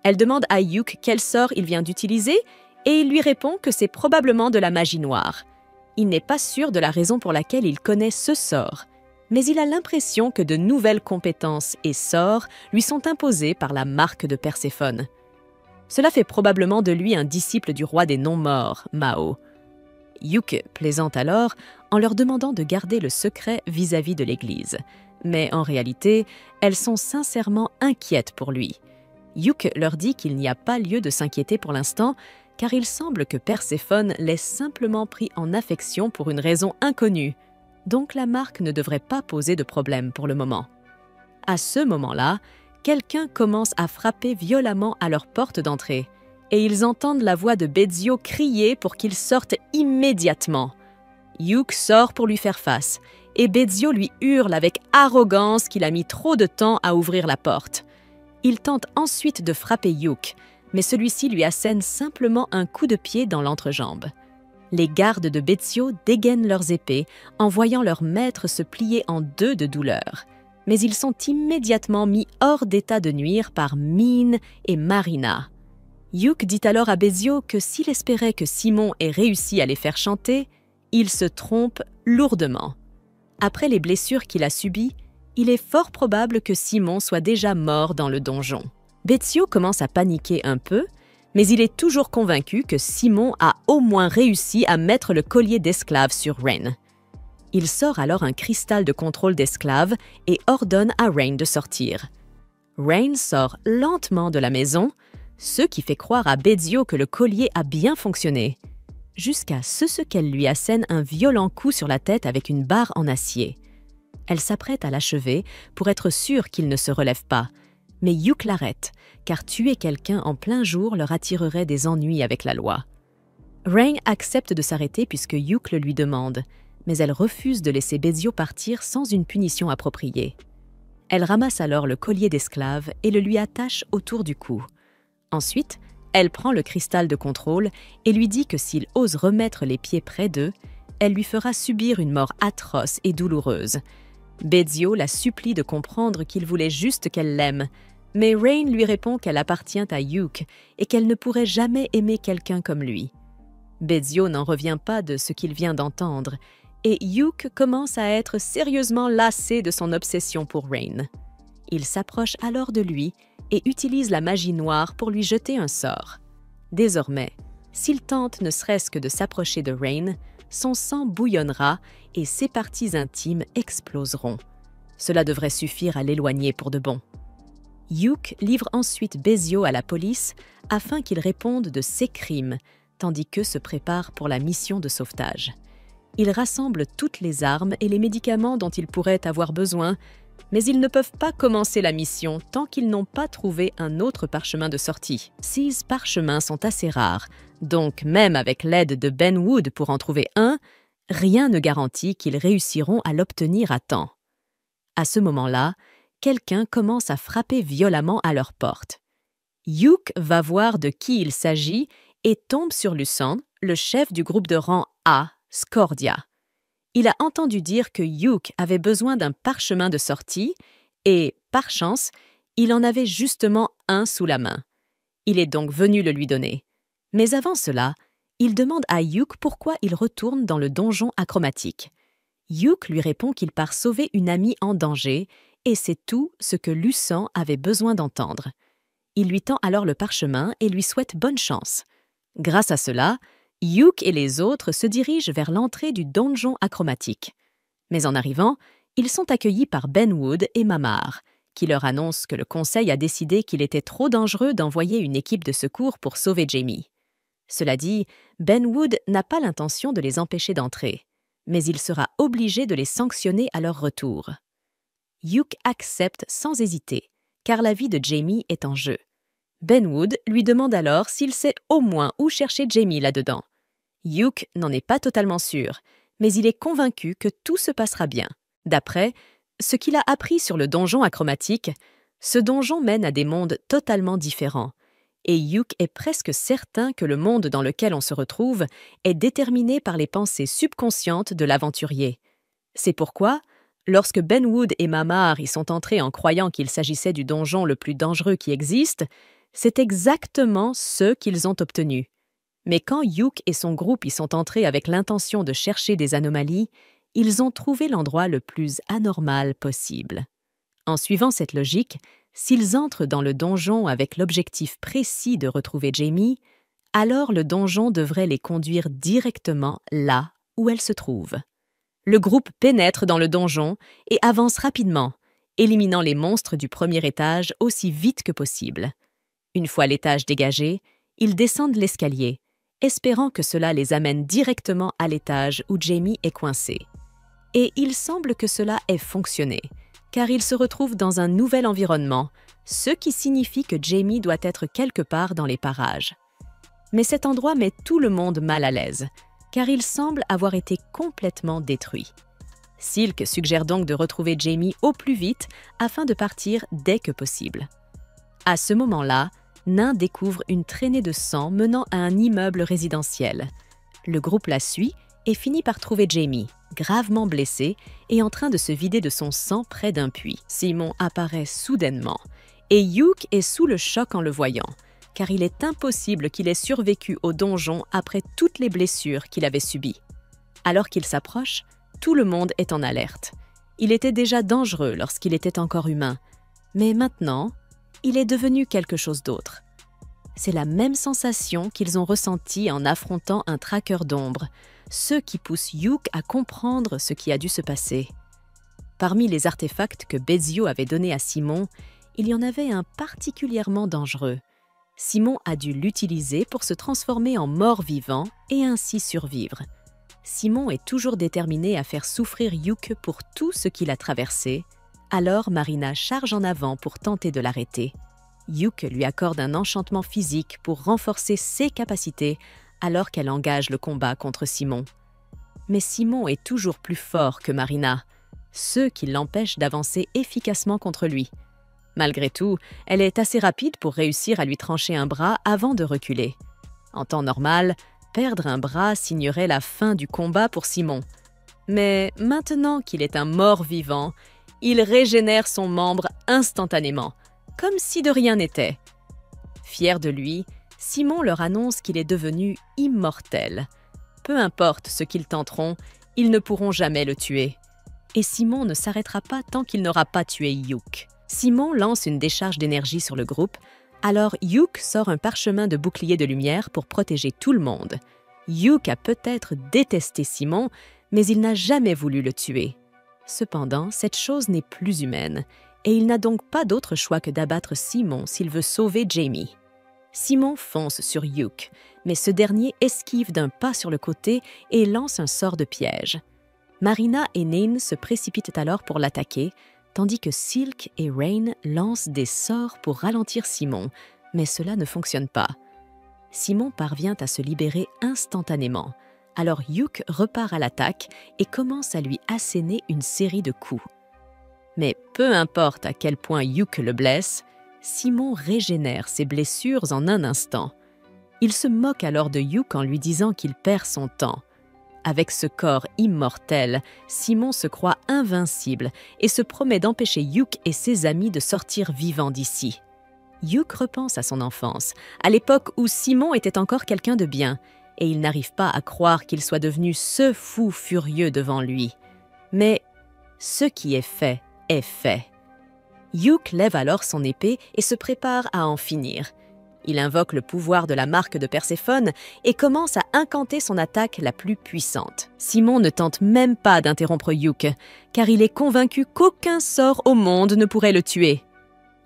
Elle demande à Yuke quel sort il vient d'utiliser et il lui répond que c'est probablement de la magie noire. Il n'est pas sûr de la raison pour laquelle il connaît ce sort, mais il a l'impression que de nouvelles compétences et sorts lui sont imposés par la marque de Perséphone. Cela fait probablement de lui un disciple du roi des non-morts, Mao. Yuke plaisante alors en leur demandant de garder le secret vis-à-vis de l'Église. Mais en réalité, elles sont sincèrement inquiètes pour lui. Yuke leur dit qu'il n'y a pas lieu de s'inquiéter pour l'instant, car il semble que Perséphone l'ait simplement pris en affection pour une raison inconnue. Donc la marque ne devrait pas poser de problème pour le moment. À ce moment-là, quelqu'un commence à frapper violemment à leur porte d'entrée. Et ils entendent la voix de Bezio crier pour qu'il sorte immédiatement. Yuke sort pour lui faire face, et Bezio lui hurle avec arrogance qu'il a mis trop de temps à ouvrir la porte. Il tente ensuite de frapper Yuke, mais celui-ci lui assène simplement un coup de pied dans l'entrejambe. Les gardes de Bezio dégainent leurs épées en voyant leur maître se plier en deux de douleur. Mais ils sont immédiatement mis hors d'état de nuire par Min et Marina. Yuke dit alors à Bezio que s'il espérait que Simon ait réussi à les faire chanter, il se trompe lourdement. Après les blessures qu'il a subies, il est fort probable que Simon soit déjà mort dans le donjon. Bezio commence à paniquer un peu, mais il est toujours convaincu que Simon a au moins réussi à mettre le collier d'esclave sur Ren. Il sort alors un cristal de contrôle d'esclave et ordonne à Rain de sortir. Rain sort lentement de la maison, ce qui fait croire à Bezio que le collier a bien fonctionné, jusqu'à ce qu'elle lui assène un violent coup sur la tête avec une barre en acier. Elle s'apprête à l'achever pour être sûre qu'il ne se relève pas, mais Yuke l'arrête, car tuer quelqu'un en plein jour leur attirerait des ennuis avec la loi. Rain accepte de s'arrêter puisque Yuke le lui demande, mais elle refuse de laisser Bezio partir sans une punition appropriée. Elle ramasse alors le collier d'esclave et le lui attache autour du cou. Ensuite, elle prend le cristal de contrôle et lui dit que s'il ose remettre les pieds près d'eux, elle lui fera subir une mort atroce et douloureuse. Bezio la supplie de comprendre qu'il voulait juste qu'elle l'aime, mais Rain lui répond qu'elle appartient à Yuke et qu'elle ne pourrait jamais aimer quelqu'un comme lui. Bezio n'en revient pas de ce qu'il vient d'entendre, et Yuke commence à être sérieusement lassé de son obsession pour Rain. Il s'approche alors de lui et utilise la magie noire pour lui jeter un sort. Désormais, s'il tente ne serait-ce que de s'approcher de Rain, son sang bouillonnera et ses parties intimes exploseront. Cela devrait suffire à l'éloigner pour de bon. Yuke livre ensuite Bezio à la police afin qu'il réponde de ses crimes, tandis qu'eux se préparent pour la mission de sauvetage. Ils rassemblent toutes les armes et les médicaments dont ils pourraient avoir besoin, mais ils ne peuvent pas commencer la mission tant qu'ils n'ont pas trouvé un autre parchemin de sortie. 6 parchemins sont assez rares, donc même avec l'aide de Ben Wood pour en trouver un, rien ne garantit qu'ils réussiront à l'obtenir à temps. À ce moment-là, quelqu'un commence à frapper violemment à leur porte. Yuke va voir de qui il s'agit et tombe sur Lucan, le chef du groupe de rang A, Scordia. Il a entendu dire que Yuke avait besoin d'un parchemin de sortie et, par chance, il en avait justement un sous la main. Il est donc venu le lui donner. Mais avant cela, il demande à Yuke pourquoi il retourne dans le donjon achromatique. Yuke lui répond qu'il part sauver une amie en danger et c'est tout ce que Lucan avait besoin d'entendre. Il lui tend alors le parchemin et lui souhaite bonne chance. Grâce à cela, Yuke et les autres se dirigent vers l'entrée du donjon achromatique. Mais en arrivant, ils sont accueillis par Ben Wood et Mamar, qui leur annoncent que le conseil a décidé qu'il était trop dangereux d'envoyer une équipe de secours pour sauver Jamie. Cela dit, Ben Wood n'a pas l'intention de les empêcher d'entrer, mais il sera obligé de les sanctionner à leur retour. Yuke accepte sans hésiter, car la vie de Jamie est en jeu. Ben Wood lui demande alors s'il sait au moins où chercher Jamie là-dedans. Yuke n'en est pas totalement sûr, mais il est convaincu que tout se passera bien. D'après ce qu'il a appris sur le donjon achromatique, ce donjon mène à des mondes totalement différents. et Yuke est presque certain que le monde dans lequel on se retrouve est déterminé par les pensées subconscientes de l'aventurier. C'est pourquoi, lorsque Benwood et Mamar y sont entrés en croyant qu'il s'agissait du donjon le plus dangereux qui existe, c'est exactement ce qu'ils ont obtenu. Mais quand Yuke et son groupe y sont entrés avec l'intention de chercher des anomalies, ils ont trouvé l'endroit le plus anormal possible. En suivant cette logique, s'ils entrent dans le donjon avec l'objectif précis de retrouver Jamie, alors le donjon devrait les conduire directement là où elle se trouve. Le groupe pénètre dans le donjon et avance rapidement, éliminant les monstres du premier étage aussi vite que possible. Une fois l'étage dégagé, ils descendent l'escalier, espérant que cela les amène directement à l'étage où Jamie est coincé. Et il semble que cela ait fonctionné, car ils se retrouvent dans un nouvel environnement, ce qui signifie que Jamie doit être quelque part dans les parages. Mais cet endroit met tout le monde mal à l'aise, car il semble avoir été complètement détruit. Silk suggère donc de retrouver Jamie au plus vite afin de partir dès que possible. À ce moment-là, Nain découvre une traînée de sang menant à un immeuble résidentiel. Le groupe la suit et finit par trouver Jamie, gravement blessé et en train de se vider de son sang près d'un puits. Simon apparaît soudainement et Yuke est sous le choc en le voyant, car il est impossible qu'il ait survécu au donjon après toutes les blessures qu'il avait subies. Alors qu'il s'approche, tout le monde est en alerte. Il était déjà dangereux lorsqu'il était encore humain, mais maintenant, il est devenu quelque chose d'autre. C'est la même sensation qu'ils ont ressentie en affrontant un traqueur d'ombre, ce qui pousse Yuke à comprendre ce qui a dû se passer. Parmi les artefacts que Bezio avait donnés à Simon, il y en avait un particulièrement dangereux. Simon a dû l'utiliser pour se transformer en mort-vivant et ainsi survivre. Simon est toujours déterminé à faire souffrir Yuke pour tout ce qu'il a traversé, alors Marina charge en avant pour tenter de l'arrêter. Yuke lui accorde un enchantement physique pour renforcer ses capacités alors qu'elle engage le combat contre Simon. Mais Simon est toujours plus fort que Marina, ce qui l'empêche d'avancer efficacement contre lui. Malgré tout, elle est assez rapide pour réussir à lui trancher un bras avant de reculer. En temps normal, perdre un bras signerait la fin du combat pour Simon. Mais maintenant qu'il est un mort-vivant, il régénère son membre instantanément, comme si de rien n'était. Fier de lui, Simon leur annonce qu'il est devenu immortel. Peu importe ce qu'ils tenteront, ils ne pourront jamais le tuer. Et Simon ne s'arrêtera pas tant qu'il n'aura pas tué Yuke. Simon lance une décharge d'énergie sur le groupe, alors Yuke sort un parchemin de bouclier de lumière pour protéger tout le monde. Yuke a peut-être détesté Simon, mais il n'a jamais voulu le tuer. Cependant, cette chose n'est plus humaine, et il n'a donc pas d'autre choix que d'abattre Simon s'il veut sauver Jamie. Simon fonce sur Yuke, mais ce dernier esquive d'un pas sur le côté et lance un sort de piège. Marina et Nin se précipitent alors pour l'attaquer, tandis que Silk et Rain lancent des sorts pour ralentir Simon, mais cela ne fonctionne pas. Simon parvient à se libérer instantanément. Alors Yuke repart à l'attaque et commence à lui asséner une série de coups. Mais peu importe à quel point Yuke le blesse, Simon régénère ses blessures en un instant. Il se moque alors de Yuke en lui disant qu'il perd son temps. Avec ce corps immortel, Simon se croit invincible et se promet d'empêcher Yuke et ses amis de sortir vivants d'ici. Yuke repense à son enfance, à l'époque où Simon était encore quelqu'un de bien, et il n'arrive pas à croire qu'il soit devenu ce fou furieux devant lui. Mais ce qui est fait est fait. Yuke lève alors son épée et se prépare à en finir. Il invoque le pouvoir de la marque de Perséphone et commence à incanter son attaque la plus puissante. Simon ne tente même pas d'interrompre Yuke, car il est convaincu qu'aucun sort au monde ne pourrait le tuer.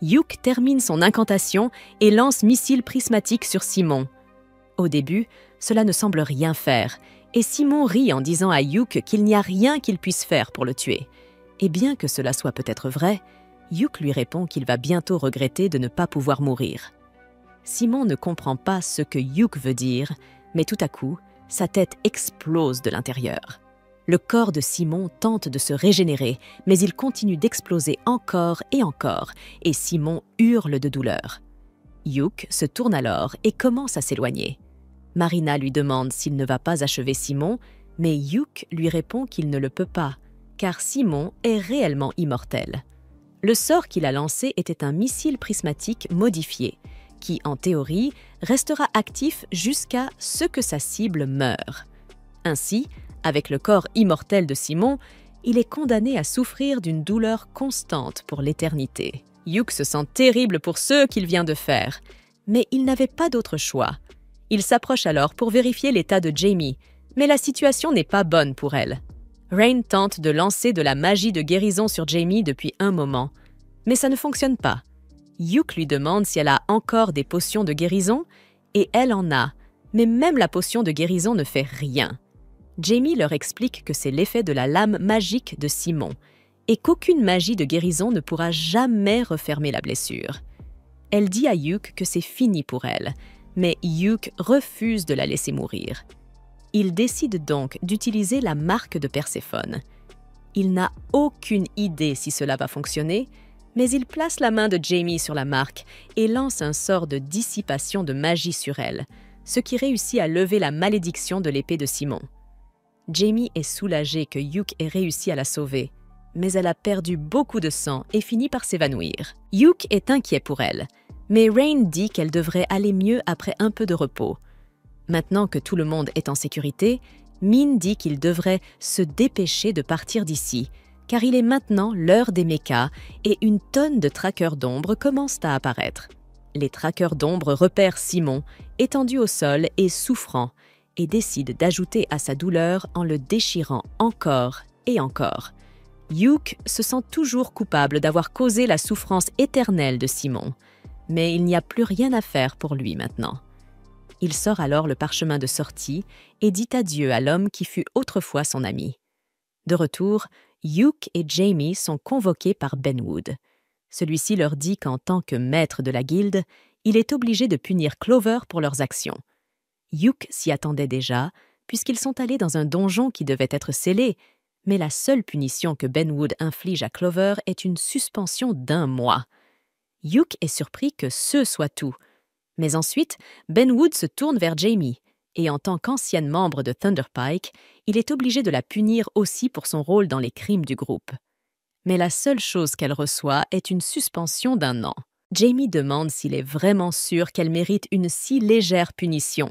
Yuke termine son incantation et lance missile prismatique sur Simon. Au début, cela ne semble rien faire, et Simon rit en disant à Yuke qu'il n'y a rien qu'il puisse faire pour le tuer. Et bien que cela soit peut-être vrai, Yuke lui répond qu'il va bientôt regretter de ne pas pouvoir mourir. Simon ne comprend pas ce que Yuke veut dire, mais tout à coup, sa tête explose de l'intérieur. Le corps de Simon tente de se régénérer, mais il continue d'exploser encore, et Simon hurle de douleur. Yook se tourne alors et commence à s'éloigner. Marina lui demande s'il ne va pas achever Simon, mais Yook lui répond qu'il ne le peut pas, car Simon est réellement immortel. Le sort qu'il a lancé était un missile prismatique modifié, qui, en théorie, restera actif jusqu'à ce que sa cible meure. Ainsi, avec le corps immortel de Simon, il est condamné à souffrir d'une douleur constante pour l'éternité. Yook se sent terrible pour ce qu'il vient de faire, mais il n'avait pas d'autre choix. Il s'approche alors pour vérifier l'état de Jamie, mais la situation n'est pas bonne pour elle. Rain tente de lancer de la magie de guérison sur Jamie depuis un moment, mais ça ne fonctionne pas. Yook lui demande si elle a encore des potions de guérison, et elle en a, mais même la potion de guérison ne fait rien. Jamie leur explique que c'est l'effet de la lame magique de Simon, et qu'aucune magie de guérison ne pourra jamais refermer la blessure. Elle dit à Yook que c'est fini pour elle, mais Yook refuse de la laisser mourir. Il décide donc d'utiliser la marque de Perséphone. Il n'a aucune idée si cela va fonctionner, mais il place la main de Jamie sur la marque et lance un sort de dissipation de magie sur elle, ce qui réussit à lever la malédiction de l'épée de Simon. Jamie est soulagée que Yook ait réussi à la sauver, mais elle a perdu beaucoup de sang et finit par s'évanouir. Yook est inquiet pour elle, mais Rain dit qu'elle devrait aller mieux après un peu de repos. Maintenant que tout le monde est en sécurité, Min dit qu'il devrait se dépêcher de partir d'ici, car il est maintenant l'heure des mechas et une tonne de traqueurs d'ombre commencent à apparaître. Les traqueurs d'ombre repèrent Simon, étendu au sol et souffrant, et décident d'ajouter à sa douleur en le déchirant encore et encore. Yook se sent toujours coupable d'avoir causé la souffrance éternelle de Simon, mais il n'y a plus rien à faire pour lui maintenant. Il sort alors le parchemin de sortie et dit adieu à l'homme qui fut autrefois son ami. De retour, Yook et Jamie sont convoqués par Benwood. Celui-ci leur dit qu'en tant que maître de la guilde, il est obligé de punir Clover pour leurs actions. Yook s'y attendait déjà, puisqu'ils sont allés dans un donjon qui devait être scellé, mais la seule punition que Benwood inflige à Clover est une suspension d'1 mois. Yook est surpris que ce soit tout. Mais ensuite, Benwood se tourne vers Jamie, et en tant qu'ancienne membre de Thunderpike, il est obligé de la punir aussi pour son rôle dans les crimes du groupe. Mais la seule chose qu'elle reçoit est une suspension d'1 an. Jamie demande s'il est vraiment sûr qu'elle mérite une si légère punition,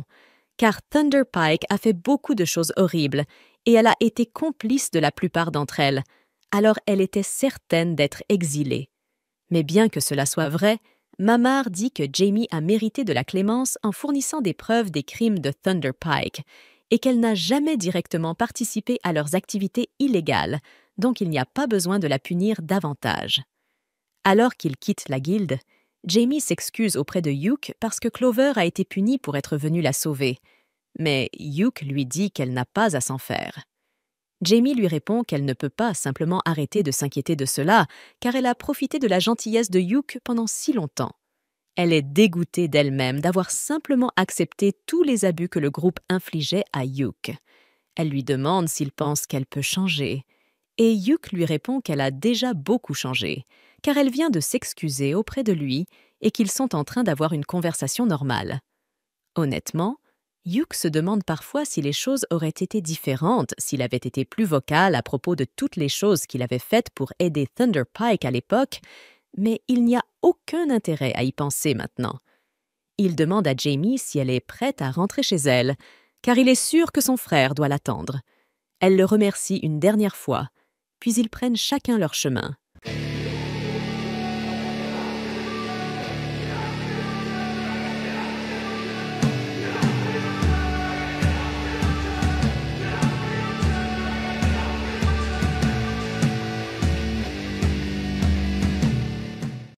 car Thunderpike a fait beaucoup de choses horribles, et elle a été complice de la plupart d'entre elles, alors elle était certaine d'être exilée. Mais bien que cela soit vrai, Mamar dit que Jamie a mérité de la clémence en fournissant des preuves des crimes de Thunderpike et qu'elle n'a jamais directement participé à leurs activités illégales, donc il n'y a pas besoin de la punir davantage. Alors qu'il quitte la guilde, Jamie s'excuse auprès de Yook parce que Clover a été punie pour être venue la sauver, mais Yook lui dit qu'elle n'a pas à s'en faire. Jamie lui répond qu'elle ne peut pas simplement arrêter de s'inquiéter de cela, car elle a profité de la gentillesse de Yook pendant si longtemps. Elle est dégoûtée d'elle-même d'avoir simplement accepté tous les abus que le groupe infligeait à Yook. Elle lui demande s'il pense qu'elle peut changer, et Yook lui répond qu'elle a déjà beaucoup changé, car elle vient de s'excuser auprès de lui et qu'ils sont en train d'avoir une conversation normale. Honnêtement, Yook se demande parfois si les choses auraient été différentes s'il avait été plus vocal à propos de toutes les choses qu'il avait faites pour aider Thunderpike à l'époque, mais il n'y a aucun intérêt à y penser maintenant. Il demande à Jamie si elle est prête à rentrer chez elle, car il est sûr que son frère doit l'attendre. Elle le remercie une dernière fois, puis ils prennent chacun leur chemin.